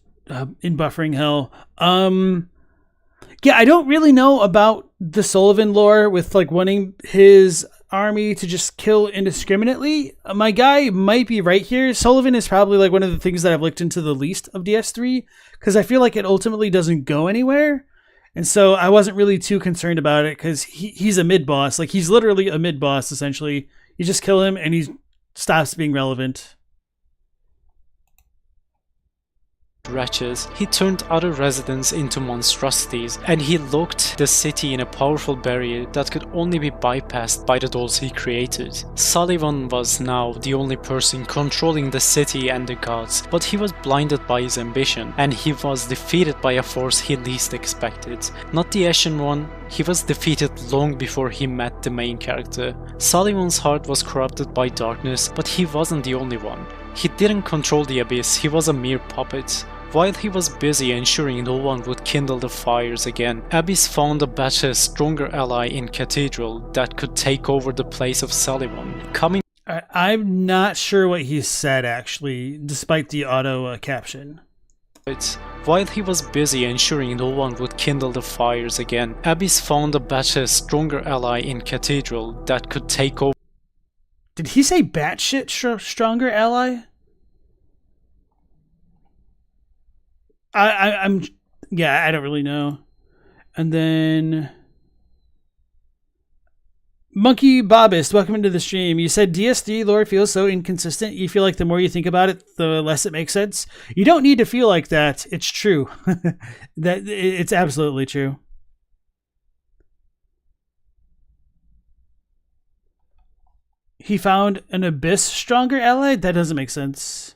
in buffering hell. Yeah, I don't really know about the Sulyvahn lore with like wanting his army to just kill indiscriminately. My guy might be right here. Sulyvahn is probably like one of the things that I've looked into the least of DS3 because I feel like it ultimately doesn't go anywhere. And so I wasn't really too concerned about it because he's a mid-boss. Like he's literally a mid-boss essentially. You just kill him and he stops being relevant. Wretches. He turned other residents into monstrosities, and he locked the city in a powerful barrier that could only be bypassed by the dolls he created. Sulyvahn was now the only person controlling the city and the gods, but he was blinded by his ambition, and he was defeated by a force he least expected. Not the Ashen One, he was defeated long before he met the main character. Sulyvahn's heart was corrupted by darkness, but he wasn't the only one. He didn't control the abyss, he was a mere puppet. While he was busy ensuring no one would kindle the fires again, Abyss found a better, stronger ally in Cathedral that could take over the place of Sulyvahn. I'm not sure what he said, actually, despite the auto caption. While he was busy ensuring no one would kindle the fires again, Abyss found a better, stronger ally in Cathedral that could take over. Did he say batshit stronger ally? I don't really know. And then Monkey Bobist, welcome into the stream. You said DS3 lore feels so inconsistent. You feel like the more you think about it, the less it makes sense. You don't need to feel like that. It's true. It's absolutely true. He found an abyss stronger ally? That doesn't make sense.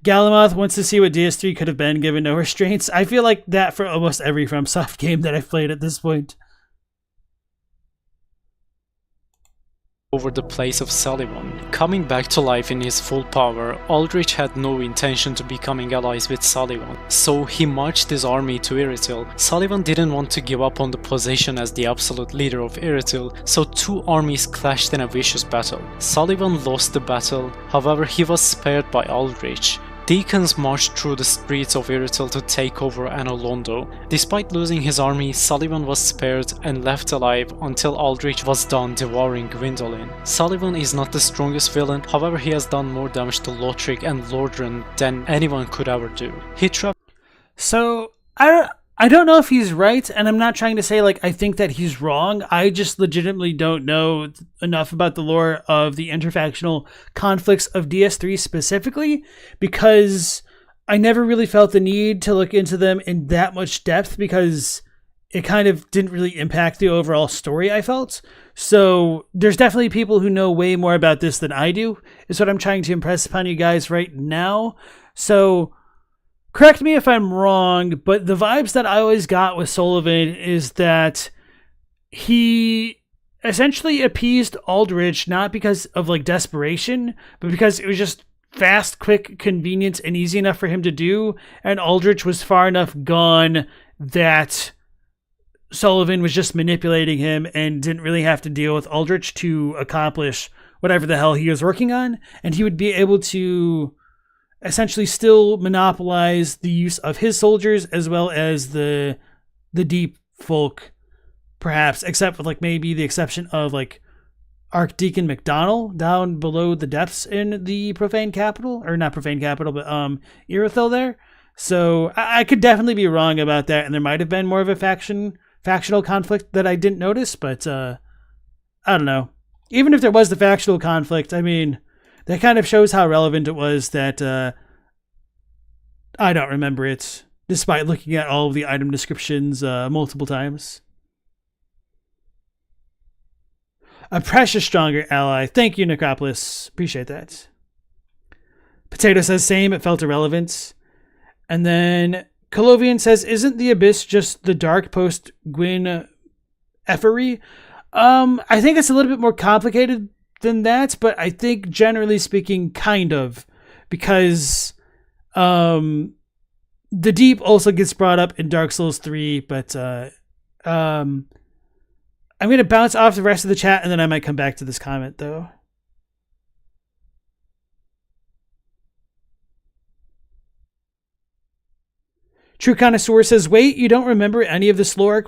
Galamoth wants to see what DS3 could have been given no restraints. I feel like that for almost every FromSoft game that I've played at this point. Over the place of Sulyvahn. Coming back to life in his full power, Aldrich had no intention to becoming allies with Sulyvahn, so he marched his army to Erdtree. Sulyvahn didn't want to give up on the position as the absolute leader of Erdtree, so two armies clashed in a vicious battle. Sulyvahn lost the battle, however he was spared by Aldrich. Deacons marched through the streets of Erdtree to take over Anolondo. Despite losing his army, Sulyvahn was spared and left alive until Aldrich was done devouring Gwyndolin. Sulyvahn is not the strongest villain, however he has done more damage to Lothric and Lordran than anyone could ever do. So, I don't know if he's right, and I'm not trying to say, like, I think that he's wrong. I just legitimately don't know enough about the lore of the interfactional conflicts of DS3 specifically, because I never really felt the need to look into them in that much depth, because it kind of didn't really impact the overall story, I felt. So there's definitely people who know way more about this than I do, is what I'm trying to impress upon you guys right now. So correct me if I'm wrong, but the vibes that I always got with Sulyvahn is that he essentially appeased Aldrich not because of like desperation, but because it was just fast, quick, convenient, and easy enough for him to do, and Aldrich was far enough gone that Sulyvahn was just manipulating him and didn't really have to deal with Aldrich to accomplish whatever the hell he was working on, and he would be able to essentially still monopolize the use of his soldiers as well as the deep folk, perhaps, except with like maybe the exception of like Archdeacon McDonald down below the depths in the profane capital, or not profane capital, but Irithyll there. So I could definitely be wrong about that, and there might have been more of a factional conflict that I didn't notice, but I don't know. Even if there was the factional conflict, I mean, that kind of shows how relevant it was that I don't remember it, despite looking at all of the item descriptions multiple times. A precious stronger ally. Thank you, Necropolis. Appreciate that. Potato says same, it felt irrelevant. And then Colovian says, isn't the Abyss just the dark post Gwyn effery? I think it's a little bit more complicated than that, but I think generally speaking, kind of. Because the deep also gets brought up in Dark Souls 3, but I'm going to bounce off the rest of the chat and then I might come back to this comment though. True Connoisseur says, wait, you don't remember any of this lore, ?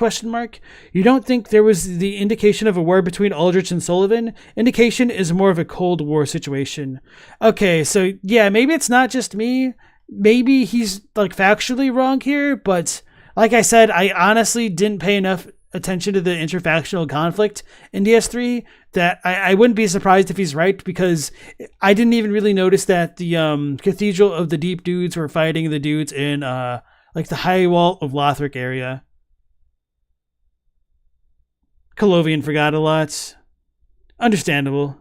You don't think there was the indication of a war between Aldrich and Sulyvahn? Indication is more of a Cold War situation. Okay, so yeah, maybe it's not just me. Maybe he's like factually wrong here, but like I said, I honestly didn't pay enough attention to the interfactional conflict in DS3 that I wouldn't be surprised if he's right, because I didn't even really notice that the Cathedral of the Deep dudes were fighting the dudes in like the High Wall of Lothric area. Colovian forgot a lot. Understandable.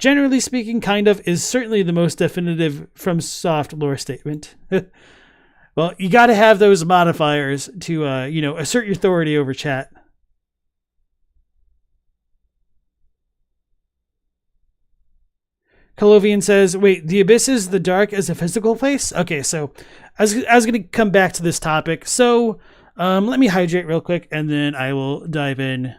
Generally speaking, kind of is certainly the most definitive from soft lore statement. Well, you got to have those modifiers to, assert your authority over chat. Colovian says, wait, the Abyss is the dark as a physical place? Okay, so I was going to come back to this topic. So let me hydrate real quick, and then I will dive in.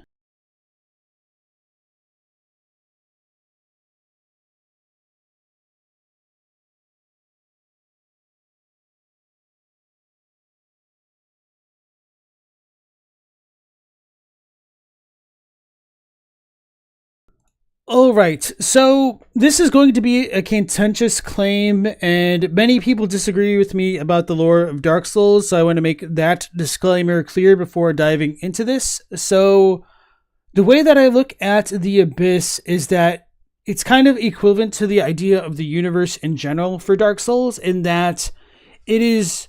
All right, so this is going to be a contentious claim, and many people disagree with me about the lore of Dark Souls, so I want to make that disclaimer clear before diving into this. So the way that I look at the Abyss is that it's kind of equivalent to the idea of the universe in general for Dark Souls, in that it is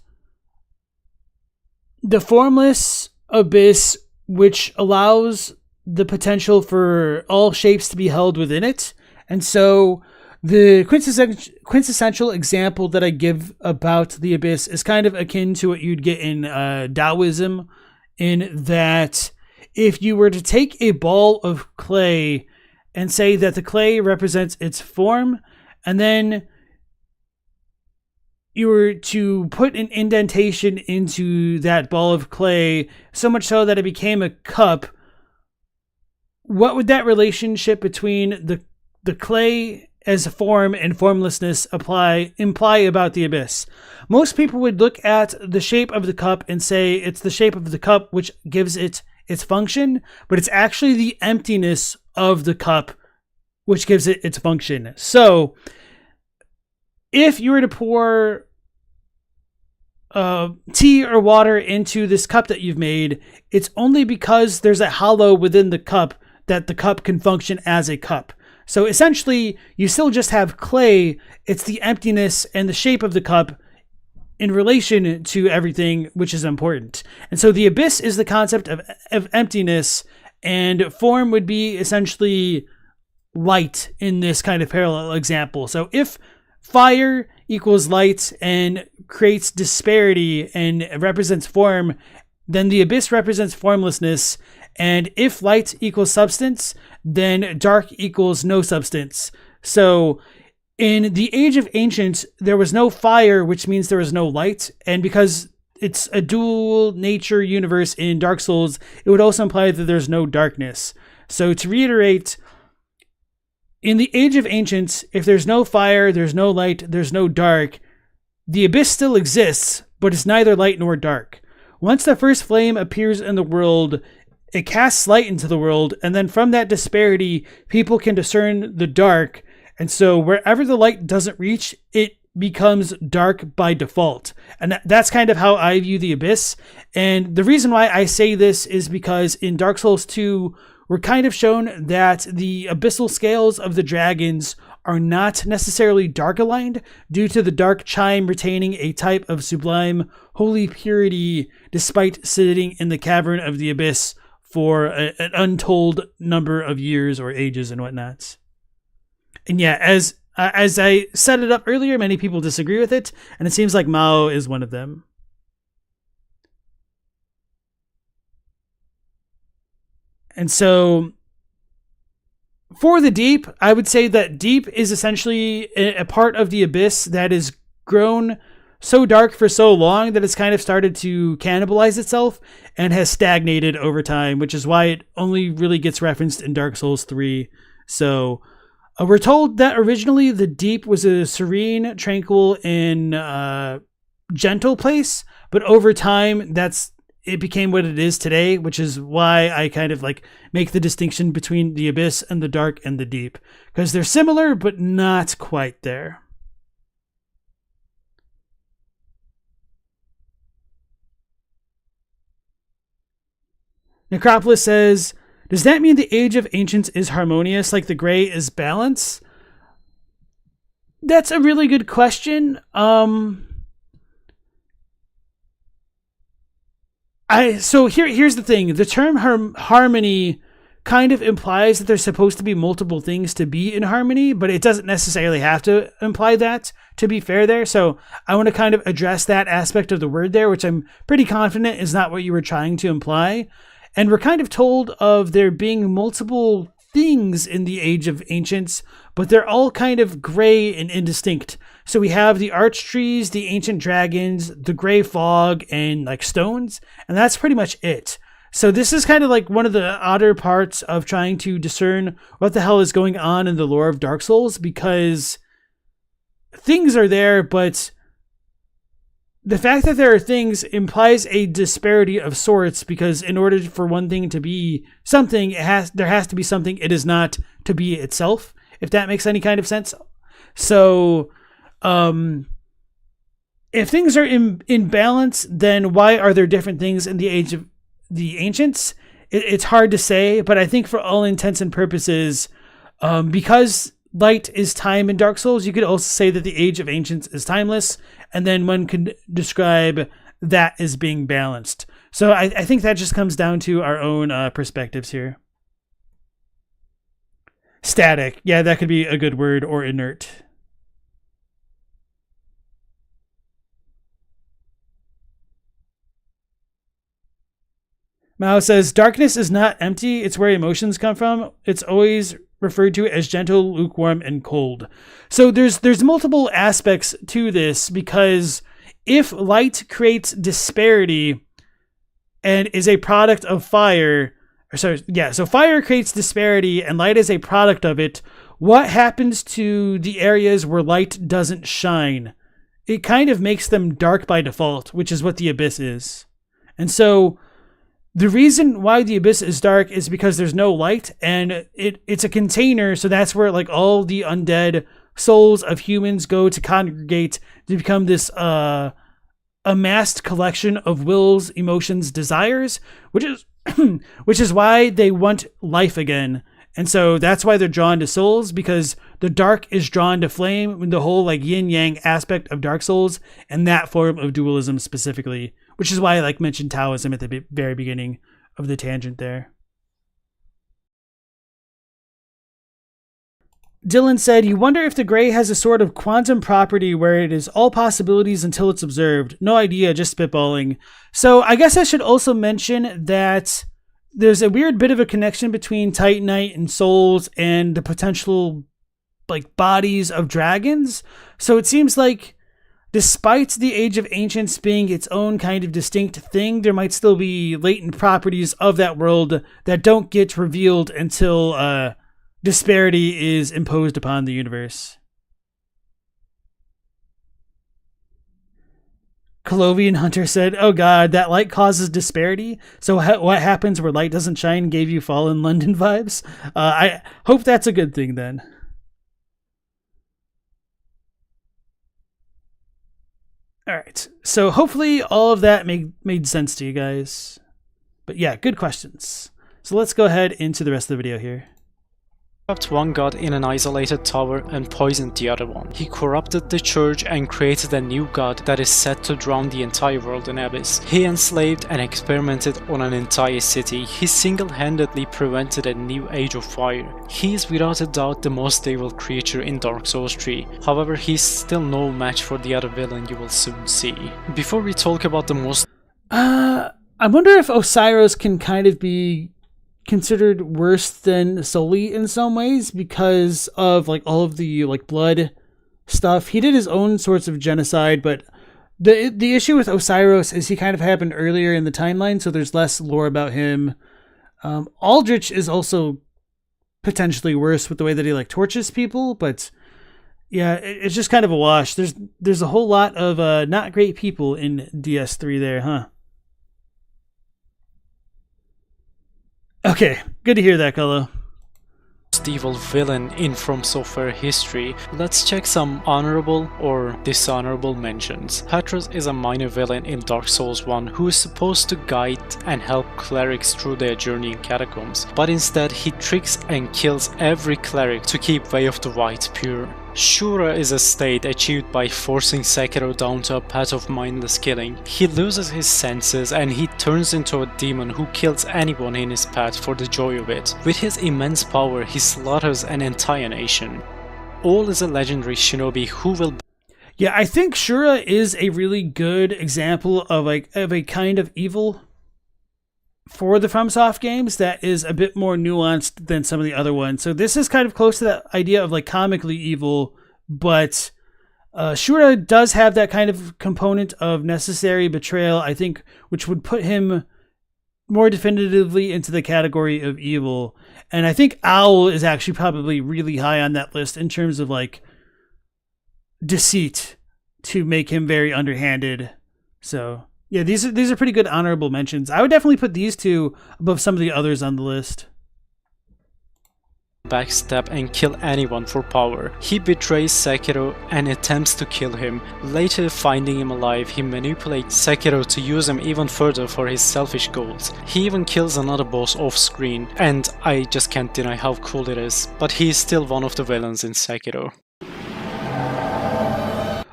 the formless abyss which allows the potential for all shapes to be held within it. And so the quintessential example that I give about the Abyss is kind of akin to what you'd get in Taoism, in that if you were to take a ball of clay and say that the clay represents its form, and then you were to put an indentation into that ball of clay, so much so that it became a cup, what would that relationship between the clay as a form and formlessness imply about the Abyss? Most people would look at the shape of the cup and say it's the shape of the cup which gives it its function, but it's actually the emptiness of the cup which gives it its function. So if you were to pour tea or water into this cup that you've made, it's only because there's a hollow within the cup that the cup can function as a cup. So essentially, you still just have clay. It's the emptiness and the shape of the cup in relation to everything, which is important. And so the Abyss is the concept of emptiness, and form would be essentially light in this kind of parallel example. So if fire equals light and creates disparity and represents form, then the Abyss represents formlessness. And if light equals substance, then dark equals no substance. So in the Age of Ancients, there was no fire, which means there was no light. And because it's a dual nature universe in Dark Souls, it would also imply that there's no darkness. So to reiterate, in the Age of Ancients, if there's no fire, there's no light, there's no dark, the Abyss still exists, but it's neither light nor dark. Once the first flame appears in the world, it casts light into the world, and then from that disparity, people can discern the dark. And so wherever the light doesn't reach, it becomes dark by default. And that's kind of how I view the Abyss. And the reason why I say this is because in Dark Souls 2, we're kind of shown that the abyssal scales of the dragons are not necessarily dark aligned due to the dark chime retaining a type of sublime holy purity despite sitting in the cavern of the abyss for an untold number of years or ages and whatnot. And yeah, as I set it up earlier, many people disagree with it, and it seems like Mao is one of them. And so for the deep, I would say that deep is essentially a part of the abyss that is grown so dark for so long that it's kind of started to cannibalize itself and has stagnated over time, which is why it only really gets referenced in Dark Souls 3. So we're told that originally the deep was a serene, tranquil, and gentle place, but over time it became what it is today, which is why I kind of like make the distinction between the abyss and the dark and the deep, because they're similar but not quite there. Necropolis says, does that mean the Age of Ancients is harmonious like the Grey is balance? That's a really good question. Here's the thing. The term harmony kind of implies that there's supposed to be multiple things to be in harmony, but it doesn't necessarily have to imply that, to be fair there. So I want to kind of address that aspect of the word there, which I'm pretty confident is not what you were trying to imply. And we're kind of told of there being multiple things in the Age of Ancients, but they're all kind of gray and indistinct. So we have the Erdtrees, the ancient dragons, the gray fog, and like stones, and that's pretty much it. So this is kind of like one of the odder parts of trying to discern what the hell is going on in the lore of Dark Souls, because things are there, but the fact that there are things implies a disparity of sorts, because in order for one thing to be something, there has to be something it is not to be itself, if that makes any kind of sense. So if things are in balance, then why are there different things in the Age of the Ancients? It's hard to say, but I think for all intents and purposes, because light is time in Dark Souls, you could also say that the Age of Ancients is timeless, and then one could describe that as being balanced. So I think that just comes down to our own perspectives here. Static. Yeah, that could be a good word, or inert. Mao says, darkness is not empty, it's where emotions come from. It's always referred to as gentle, lukewarm, and cold. So there's multiple aspects to this, because if light creates disparity and is a product of fire, so fire creates disparity and light is a product of it, what happens to the areas where light doesn't shine? It kind of makes them dark by default, which is what the abyss is. And so the reason why the abyss is dark is because there's no light, and it's a container, so that's where like all the undead souls of humans go to congregate to become this amassed collection of wills, emotions, desires, which is why they want life again. And so that's why they're drawn to souls, because the dark is drawn to flame, the whole like yin-yang aspect of Dark Souls, and that form of dualism specifically, which is why I like mentioned Taoism at the very beginning of the tangent there. Dylan said, you wonder if the gray has a sort of quantum property where it is all possibilities until it's observed. No idea, just spitballing. So I guess I should also mention that there's a weird bit of a connection between Titanite and souls and the potential like bodies of dragons. So it seems like despite the Age of Ancients being its own kind of distinct thing, there might still be latent properties of that world that don't get revealed until disparity is imposed upon the universe. Colovian Hunter said, oh god, that light causes disparity? So what happens where light doesn't shine gave you Fallen London vibes? I hope that's a good thing then. Alright, so hopefully all of that made sense to you guys. But yeah, good questions. So let's go ahead into the rest of the video here. Trapped one god in an isolated tower and poisoned the other one. He corrupted the church and created a new god that is set to drown the entire world in abyss. He enslaved and experimented on an entire city. He single-handedly prevented a new age of fire. He is without a doubt the most evil creature in Dark Souls 3. However, he's still no match for the other villain you will soon see. Before we talk about the most... I wonder if Osiris can kind of be considered worse than Sully in some ways because of like all of the like blood stuff. He did his own sorts of genocide, but the issue with Osiris is he kind of happened earlier in the timeline, so there's less lore about him. Aldrich is also potentially worse with the way that he like torches people, but yeah, it's just kind of a wash. There's a whole lot of not great people in DS3 there, huh? Okay, good to hear that, Kolo. Most evil villain in From Software history, let's check some honorable or dishonorable mentions. Patras is a minor villain in Dark Souls 1 who is supposed to guide and help clerics through their journey in catacombs, but instead he tricks and kills every cleric to keep Way of the White pure. Shura is a state achieved by forcing Sekiro down to a path of mindless killing. He loses his senses and he turns into a demon who kills anyone in his path for the joy of it. With his immense power, he slaughters an entire nation. All is a legendary shinobi who will... Yeah, I think Shura is a really good example of a kind of evil for the FromSoft games that is a bit more nuanced than some of the other ones. So this is kind of close to that idea of like comically evil, but Shura does have that kind of component of necessary betrayal, I think, which would put him more definitively into the category of evil. And I think Owl is actually probably really high on that list in terms of like deceit to make him very underhanded. So yeah, these are pretty good honorable mentions. I would definitely put these two above some of the others on the list. Backstab and kill anyone for power. He betrays Sekiro and attempts to kill him. Later, finding him alive, he manipulates Sekiro to use him even further for his selfish goals. He even kills another boss off screen, and I just can't deny how cool it is, but he is still one of the villains in Sekiro.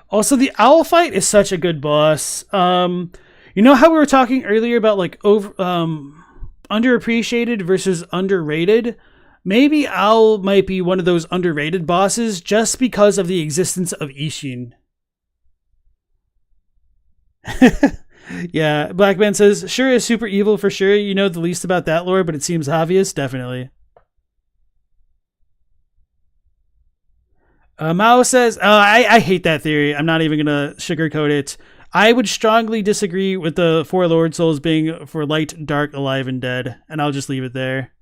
Also, the Owl fight is such a good boss. You know how we were talking earlier about like underappreciated versus underrated? Maybe Owl might be one of those underrated bosses just because of the existence of Ishin. Yeah, Blackman says, sure is super evil for sure. You know the least about that lore, but it seems obvious. Definitely. Mao says, I hate that theory. I'm not even going to sugarcoat it. I would strongly disagree with the four Lord Souls being for light, dark, alive, and dead. And I'll just leave it there.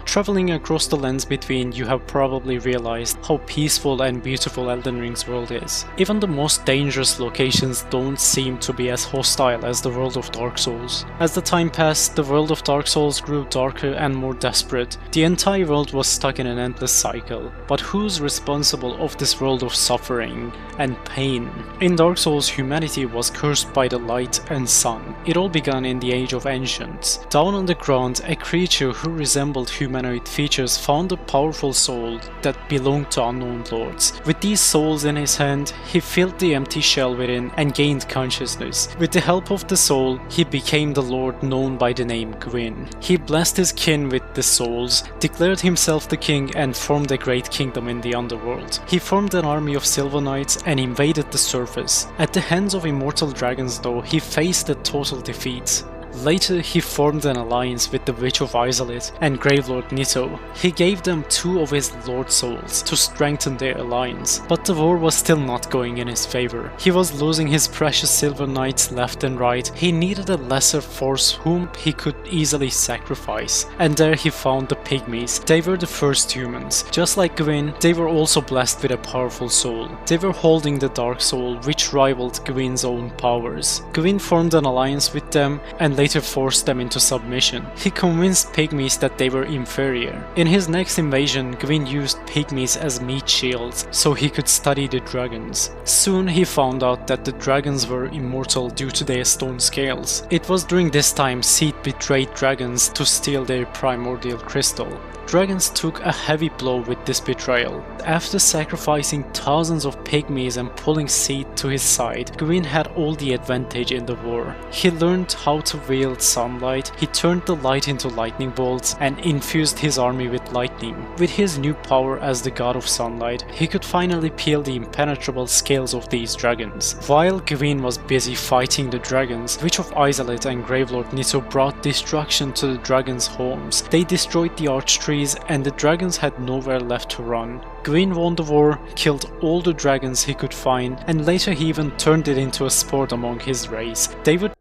Traveling across the lands between, you have probably realized how peaceful and beautiful Elden Ring's world is. Even the most dangerous locations don't seem to be as hostile as the world of Dark Souls. As the time passed, the world of Dark Souls grew darker and more desperate. The entire world was stuck in an endless cycle. But who's responsible of this world of suffering and pain? In Dark Souls, humanity was cursed by the light and sun. It all began in the Age of Ancients. Down on the ground, a creature who resembled humanoid features found a powerful soul that belonged to unknown lords. With these souls in his hand, he filled the empty shell within and gained consciousness. With the help of the soul, he became the lord known by the name Gwyn. He blessed his kin with the souls, declared himself the king, and formed a great kingdom in the underworld. He formed an army of silver knights and invaded the surface. At the hands of immortal dragons though, he faced a total defeat. Later, he formed an alliance with the Witch of Izalith and Gravelord Nito. He gave them 2 of his Lord Souls to strengthen their alliance, but the war was still not going in his favor. He was losing his precious Silver Knights left and right. He needed a lesser force whom he could easily sacrifice, and there he found the Pygmies. They were the first humans. Just like Gwyn, they were also blessed with a powerful soul. They were holding the Dark Soul, which rivaled Gwyn's own powers. Gwyn formed an alliance with them, and later later forced them into submission. He convinced pygmies that they were inferior. In his next invasion, Gwyn used pygmies as meat shields so he could study the dragons. Soon he found out that the dragons were immortal due to their stone scales. It was during this time Seath betrayed dragons to steal their primordial crystal. Dragons took a heavy blow with this betrayal. After sacrificing thousands of pygmies and pulling Seath to his side, Gwyn had all the advantage in the war. He learned how to wield sunlight, he turned the light into lightning bolts, and infused his army with lightning. With his new power as the god of sunlight, he could finally peel the impenetrable scales of these dragons. While Gwyn was busy fighting the dragons, Witch of Izalith and Gravelord Nito brought destruction to the dragons' homes. They destroyed the Erdtree, and the dragons had nowhere left to run. Gwyn won the war, killed all the dragons he could find, and later he even turned it into a sport among his race. They would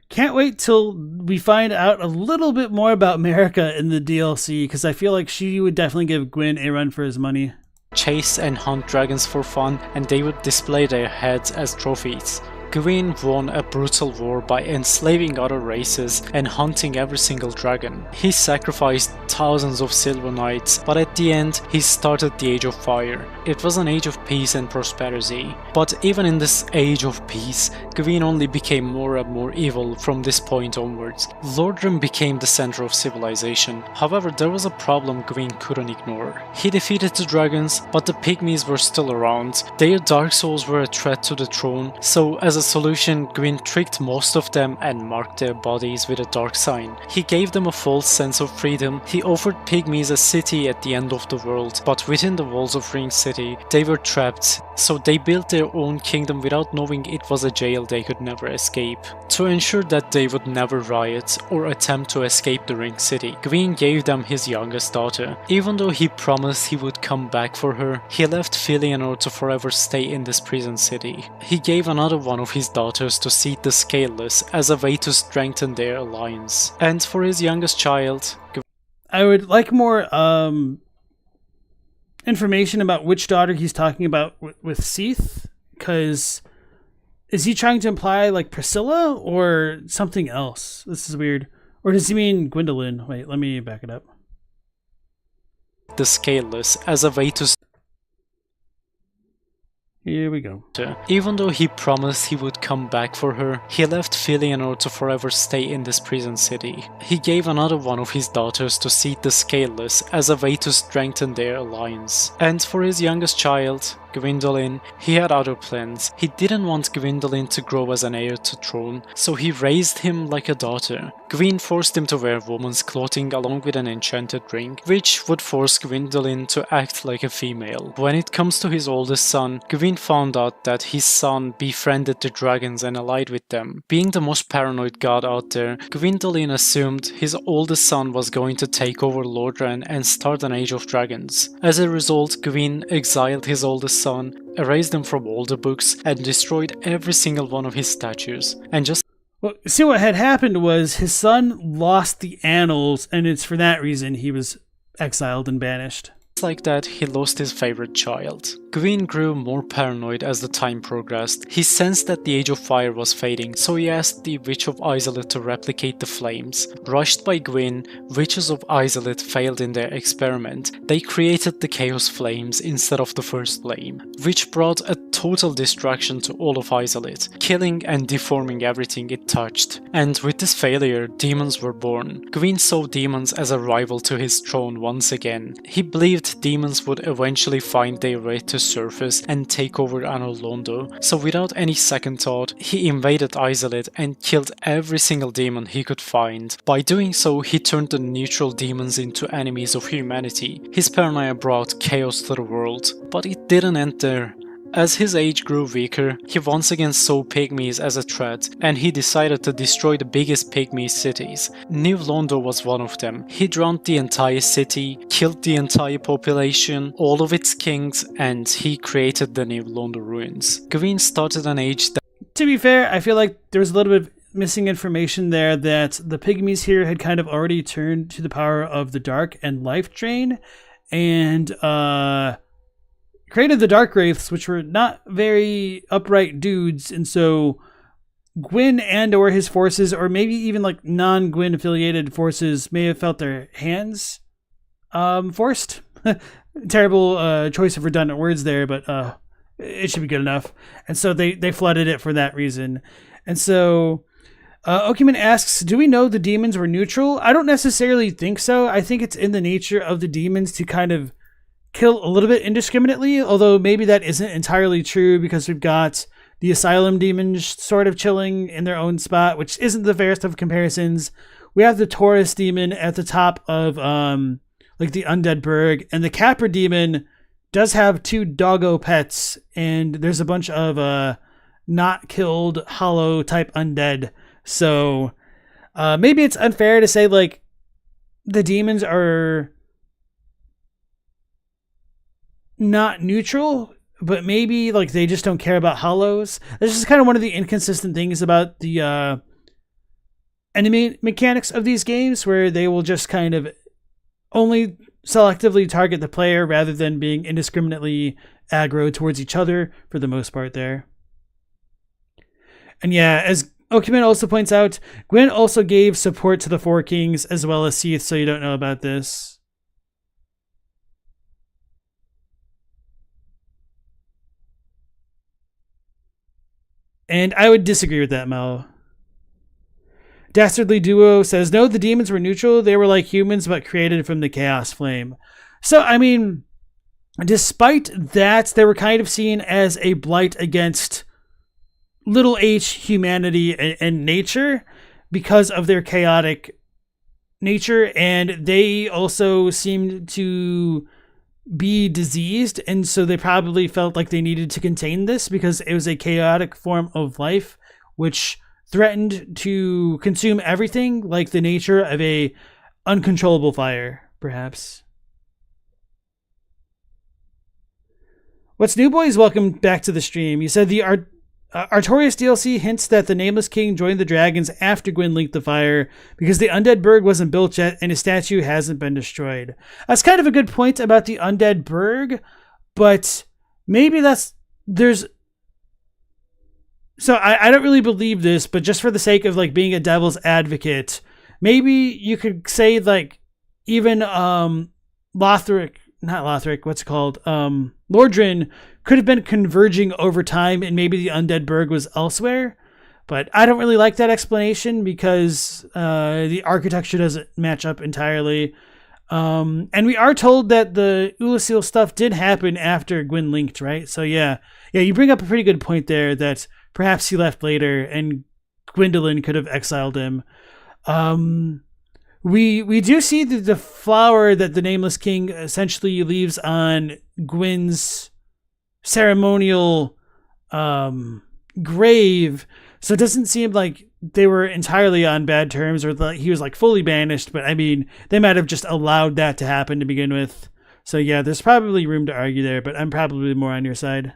Can't wait till we find out a little bit more about Marika in the DLC, because I feel like she would definitely give Gwyn a run for his money. chase and hunt dragons for fun, and they would display their heads as trophies. Gwyn won a brutal war by enslaving other races and hunting every single dragon. He sacrificed thousands of silver knights, but at the end he started the Age of Fire. It was an age of peace and prosperity. But even in this age of peace, Gwyn only became more and more evil from this point onwards. Lordran became the center of civilization. However, there was a problem Gwyn couldn't ignore. He defeated the dragons, but the pygmies were still around. Their dark souls were a threat to the throne, so as a solution, Gwyn tricked most of them and marked their bodies with a dark sign. He gave them a false sense of freedom. He offered pygmies a city at the end of the world, but within the walls of Ring City, they were trapped, so they built their own kingdom without knowing it was a jail they could never escape. To ensure that they would never riot or attempt to escape the Ring City, Gwyn gave them his youngest daughter. Even though he promised he would come back for her, he left Filianor to forever stay in this prison city. He gave another one of his daughters to Seath the Scaleless as a way to strengthen their alliance. And for his youngest child, I would like more information about which daughter he's talking about with Seath, because is he trying to imply like Priscilla or something else? This is weird. Or does he mean Gwyndolin? Wait, let me back it up. the Scaleless as a way to Here we go. Even though he promised he would come back for her, he left Filianor to forever stay in this prison city. He gave another one of his daughters to Seath the Scaleless as a way to strengthen their alliance. And for his youngest child, Gwyndolin, he had other plans. He didn't want Gwyndolin to grow as an heir to throne, so he raised him like a daughter. Gwyn forced him to wear woman's clothing along with an enchanted ring, which would force Gwyndolin to act like a female. When it comes to his oldest son, Gwyn found out that his son befriended the dragons and allied with them. Being the most paranoid god out there, Gwyndolin assumed his oldest son was going to take over Lordran and start an age of dragons. As a result, Gwyn exiled his oldest son, erased him from all the books, and destroyed every single one of his statues. And just Well, see, what had happened was his son lost the annals, and it's for that reason he was exiled and banished. like that, he lost his favorite child. Gwyn grew more paranoid as the time progressed. He sensed that the Age of Fire was fading, so he asked the Witch of Izalith to replicate the flames. Rushed by Gwyn, Witches of Izalith failed in their experiment. They created the Chaos Flames instead of the first flame, which brought a total destruction to all of Izalith, killing and deforming everything it touched. And with this failure, demons were born. Gwyn saw demons as a rival to his throne once again. He believed demons would eventually find their way to surface and take over Anor Londo, so without any second thought, he invaded Izalith and killed every single demon he could find. By doing so, he turned the neutral demons into enemies of humanity. His paranoia brought chaos to the world, but it didn't end there. As his age grew weaker, he once again saw pygmies as a threat, and he decided to destroy the biggest pygmy cities. New Londo was one of them. He drowned the entire city, killed the entire population, all of its kings, and he created the New Londo ruins. Gwyn started an age that... To be fair, I feel like there was a little bit of missing information there that the pygmies here had kind of already turned to the power of the dark and life drain, and created the Dark Wraiths, which were not very upright dudes, and so Gwyn and or his forces, or maybe even like non-Gwyn affiliated forces, may have felt their hands forced. Terrible choice of redundant words there, but it should be good enough. And so they flooded it for that reason. And so Okuman asks, do we know the demons were neutral? I don't necessarily think so. I think it's in the nature of the demons to kind of kill a little bit indiscriminately, although maybe that isn't entirely true because we've got the Asylum demons sort of chilling in their own spot, which isn't the fairest of comparisons. We have the Taurus demon at the top of like the Undead Burg, and the Capra demon does have 2 doggo pets, and there's a bunch of not killed hollow type undead. So maybe it's unfair to say like the demons are not neutral, but maybe like they just don't care about hollows. This is kind of one of the inconsistent things about the enemy mechanics of these games, where they will just kind of only selectively target the player rather than being indiscriminately aggro towards each other for the most part there. And yeah, as Okuman also points out, Gwyn also gave support to the Four Kings as well as Seath, so you don't know about this. And I would disagree with that, Mel. Dastardly Duo says, no, the demons were neutral. They were like humans, but created from the Chaos Flame. So, I mean, despite that, they were kind of seen as a blight against little h humanity and nature because of their chaotic nature. And they also seemed to be diseased, and so they probably felt like they needed to contain this because it was a chaotic form of life which threatened to consume everything, like the nature of a uncontrollable fire, perhaps. What's new, boys? Welcome back to the stream. You said the Artorias DLC hints that the Nameless King joined the dragons after Gwyn linked the fire because the Undead Burg wasn't built yet and his statue hasn't been destroyed. That's kind of a good point about the Undead Burg, but maybe so I don't really believe this, but just for the sake of like being a devil's advocate, maybe you could say like even Lordrin could have been converging over time, and maybe the Undead Burg was elsewhere. But I don't really like that explanation because the architecture doesn't match up entirely. And we are told that the Ulasil stuff did happen after Gwyn linked, right? So yeah, you bring up a pretty good point there that perhaps he left later and Gwyndolin could have exiled him. We do see the flower that the Nameless King essentially leaves on Gwyn's ceremonial grave, so it doesn't seem like they were entirely on bad terms or that he was like fully banished, but I mean they might have just allowed that to happen to begin with. So yeah, there's probably room to argue there, but I'm probably more on your side.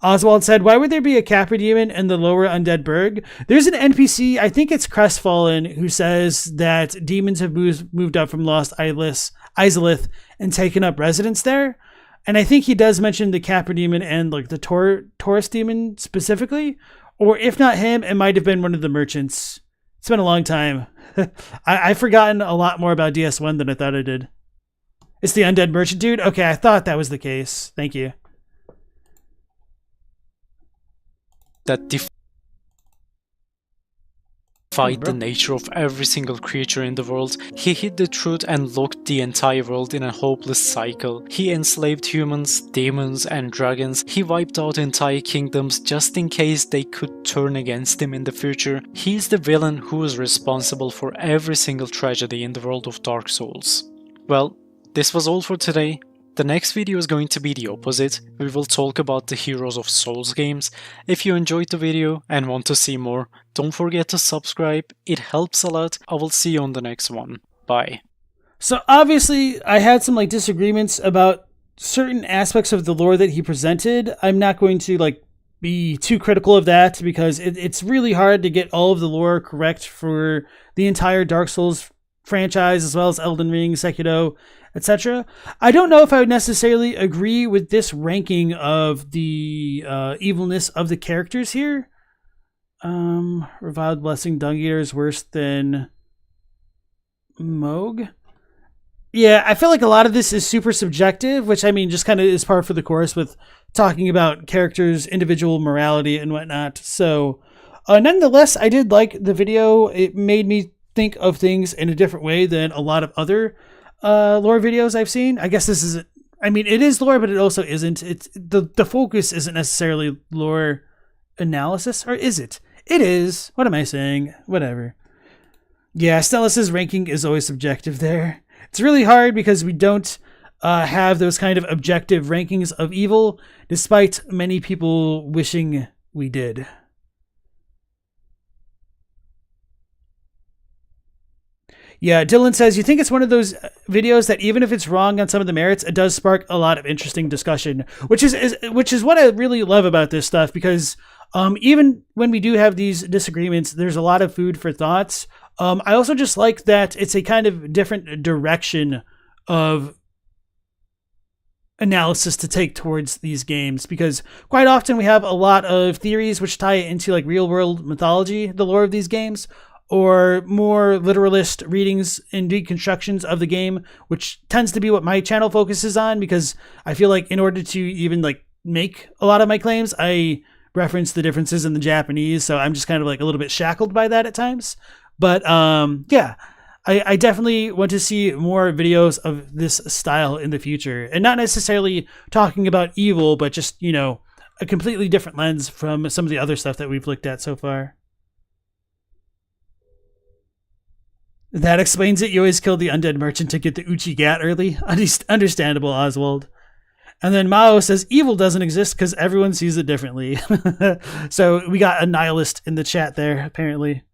Oswald said, why would there be a Capra demon in the lower Undead Burg? There's an NPC, I think it's Crestfallen, who says that demons have moved up from Lost Izalith and taken up residence there. And I think he does mention the Capra demon and like the Taurus demon specifically. Or if not him, it might have been one of the merchants. It's been a long time. I've forgotten a lot more about DS1 than I thought I did. It's the Undead Merchant dude? Okay, I thought that was the case. Thank you. That defied the nature of every single creature in the world. He hid the truth and locked the entire world in a hopeless cycle. He enslaved humans, demons, and dragons. He wiped out entire kingdoms just in case they could turn against him in the future. He's the villain who is responsible for every single tragedy in the world of Dark Souls. Well, this was all for today. The next video is going to be the opposite. We will talk about the heroes of Souls games. If you enjoyed the video and want to see more, don't forget to subscribe. It helps a lot. I will see you on the next one. Bye. So obviously I had some like disagreements about certain aspects of the lore that he presented. I'm not going to like be too critical of that because it's really hard to get all of the lore correct for the entire Dark Souls franchise, as well as Elden Ring, Sekiro, etc. I don't know if I would necessarily agree with this ranking of the evilness of the characters here. Reviled Blessing, Dung Eater is worse than Mohg. Yeah, I feel like a lot of this is super subjective, which I mean just kind of is par for the course with talking about characters' individual morality and whatnot. So nonetheless, I did like the video. It made me think of things in a different way than a lot of other lore videos I've seen. I guess this is, I mean, it is lore, but it also isn't. It's the focus isn't necessarily lore analysis, or is it? It is. What am I saying? Whatever. Yeah, Stellis's ranking is always subjective there. It's really hard because we don't have those kind of objective rankings of evil, despite many people wishing we did. Yeah, Dylan says, you think it's one of those videos that even if it's wrong on some of the merits, it does spark a lot of interesting discussion, which is what I really love about this stuff, because even when we do have these disagreements, there's a lot of food for thoughts. I also just like that it's a kind of different direction of analysis to take towards these games, because quite often we have a lot of theories which tie into like real world mythology, the lore of these games, or more literalist readings and deconstructions of the game, which tends to be what my channel focuses on, because I feel like in order to even like make a lot of my claims, I reference the differences in the Japanese, so I'm just kind of like a little bit shackled by that at times. But yeah, I definitely want to see more videos of this style in the future, and not necessarily talking about evil, but just, you know, a completely different lens from some of the other stuff that we've looked at so far. That explains it. You always kill the undead merchant to get the Uchi Gat early. Understandable, Oswald. And then Mao says evil doesn't exist because everyone sees it differently. So we got a nihilist in the chat there, apparently.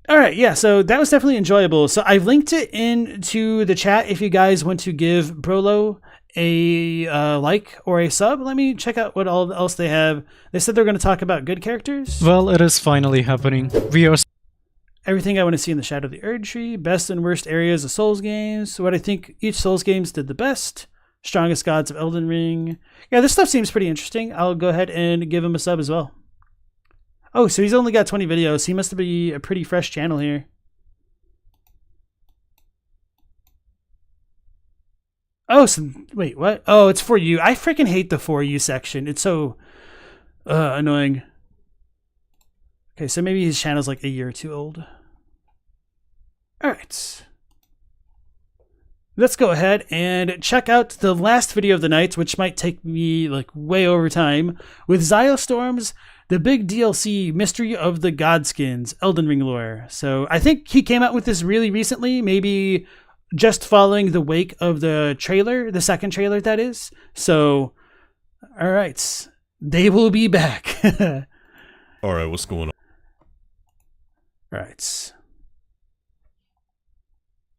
All right, yeah, so that was definitely enjoyable. So I've linked it into the chat if you guys want to give Brolo a like or a sub. Let me check out what all else they have. They said they're going to talk about good characters. Well, it is finally happening. We are everything I want to see in the Shadow of the Erdtree, best and worst areas of Souls games, what I think each Souls games did the best, strongest gods of Elden Ring. Yeah, this stuff seems pretty interesting. I'll go ahead and give him a sub as well. Oh, so he's only got 20 videos. He must be a pretty fresh channel here. Oh, so, wait, what? Oh, it's for you. I freaking hate the for you section. It's so annoying. Okay, so maybe his channel's like a year or two old. All right. Let's go ahead and check out the last video of the night, which might take me like way over time, with Zyostorm's The Big DLC Mystery of the Godskins, Elden Ring lore. So I think he came out with this really recently, maybe just following the wake of the trailer, the second trailer that is. So, all right, they will be back. All right, what's going on? All right.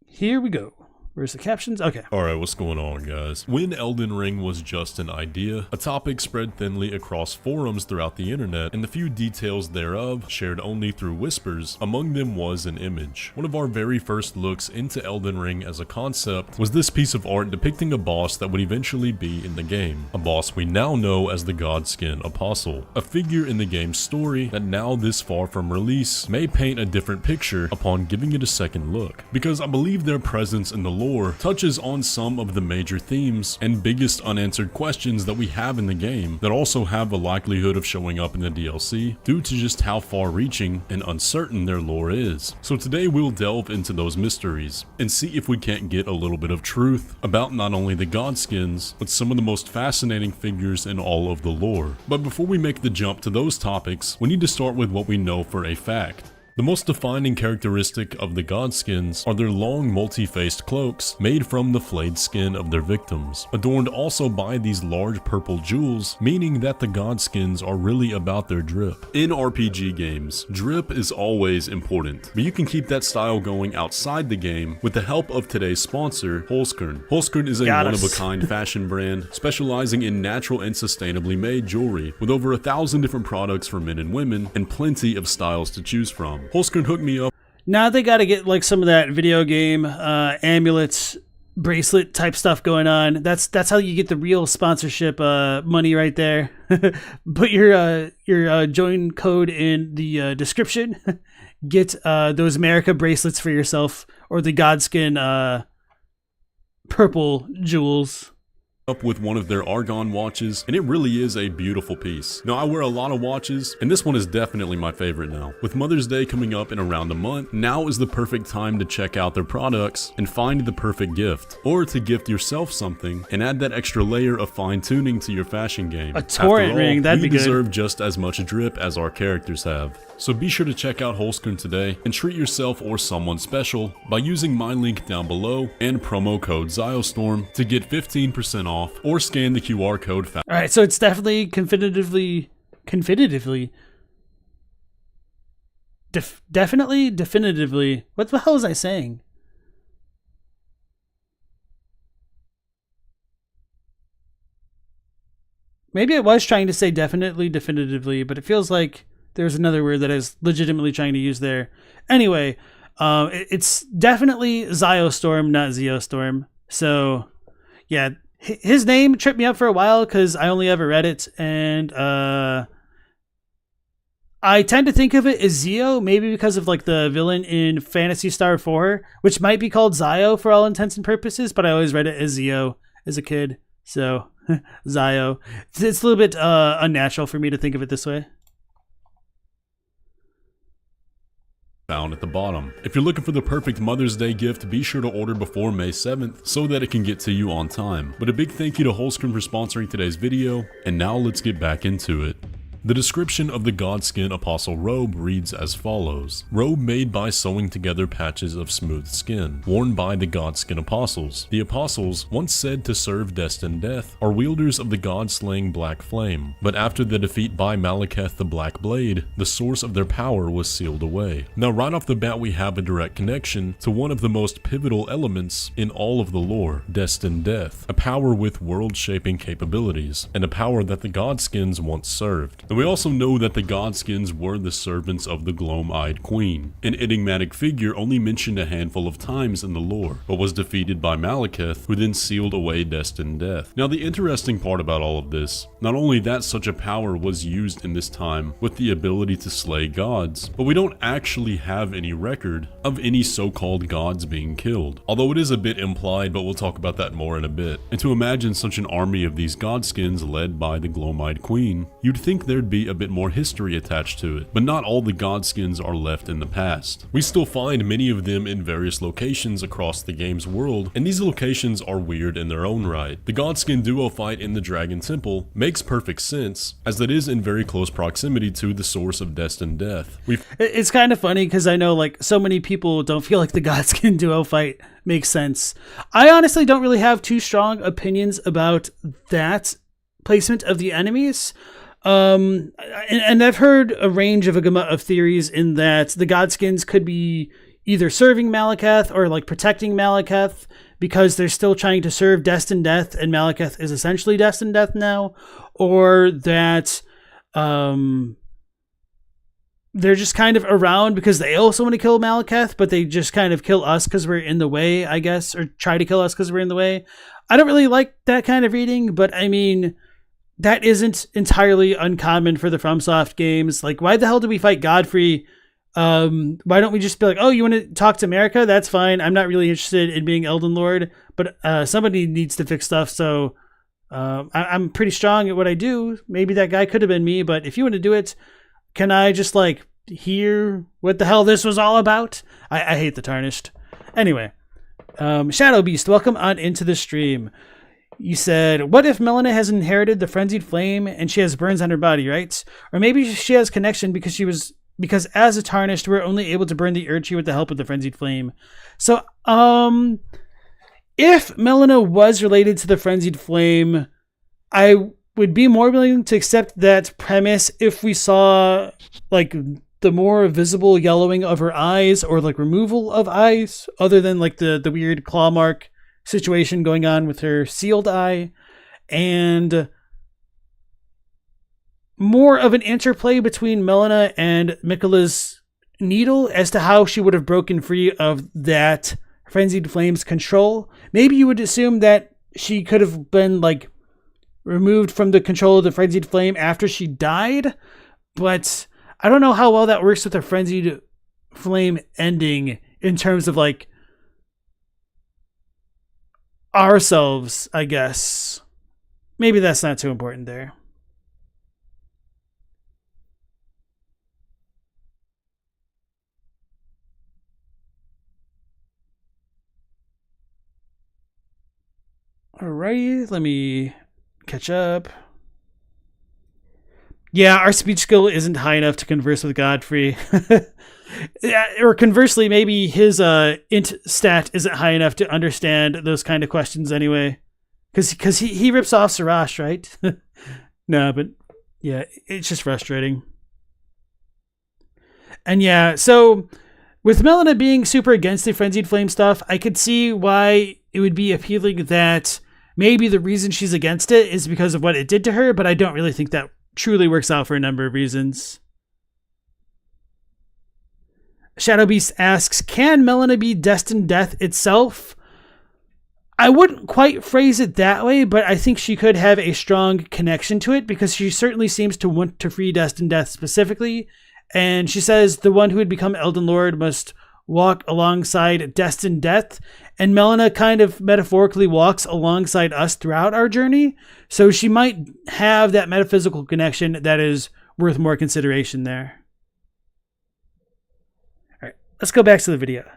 Here we go. Where's the captions? Okay. Alright, what's going on, guys? When Elden Ring was just an idea, a topic spread thinly across forums throughout the internet, and the few details thereof shared only through whispers, among them was an image. One of our very first looks into Elden Ring as a concept was this piece of art depicting a boss that would eventually be in the game. A boss we now know as the Godskin Apostle. A figure in the game's story that now this far from release may paint a different picture upon giving it a second look. Because I believe their presence in the lore touches on some of the major themes and biggest unanswered questions that we have in the game that also have a likelihood of showing up in the DLC due to just how far-reaching and uncertain their lore is. So today we'll delve into those mysteries and see if we can't get a little bit of truth about not only the Godskins, but some of the most fascinating figures in all of the lore. But before we make the jump to those topics, we need to start with what we know for a fact. The most defining characteristic of the Godskins are their long multi-faced cloaks made from the flayed skin of their victims, adorned also by these large purple jewels, meaning that the Godskins are really about their drip. In RPG games, drip is always important, but you can keep that style going outside the game with the help of today's sponsor, Holskern. Holskern is a one-of-a-kind fashion brand specializing in natural and sustainably made jewelry with over 1,000 different products for men and women and plenty of styles to choose from. from. Holzkern hooked me up. Now they got to get like some of that video game amulets, bracelet type stuff going on. That's how you get the real sponsorship money right there. Put your join code in the description. Get those America bracelets for yourself, or the Godskin purple jewels. Up with one of their Argon watches, and it really is a beautiful piece. Now, I wear a lot of watches, and this one is definitely my favorite now. With Mother's Day coming up in around a month, now is the perfect time to check out their products and find the perfect gift, or to gift yourself something and add that extra layer of fine-tuning to your fashion game. A torrent ring, that'd be good. We deserve just as much drip as our characters have. So be sure to check out Holzkern today and treat yourself or someone special by using my link down below and promo code Ziostorm to get 15% off, or scan the QR code found. All right, so it's definitely definitively. What the hell was I saying? Maybe I was trying to say definitively, but it feels like there's another word that I was legitimately trying to use there. Anyway, it's definitely Ziostorm, not Zeostorm. So, yeah, his name tripped me up for a while because I only ever read it, and I tend to think of it as Zio, maybe because of like the villain in Phantasy Star 4, which might be called Zio for all intents and purposes, but I always read it as Zio as a kid. So, Zio. It's a little bit unnatural for me to think of it this way. Found at the bottom. If you're looking for the perfect Mother's Day gift, be sure to order before May 7th so that it can get to you on time. But a big thank you to Holzkern for sponsoring today's video, and now let's get back into it. The description of the Godskin Apostle robe reads as follows. Robe made by sewing together patches of smooth skin, worn by the Godskin Apostles. The Apostles, once said to serve destined death, are wielders of the god-slaying Black Flame, but after the defeat by Malekith the Black Blade, the source of their power was sealed away. Now right off the bat we have a direct connection to one of the most pivotal elements in all of the lore, destined death, a power with world-shaping capabilities, and a power that the Godskins once served. And we also know that the Godskins were the servants of the Gloam-Eyed Queen, an enigmatic figure only mentioned a handful of times in the lore, but was defeated by Malekith, who then sealed away destined death. Now the interesting part about all of this, not only that such a power was used in this time with the ability to slay gods, but we don't actually have any record of any so-called gods being killed. Although it is a bit implied, but we'll talk about that more in a bit. And to imagine such an army of these Godskins led by the Gloam-Eyed Queen, you'd think there'd be a bit more history attached to it, but not all the Godskins are left in the past. We still find many of them in various locations across the game's world, and these locations are weird in their own right. The Godskin duo fight in the Dragon Temple makes perfect sense, as that is in very close proximity to the source of destined death. It's kind of funny because I know like so many people don't feel like the Godskin duo fight makes sense. I honestly don't really have too strong opinions about that placement of the enemies. And I've heard a range of a gamut of theories in that the Godskins could be either serving Malekith or like protecting Malekith because they're still trying to serve destined death and Malekith is essentially destined death now, or that they're just kind of around because they also want to kill Malekith, but they just kind of kill us because we're in the way, I guess, or try to kill us because we're in the way. I don't really like that kind of reading, but I mean, that isn't entirely uncommon for the FromSoft games. Like, why the hell do we fight Godfrey? Why don't we just be like, oh, you want to talk to America? That's fine. I'm not really interested in being Elden Lord, but somebody needs to fix stuff. So I'm pretty strong at what I do. Maybe that guy could have been me, but if you want to do it, can I just like hear what the hell this was all about? I hate the Tarnished. Anyway, Shadow Beast, welcome on into the stream. You said, what if Melina has inherited the frenzied flame and she has burns on her body, right? Or maybe she has connection because as a Tarnished, we're only able to burn the Erdtree with the help of the frenzied flame. So, if Melina was related to the frenzied flame, I would be more willing to accept that premise if we saw like the more visible yellowing of her eyes or like removal of eyes, other than like the weird claw mark situation going on with her sealed eye, and more of an interplay between Melina and Miquella's needle as to how she would have broken free of that Frenzied Flame's control. Maybe you would assume that she could have been like removed from the control of the Frenzied Flame after she died, but I don't know how well that works with a Frenzied Flame ending in terms of like ourselves, I guess. Maybe that's not too important there. Alrighty, let me catch up. Yeah, our speech skill isn't high enough to converse with Godfrey. Yeah, or conversely, maybe his int stat isn't high enough to understand those kind of questions anyway. Because he rips off Sarash, right? No, but yeah, it's just frustrating. And yeah, so with Melina being super against the Frenzied Flame stuff, I could see why it would be appealing that maybe the reason she's against it is because of what it did to her, but I don't really think that truly works out for a number of reasons. Shadow Beast asks, can Melina be destined death itself? I wouldn't quite phrase it that way, but I think she could have a strong connection to it because she certainly seems to want to free destined death specifically. And she says the one who would become Elden Lord must walk alongside destined death. And Melina kind of metaphorically walks alongside us throughout our journey. So she might have that metaphysical connection that is worth more consideration there. All right, let's go back to the video.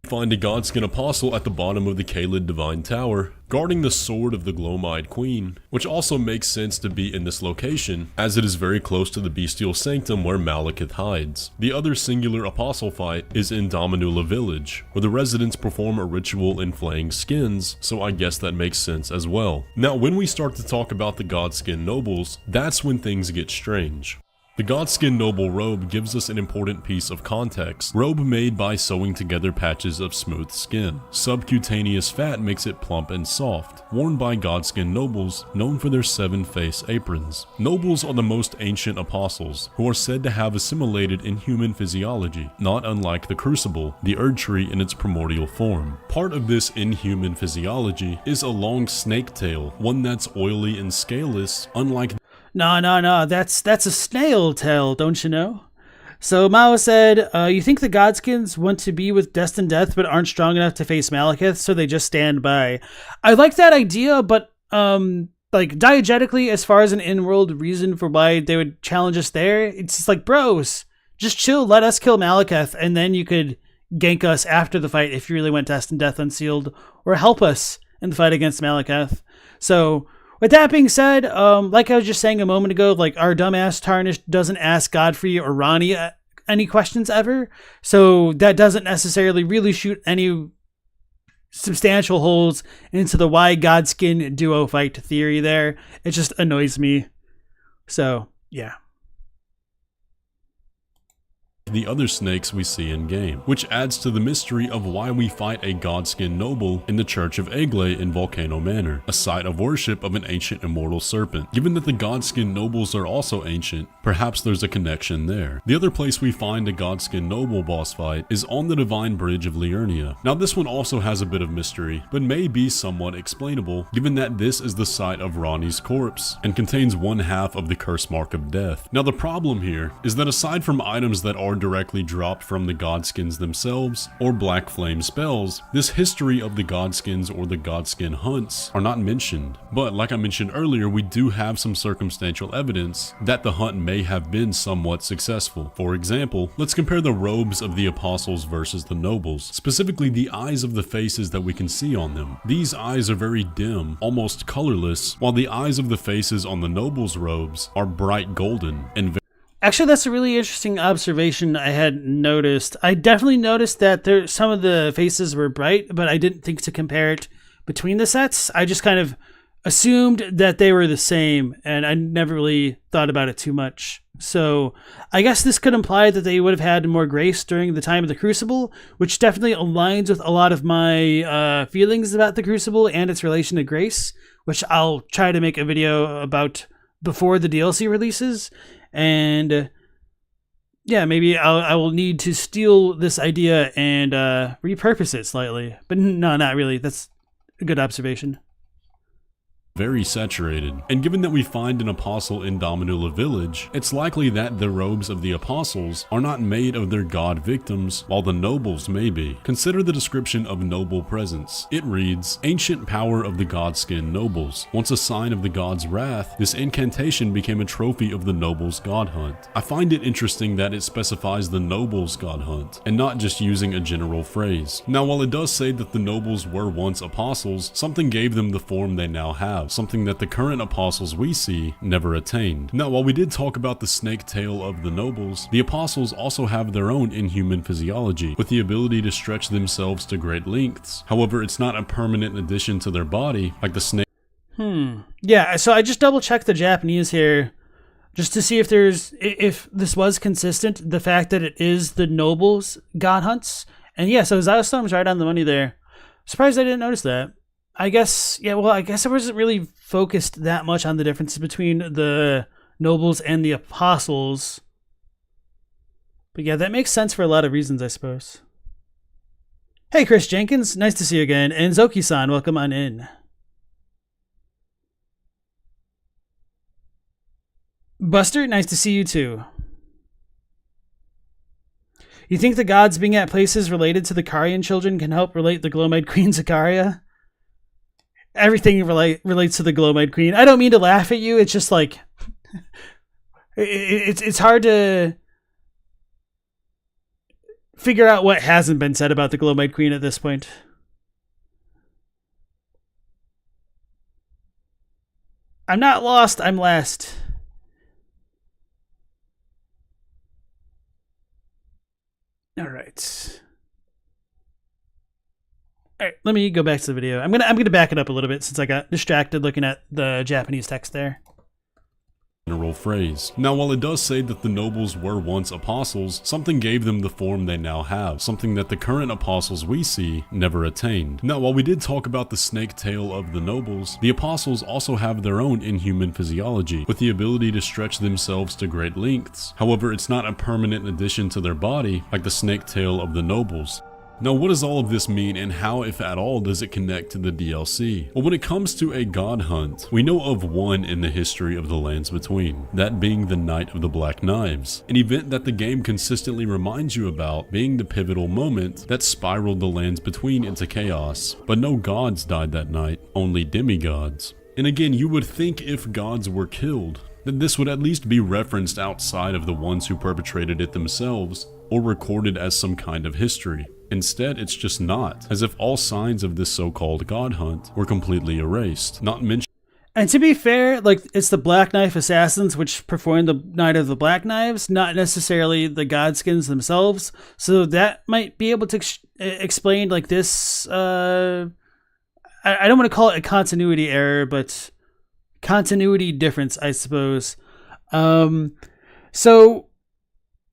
Find a Godskin apostle at the bottom of the Caelid Divine Tower, guarding the sword of the Gloam-Eyed Queen, which also makes sense to be in this location, as it is very close to the bestial sanctum where Malekith hides. The other singular apostle fight is in Dominula village, where the residents perform a ritual in flaying skins, so I guess that makes sense as well. Now when we start to talk about the Godskin nobles, that's when things get strange. The Godskin Noble robe gives us an important piece of context. Robe made by sewing together patches of smooth skin. Subcutaneous fat makes it plump and soft. Worn by Godskin nobles, known for their 7-face aprons. Nobles are the most ancient apostles, who are said to have assimilated inhuman physiology, not unlike the Crucible, the Erdtree in its primordial form. Part of this inhuman physiology is a long snake tail, one that's oily and scaleless, unlike No, that's a snail tail, don't you know? So Mao said, you think the Godskins want to be with destined death but aren't strong enough to face Malekith, so they just stand by. I like that idea, but like diegetically, as far as an in-world reason for why they would challenge us there, it's just like, bros, just chill, let us kill Malekith, and then you could gank us after the fight if you really want destined death unsealed, or help us in the fight against Malekith. So with that being said, like I was just saying a moment ago, like our dumbass Tarnished doesn't ask Godfrey or Ronnie any questions ever, so that doesn't necessarily really shoot any substantial holes into the why Godskin duo fight theory there. It just annoys me. So, yeah. The other snakes we see in game, which adds to the mystery of why we fight a Godskin noble in the Church of Egle in Volcano Manor, a site of worship of an ancient immortal serpent. Given that the Godskin nobles are also ancient, perhaps there's a connection there. The other place we find a Godskin noble boss fight is on the Divine Bridge of Liurnia. Now this one also has a bit of mystery, but may be somewhat explainable, given that this is the site of Ronnie's corpse, and contains one half of the curse mark of death. Now the problem here is that aside from items that are directly dropped from the Godskins themselves, or Black Flame spells, this history of the Godskins or the Godskin hunts are not mentioned. But like I mentioned earlier, we do have some circumstantial evidence that the hunt may have been somewhat successful. For example, let's compare the robes of the apostles versus the nobles, specifically the eyes of the faces that we can see on them. These eyes are very dim, almost colorless, while the eyes of the faces on the nobles' robes are bright golden and Actually, that's a really interesting observation I hadn't noticed. I definitely noticed that some of the faces were bright, but I didn't think to compare it between the sets. I just kind of assumed that they were the same, and I never really thought about it too much. So I guess this could imply that they would have had more grace during the time of the Crucible, which definitely aligns with a lot of my feelings about the Crucible and its relation to grace, which I'll try to make a video about before the DLC releases. And yeah, maybe I will need to steal this idea and repurpose it slightly. But no, not really. That's a good observation. Very saturated. And given that we find an apostle in Dominula village, it's likely that the robes of the apostles are not made of their god victims, while the nobles may be. Consider the description of noble presence. It reads, ancient power of the Godskin nobles. Once a sign of the god's wrath, this incantation became a trophy of the nobles' god hunt. I find it interesting that it specifies the nobles' god hunt, and not just using a general phrase. Now, while it does say that the nobles were once apostles, something gave them the form they now have. Something that the current apostles we see never attained. Now, while we did talk about the snake tail of the nobles, the apostles also have their own inhuman physiology, with the ability to stretch themselves to great lengths. However, it's not a permanent addition to their body, like the snake. Yeah, so I just double checked the Japanese here, just to see if this was consistent, the fact that it is the nobles' god hunts. And yeah, so Zylstorm's right on the money there. Surprised I didn't notice that. I guess I wasn't really focused that much on the difference between the nobles and the apostles. But yeah, that makes sense for a lot of reasons, I suppose. Hey, Chris Jenkins, nice to see you again. And Zoki-san, welcome on in. Buster, nice to see you too. You think the gods being at places related to the Karian children can help relate the Gloam-Eyed Queen to Karia? Everything relates to the Gloam-Eyed Queen. I don't mean to laugh at you. It's just like it's hard to figure out what hasn't been said about the Gloam-Eyed Queen at this point. I'm not lost. I'm last. All right. All right, let me go back to the video. I'm gonna back it up a little bit since I got distracted looking at the Japanese text there. General phrase. Now, while it does say that the nobles were once apostles, something gave them the form they now have, something that the current apostles we see never attained. Now, while we did talk about the snake tail of the nobles, the apostles also have their own inhuman physiology, with the ability to stretch themselves to great lengths. However, it's not a permanent addition to their body, like the snake tail of the nobles. Now, what does all of this mean, and how, if at all, does it connect to the DLC? Well, when it comes to a god hunt, we know of one in the history of the Lands Between, that being the Night of the Black Knives, an event that the game consistently reminds you about being the pivotal moment that spiraled the Lands Between into chaos. But no gods died that night, only demigods. And again, you would think if gods were killed, then this would at least be referenced outside of the ones who perpetrated it themselves, or recorded as some kind of history. Instead, it's just not, as if all signs of this so-called god hunt were completely erased, not mentioned. And to be fair, like, it's the Black Knife Assassins which performed the Night of the Black Knives, not necessarily the Godskins themselves. So that might be able to explain, like, this, I don't want to call it a continuity error, but continuity difference, I suppose.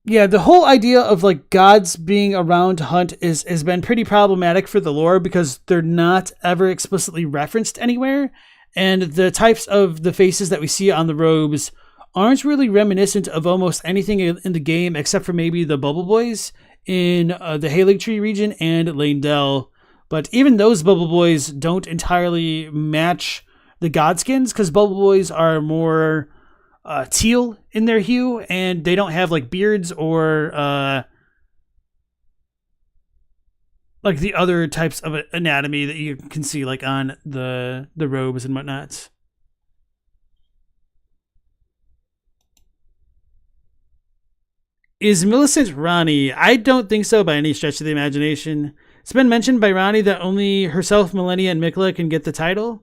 Yeah, the whole idea of like gods being around to hunt has been pretty problematic for the lore because they're not ever explicitly referenced anywhere, and the types of the faces that we see on the robes aren't really reminiscent of almost anything in the game except for maybe the Bubble Boys in the Erdtree region and Leyndell. But even those Bubble Boys don't entirely match the Godskins because Bubble Boys are more teal in their hue, and they don't have like beards or like the other types of anatomy that you can see like on the robes and whatnot. Is Millicent Ranni? I don't think so by any stretch of the imagination. It's been mentioned by Ranni that only herself, Millennia, and Miquella can get the title.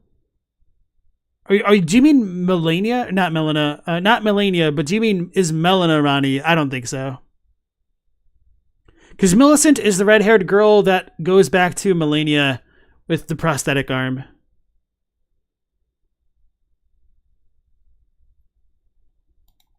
Do you mean Melania? Not Melina. Not Melania, but do you mean is Melina Ranni? I don't think so. Because Millicent is the red-haired girl that goes back to Melania with the prosthetic arm.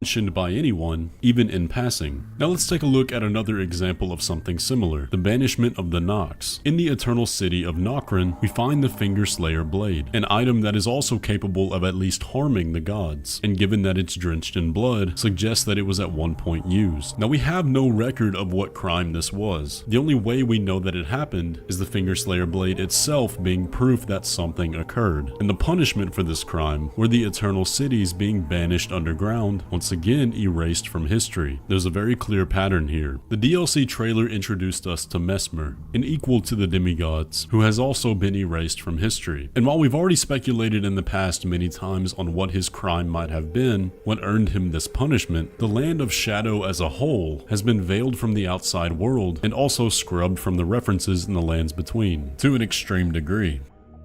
mentioned by anyone, even in passing. Now let's take a look at another example of something similar, the banishment of the Nox. In the eternal city of Nokrin, we find the Finger Slayer blade, an item that is also capable of at least harming the gods, and given that it's drenched in blood, suggests that it was at one point used. Now we have no record of what crime this was. The only way we know that it happened is the Finger Slayer blade itself being proof that something occurred, and the punishment for this crime were the eternal cities being banished underground, once again erased from history. There's a very clear pattern here. The DLC trailer introduced us to Mesmer, an equal to the demigods, who has also been erased from history. And while we've already speculated in the past many times on what his crime might have been, what earned him this punishment, the land of Shadow as a whole has been veiled from the outside world and also scrubbed from the references in the lands between, to an extreme degree.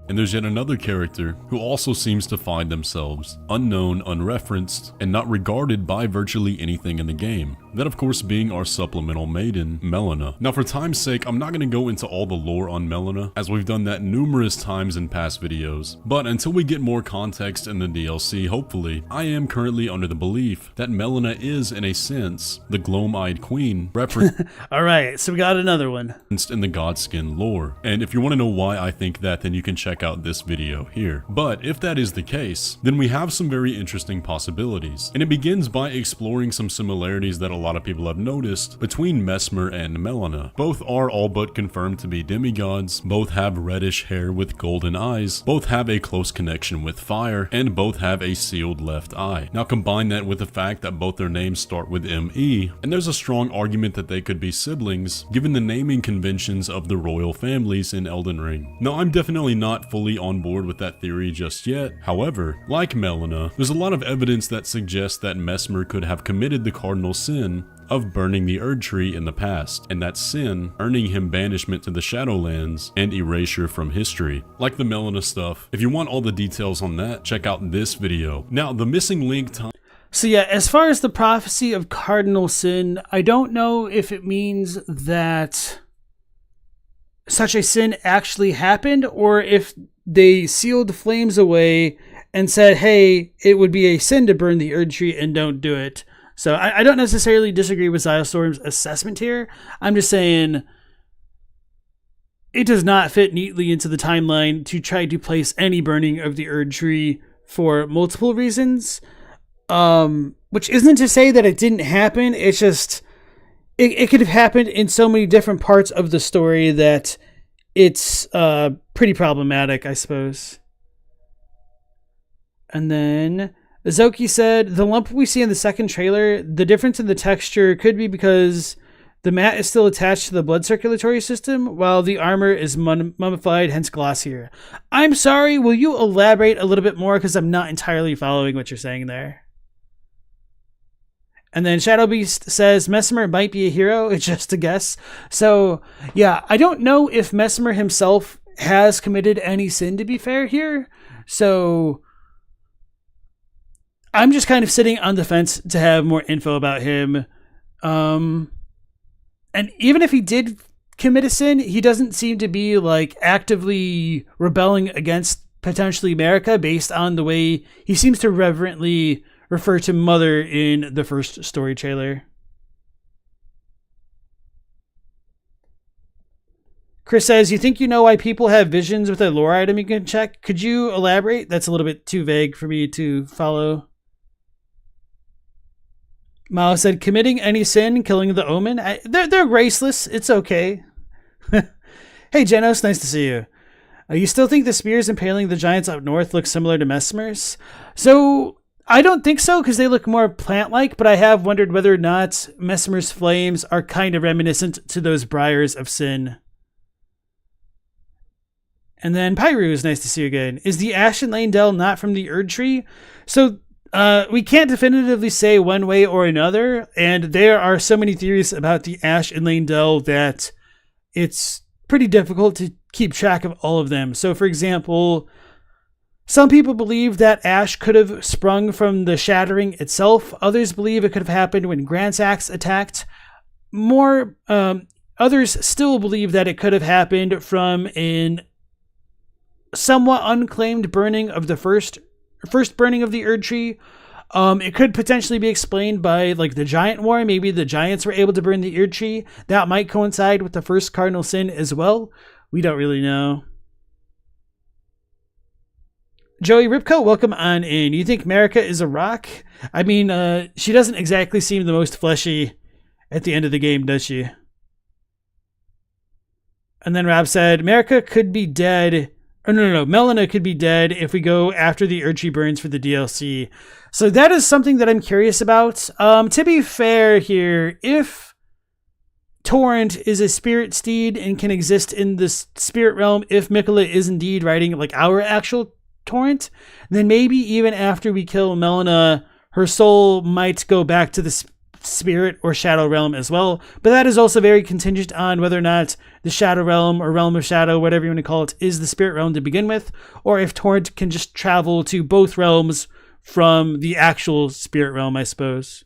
And there's yet another character who also seems to find themselves unknown, unreferenced, and not regarded by virtually anything in the game. That of course being our supplemental maiden, Melina. Now for time's sake, I'm not going to go into all the lore on Melina, as we've done that numerous times in past videos, but until we get more context in the DLC, hopefully, I am currently under the belief that Melina is, in a sense, the Gloam-Eyed Queen referenced Alright, so we got another one. in the Godskin lore. And if you want to know why I think that, then you can check out this video here. But if that is the case, then we have some very interesting possibilities. And it begins by exploring some similarities that a lot of people have noticed between Mesmer and Melina. Both are all but confirmed to be demigods, both have reddish hair with golden eyes, both have a close connection with fire, and both have a sealed left eye. Now combine that with the fact that both their names start with M-E, and there's a strong argument that they could be siblings, given the naming conventions of the royal families in Elden Ring. Now I'm definitely not fully on board with that theory just yet. However, like Melina, there's a lot of evidence that suggests that Mesmer could have committed the cardinal sin of burning the Erdtree in the past, and that sin earning him banishment to the Shadowlands and erasure from history. Like the Melina stuff, if you want all the details on that, check out this video. Now, the missing link time. So yeah, as far as the prophecy of cardinal sin, I don't know if it means that such a sin actually happened, or if they sealed the flames away and said, hey, it would be a sin to burn the Erdtree and don't do it. So I don't necessarily disagree with Xylostorm's assessment here. I'm just saying it does not fit neatly into the timeline to try to place any burning of the Erdtree for multiple reasons. Which isn't to say that it didn't happen. It's just, it could have happened in so many different parts of the story that it's pretty problematic, I suppose. And then Zoki said, the lump we see in the second trailer, the difference in the texture could be because the mat is still attached to the blood circulatory system, while the armor is mummified, hence glossier. I'm sorry, will you elaborate a little bit more, because I'm not entirely following what you're saying there. And then Shadow Beast says, Mesmer might be a hero, it's just a guess. So, yeah, I don't know if Mesmer himself has committed any sin, to be fair here. So I'm just kind of sitting on the fence to have more info about him. And even if he did commit a sin, he doesn't seem to be like actively rebelling against potentially America based on the way he seems to reverently refer to Mother in the first story trailer. Chris says, you think you know why people have visions with a lore item you can check? Could you elaborate? That's a little bit too vague for me to follow. Mao said, committing any sin, killing the Omen. They're graceless. It's okay. Hey, Genos, nice to see you. You still think the spears impaling the giants up north look similar to Mesmer's? So, I don't think so, because they look more plant-like, but I have wondered whether or not Mesmer's flames are kind of reminiscent to those briars of sin. And then Pyru is nice to see you again. Is the Ash in Leyndell not from the Erdtree? So, we can't definitively say one way or another, and there are so many theories about the Ash in Leyndell that it's pretty difficult to keep track of all of them. So, for example, some people believe that Ash could have sprung from the Shattering itself. Others believe it could have happened when Grandsax attacked. Others still believe that it could have happened from an somewhat unclaimed burning of the first burning of the Erdtree. It could potentially be explained by like the giant war. Maybe the giants were able to burn the Erdtree. That might coincide with the first cardinal sin as well. We don't really know. Joey Ripko, welcome on in. You think Marika is a rock? I mean, she doesn't exactly seem the most fleshy at the end of the game, does she? And then Rob said, Marika could be dead. Oh, no. Melina could be dead if we go after the Erdtree burns for the DLC. So that is something that I'm curious about. To be fair here, if Torrent is a spirit steed and can exist in the spirit realm, if Miquella is indeed riding like our actual Torrent, then maybe even after we kill Melina, her soul might go back to the spirit or shadow realm as well. But that is also very contingent on whether or not the shadow realm or realm of shadow, whatever you want to call it, is the spirit realm to begin with, or if Torrent can just travel to both realms from the actual spirit realm, I suppose.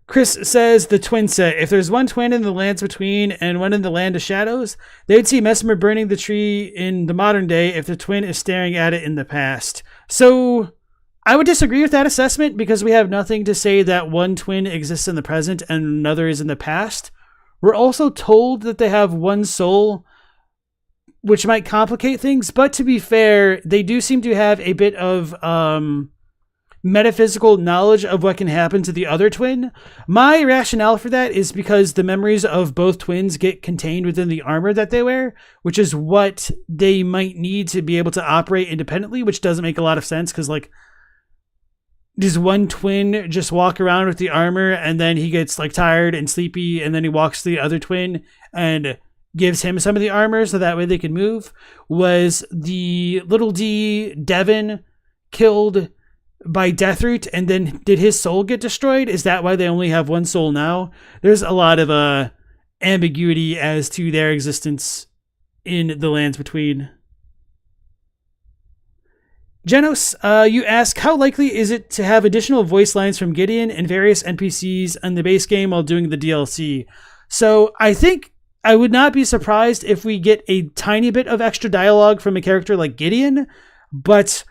Chris says the twin set. If there's one twin in the lands between and one in the land of shadows, they would see Mesmer burning the tree in the modern day if the twin is staring at it in the past. So I would disagree with that assessment because we have nothing to say that one twin exists in the present and another is in the past. We're also told that they have one soul, which might complicate things. But to be fair, they do seem to have a bit of metaphysical knowledge of what can happen to the other twin. My rationale for that is because the memories of both twins get contained within the armor that they wear, which is what they might need to be able to operate independently, which doesn't make a lot of sense because, like, does one twin just walk around with the armor and then he gets like tired and sleepy and then he walks to the other twin and gives him some of the armor so that way they can move? Was the little D Devin killed by Deathroot and then did his soul get destroyed? Is that why they only have one soul now? There's a lot of ambiguity as to their existence in the lands between. Genos, you ask, how likely is it to have additional voice lines from Gideon and various NPCs in the base game while doing the DLC? So I think I would not be surprised if we get a tiny bit of extra dialogue from a character like Gideon, but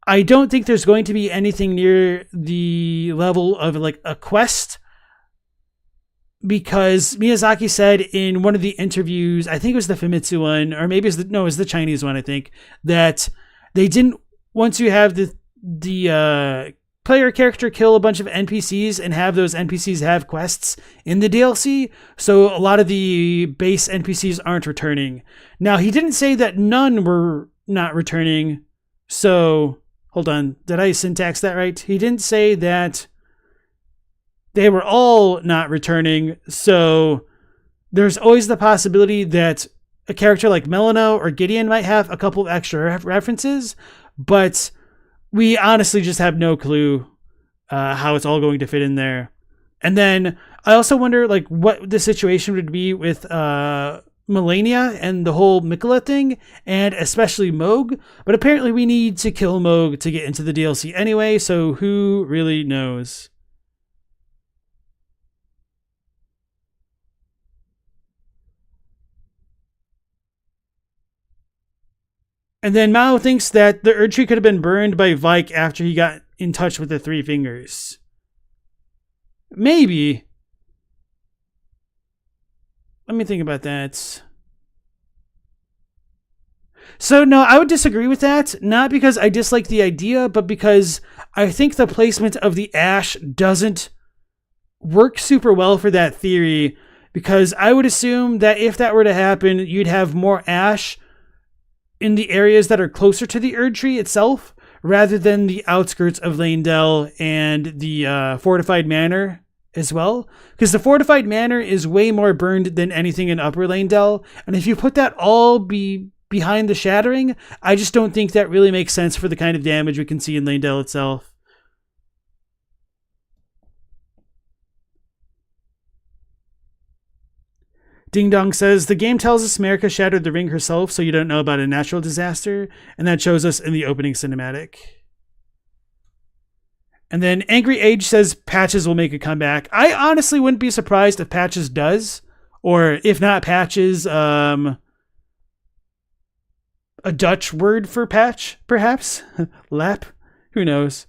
I don't think there's going to be anything near the level of like a quest, because Miyazaki said in one of the interviews, I think it was the Famitsu one, or maybe it was the Chinese one, I think, that they didn't want to have the player character kill a bunch of NPCs and have those NPCs have quests in the DLC. So a lot of the base NPCs aren't returning. Now, he didn't say that none were not returning. So hold on. Did I syntax that right? He didn't say that they were all not returning. So there's always the possibility that a character like Melina or Gideon might have a couple of extra references, but we honestly just have no clue how it's all going to fit in there. And then I also wonder like what the situation would be with Melania and the whole Miquella thing, and especially Mohg. But apparently we need to kill Mohg to get into the DLC anyway, so who really knows? And then Mao thinks that the Erdtree could have been burned by Vike after he got in touch with the Three Fingers. Maybe. Let me think about that. So no, I would disagree with that. Not because I dislike the idea, but because I think the placement of the ash doesn't work super well for that theory. Because I would assume that if that were to happen, you'd have more ash in the areas that are closer to the Erdtree itself, rather than the outskirts of Leyndell and the fortified manor as well. Because the fortified manor is way more burned than anything in Upper Leyndell, and if you put that all behind the shattering, I just don't think that really makes sense for the kind of damage we can see in Leyndell itself. Ding Dong says, the game tells us Marika shattered the ring herself, so you don't know about a natural disaster, and that shows us in the opening cinematic. And then Angry Age says Patches will make a comeback. I honestly wouldn't be surprised if Patches does. Or if not Patches, a Dutch word for patch, perhaps? Lap? Who knows?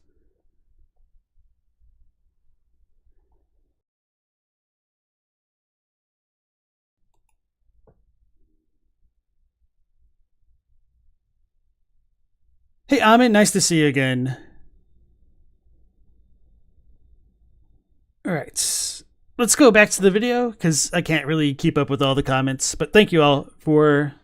Hey, Amit, nice to see you again. All right, let's go back to the video because I can't really keep up with all the comments, but thank you all for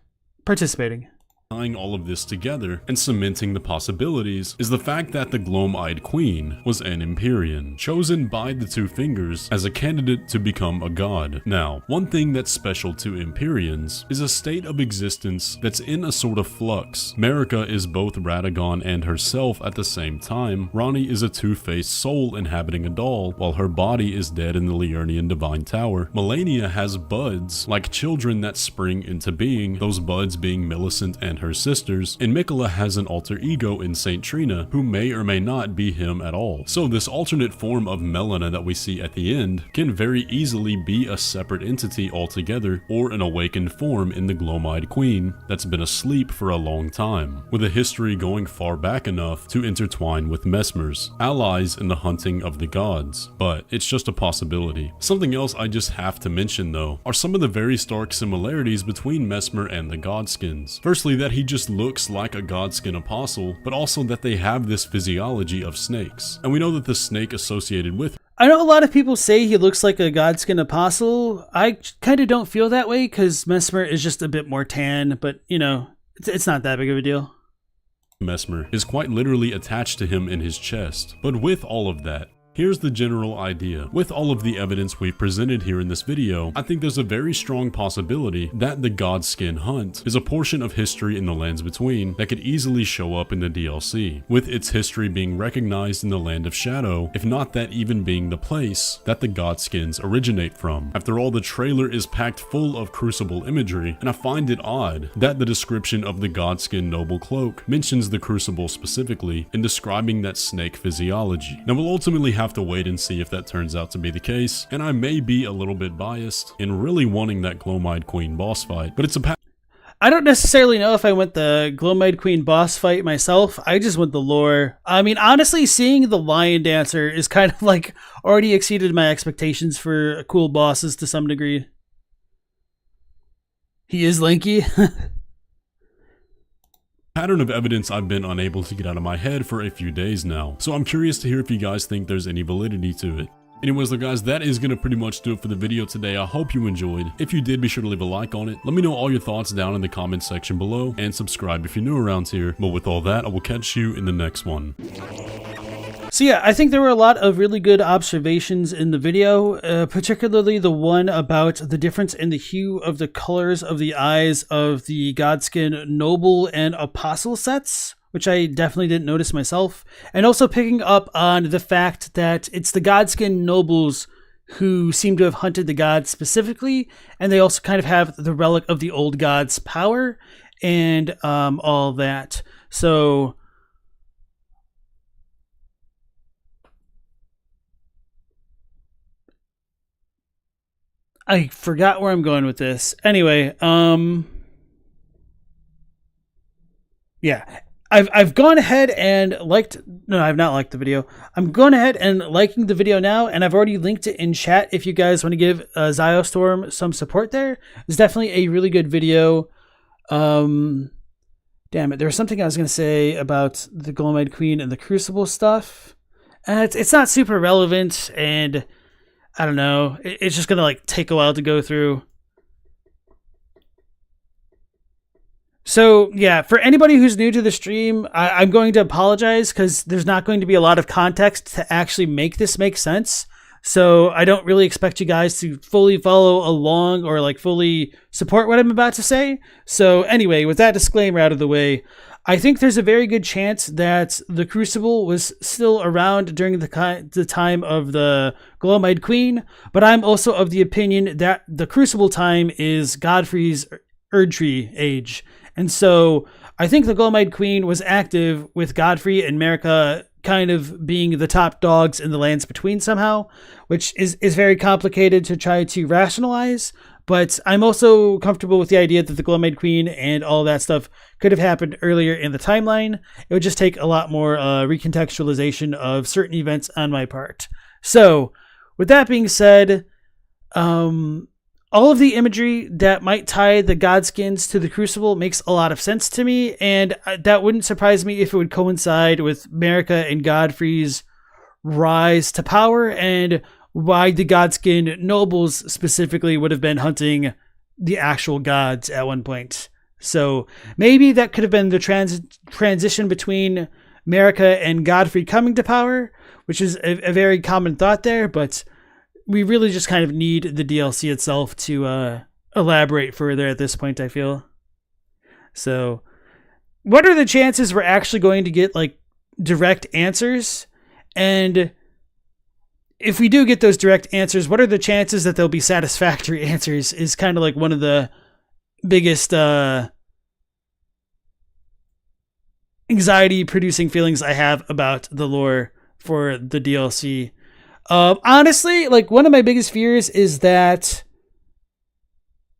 participating. Tying all of this together and cementing the possibilities is the fact that the Gloam-Eyed Queen was an Empyrean, chosen by the Two Fingers as a candidate to become a god. Now, one thing that's special to Empyreans is a state of existence that's in a sort of flux. Marika is both Radagon and herself at the same time. Ranni is a two-faced soul inhabiting a doll, while her body is dead in the Liurnian Divine Tower. Melania has buds, like children that spring into being, those buds being Millicent and her sisters, and Miquella has an alter ego in Saint Trina, who may or may not be him at all. So this alternate form of Melina that we see at the end can very easily be a separate entity altogether, or an awakened form in the Gloam-Eyed Queen that's been asleep for a long time, with a history going far back enough to intertwine with Messmers, allies in the hunting of the gods. But it's just a possibility. Something else I just have to mention though, are some of the very stark similarities between Messmer and the Godskins. Firstly, that he just looks like a Godskin apostle, but also that they have this physiology of snakes. And we know that the snake associated with I know a lot of people say he looks like a Godskin apostle. I kind of don't feel that way because Messmer is just a bit more tan, but you know, it's not that big of a deal. Messmer is quite literally attached to him in his chest. But with all of that, here's the general idea. With all of the evidence we've presented here in this video, I think there's a very strong possibility that the Godskin hunt is a portion of history in the Lands Between that could easily show up in the DLC, with its history being recognized in the Land of Shadow, if not that even being the place that the Godskins originate from. After all, the trailer is packed full of Crucible imagery, and I find it odd that the description of the Godskin noble cloak mentions the Crucible specifically in describing that snake physiology. Now we'll ultimately have to wait and see if that turns out to be the case, and I may be a little bit biased in really wanting that Gloam-Eyed Queen boss fight, but it's a I don't necessarily know if I want the Gloam-Eyed Queen boss fight myself. I just want the lore. I mean, honestly, seeing the Lion Dancer is kind of like already exceeded my expectations for cool bosses to some degree. He is lanky. pattern of evidence I've been unable to get out of my head for a few days now, so I'm curious to hear if you guys think there's any validity to it. Anyways though guys, that is going to pretty much do it for the video today. I hope you enjoyed. If you did, be sure to leave a like on it. Let me know all your thoughts down in the comment section below, and subscribe if you're new around here. But with all that, I will catch you in the next one. So yeah, I think there were a lot of really good observations in the video, particularly the one about the difference in the hue of the colors of the eyes of the Godskin Noble and Apostle sets, which I definitely didn't notice myself. And also picking up on the fact that it's the Godskin Nobles who seem to have hunted the gods specifically, and they also kind of have the relic of the old gods' power and all that. So I forgot where I'm going with this. Anyway, yeah. I've gone ahead and liked... No, I've not liked the video. I'm going ahead and liking the video now, and I've already linked it in chat if you guys want to give Ziostorm some support there. It's definitely a really good video. Damn it. There was something I was going to say about the Gloam-Eyed Queen and the Crucible stuff. It's not super relevant, and I don't know. It's just going to like take a while to go through. So yeah, for anybody who's new to the stream, I'm going to apologize because there's not going to be a lot of context to actually make this make sense. So I don't really expect you guys to fully follow along or like fully support what I'm about to say. So anyway, with that disclaimer out of the way, I think there's a very good chance that the Crucible was still around during the time of the Gloam-Eyed Queen, but I'm also of the opinion that the Crucible time is Godfrey's Erdtree age. And so I think the Gloam-Eyed Queen was active with Godfrey and Marika kind of being the top dogs in the lands between somehow, which is very complicated to try to rationalize. But I'm also comfortable with the idea that the Gloam-Eyed Queen and all that stuff could have happened earlier in the timeline. It would just take a lot more recontextualization of certain events on my part. So, with that being said, all of the imagery that might tie the Godskins to the Crucible makes a lot of sense to me, and that wouldn't surprise me if it would coincide with Marika and Godfrey's rise to power, and why the Godskin nobles specifically would have been hunting the actual gods at one point. So maybe that could have been the transition between Marika and Godfrey coming to power, which is a very common thought there, but we really just kind of need the DLC itself to elaborate further at this point, I feel. So what are the chances we're actually going to get like direct answers? And if we do get those direct answers, what are the chances that they'll be satisfactory answers is kind of like one of the biggest anxiety producing feelings I have about the lore for the DLC. Honestly, like one of my biggest fears is that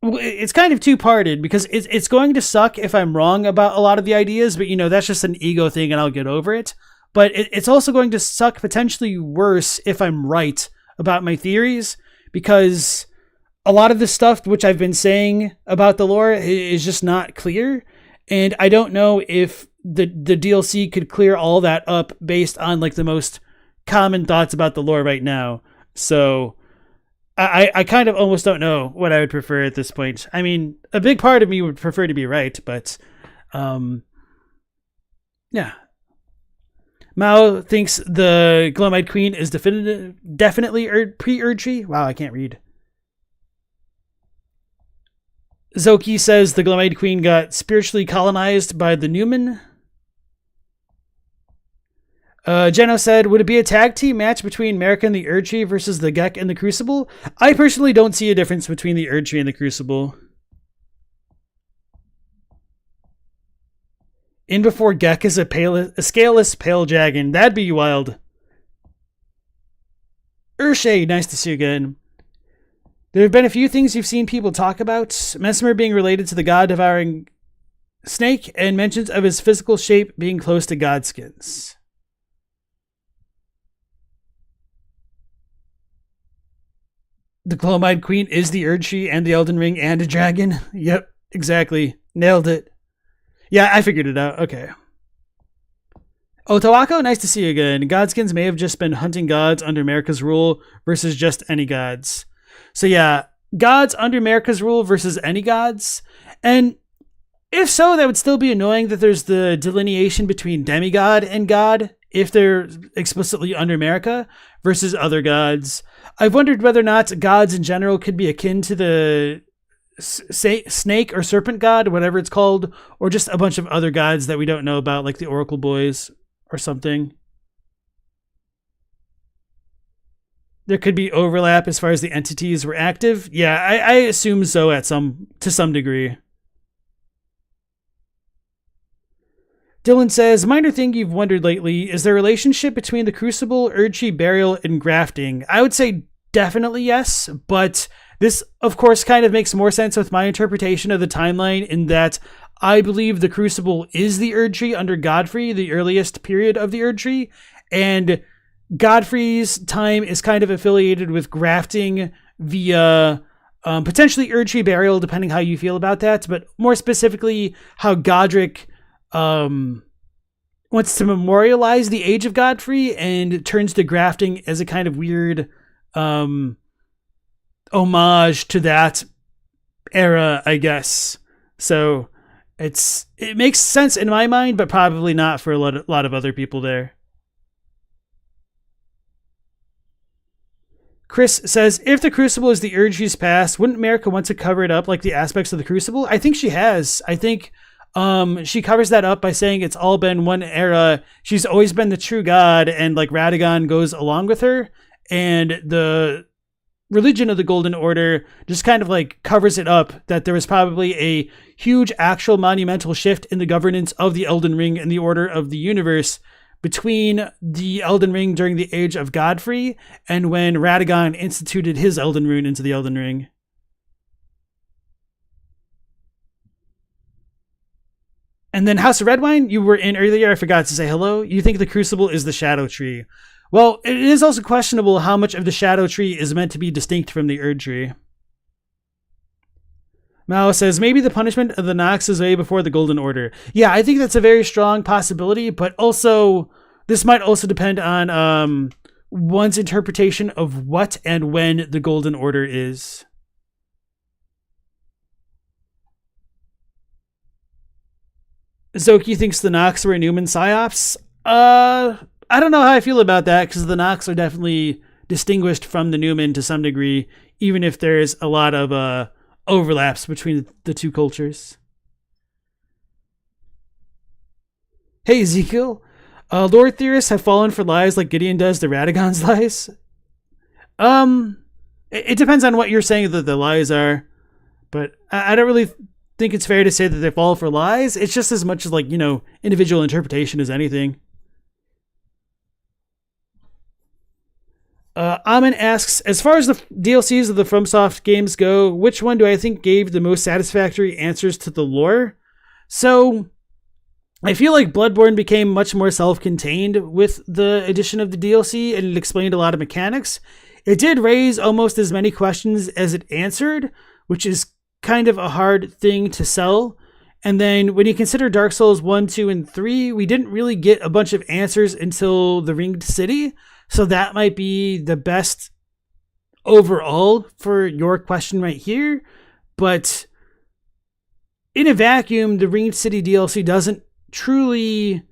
it's kind of two-parted, because it's going to suck if I'm wrong about a lot of the ideas, but that's just an ego thing and I'll get over it. But it's also going to suck potentially worse if I'm right about my theories, because a lot of the stuff which I've been saying about the lore is just not clear. And I don't know if the DLC could clear all that up based on like the most common thoughts about the lore right now. So I kind of almost don't know what I would prefer at this point. I mean, a big part of me would prefer to be right, but yeah. Mao thinks the Gloam-Eyed Queen is definitely pre-Erdtree. Wow, I can't read. Zoki says the Gloam-Eyed Queen got spiritually colonized by the Newman. Jeno said, would it be a tag team match between Marika and the Erdtree versus the Gek and the Crucible? I personally don't see a difference between the Erdtree and the Crucible. In before Gek is a scaleless pale dragon. That'd be wild. Urshay, nice to see you again. There have been a few things you've seen people talk about. Mesmer being related to the god-devouring snake, and mentions of his physical shape being close to Godskins. The Gloam-Eyed Queen is the Erdtree and the Elden Ring and a dragon. Yep, exactly. Nailed it. Yeah, I figured it out. Okay. Otawako, nice to see you again. Godskins may have just been hunting gods under Marika's rule versus just any gods. So yeah, gods under Marika's rule versus any gods. And if so, that would still be annoying that there's the delineation between demigod and god if they're explicitly under Marika versus other gods. I've wondered whether or not gods in general could be akin to the snake or serpent god, whatever it's called, or just a bunch of other gods that we don't know about, like the Oracle Boys or something. There could be overlap as far as the entities were active. Yeah, I assume so to some degree. Dylan says, minor thing you've wondered lately is the relationship between the Crucible, Erdtree burial, and grafting. I would say definitely yes, but this, of course, kind of makes more sense with my interpretation of the timeline in that I believe the Crucible is the Erdtree under Godfrey, the earliest period of the Erdtree, and Godfrey's time is kind of affiliated with grafting via potentially Erdtree burial, depending how you feel about that, but more specifically how Godric wants to memorialize the age of Godfrey and turns to grafting as a kind of weird homage to that era, I guess. So it makes sense in my mind, but probably not for a lot of other people there. Chris says, if the Crucible is the Erdtree's past, wouldn't Marika want to cover it up like the aspects of the Crucible? I think she has. I think she covers that up by saying it's all been one era. She's always been the true god, and like Radagon goes along with her, and the religion of the Golden Order just kind of like covers it up that there was probably a huge actual monumental shift in the governance of the Elden Ring and the order of the universe between the Elden Ring during the Age of Godfrey and when Radagon instituted his Elden Rune into the Elden Ring. And then House of Redwine, you were in earlier, I forgot to say hello. You think the Crucible is the Shadow Tree. Well, it is also questionable how much of the Shadow Tree is meant to be distinct from the Erdtree. Mao says, maybe the punishment of the Nox is way before the Golden Order. Yeah, I think that's a very strong possibility, but also, this might also depend on one's interpretation of what and when the Golden Order is. Zoki thinks the Nox were Newman psyops. I don't know how I feel about that, because the Nox are definitely distinguished from the Newman to some degree, even if there's a lot of overlaps between the two cultures. Hey, Ezekiel. Lore theorists have fallen for lies like Gideon does to Radagon's lies. It depends on what you're saying that the lies are, but I don't really think it's fair to say that they fall for lies. It's just as much as, like, individual interpretation as anything. Amin asks, as far as the DLCs of the FromSoft games go, which one do I think gave the most satisfactory answers to the lore? So, I feel like Bloodborne became much more self-contained with the addition of the DLC, and it explained a lot of mechanics. It did raise almost as many questions as it answered, which is kind of a hard thing to sell. And then when you consider Dark Souls 1, 2, and 3, we didn't really get a bunch of answers until the Ringed City. So that might be the best overall for your question right here. But in a vacuum, the Ringed City DLC doesn't truly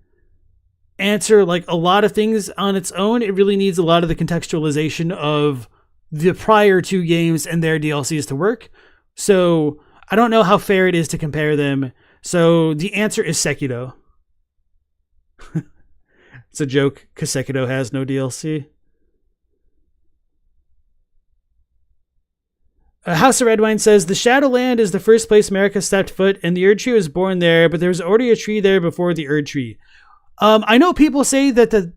answer like a lot of things on its own. It really needs a lot of the contextualization of the prior two games and their DLCs to work. So I don't know how fair it is to compare them. So the answer is Sekiro. It's a joke because Sekiro has no DLC. House of Redwine says, the Shadowland is the first place America stepped foot, and the Erdtree was born there, but there was already a tree there before the Erdtree. I know people say that the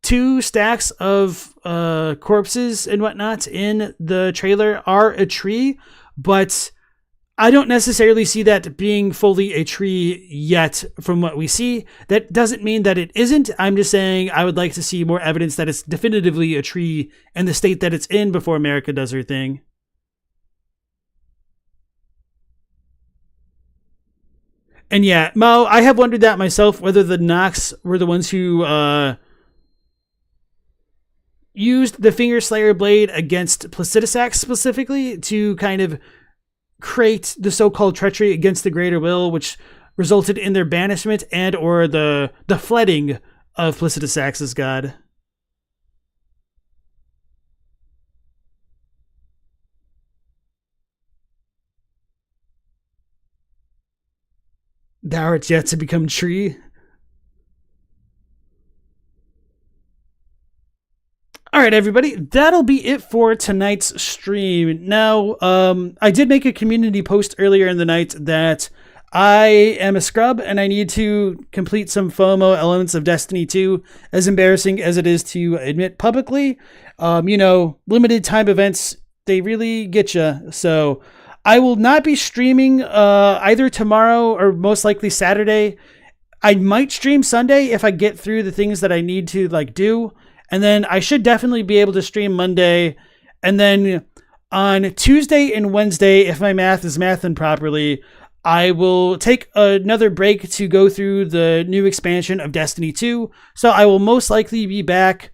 2 stacks of corpses and whatnot in the trailer are a tree, but I don't necessarily see that being fully a tree yet from what we see. That doesn't mean that it isn't. I'm just saying I would like to see more evidence that it's definitively a tree in the state that it's in before America does her thing. And yeah, Mo, I have wondered that myself, whether the Nox were the ones who used the Finger Slayer blade against Placidusax specifically to kind of create the so-called treachery against the Greater Will, which resulted in their banishment and or the flooding of Placidusax's god. Thou art yet to become tree. All right, everybody, that'll be it for tonight's stream. Now, I did make a community post earlier in the night that I am a scrub and I need to complete some FOMO elements of Destiny 2, as embarrassing as it is to admit publicly. Limited time events, they really get you. So I will not be streaming either tomorrow or most likely Saturday. I might stream Sunday if I get through the things that I need to do. And then I should definitely be able to stream Monday. And then on Tuesday and Wednesday, if my math is mathing properly, I will take another break to go through the new expansion of Destiny 2. So I will most likely be back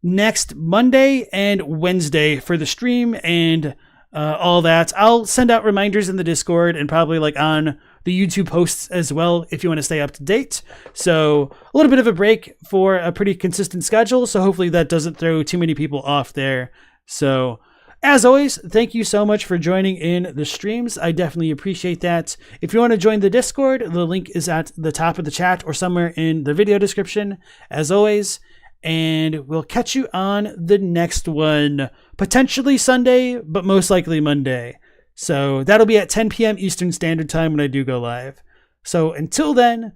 next Monday and Wednesday for the stream and all that. I'll send out reminders in the Discord and probably on the YouTube posts as well if you want to stay up to date. So a little bit of a break for a pretty consistent schedule. So hopefully that doesn't throw too many people off there. So as always, thank you so much for joining in the streams. I definitely appreciate that. If you want to join the Discord, the link is at the top of the chat or somewhere in the video description, as always. And we'll catch you on the next one. Potentially Sunday, but most likely Monday. So that'll be at 10 p.m. Eastern Standard Time when I do go live. So until then,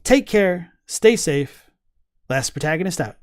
take care, stay safe. Last Protagonist out.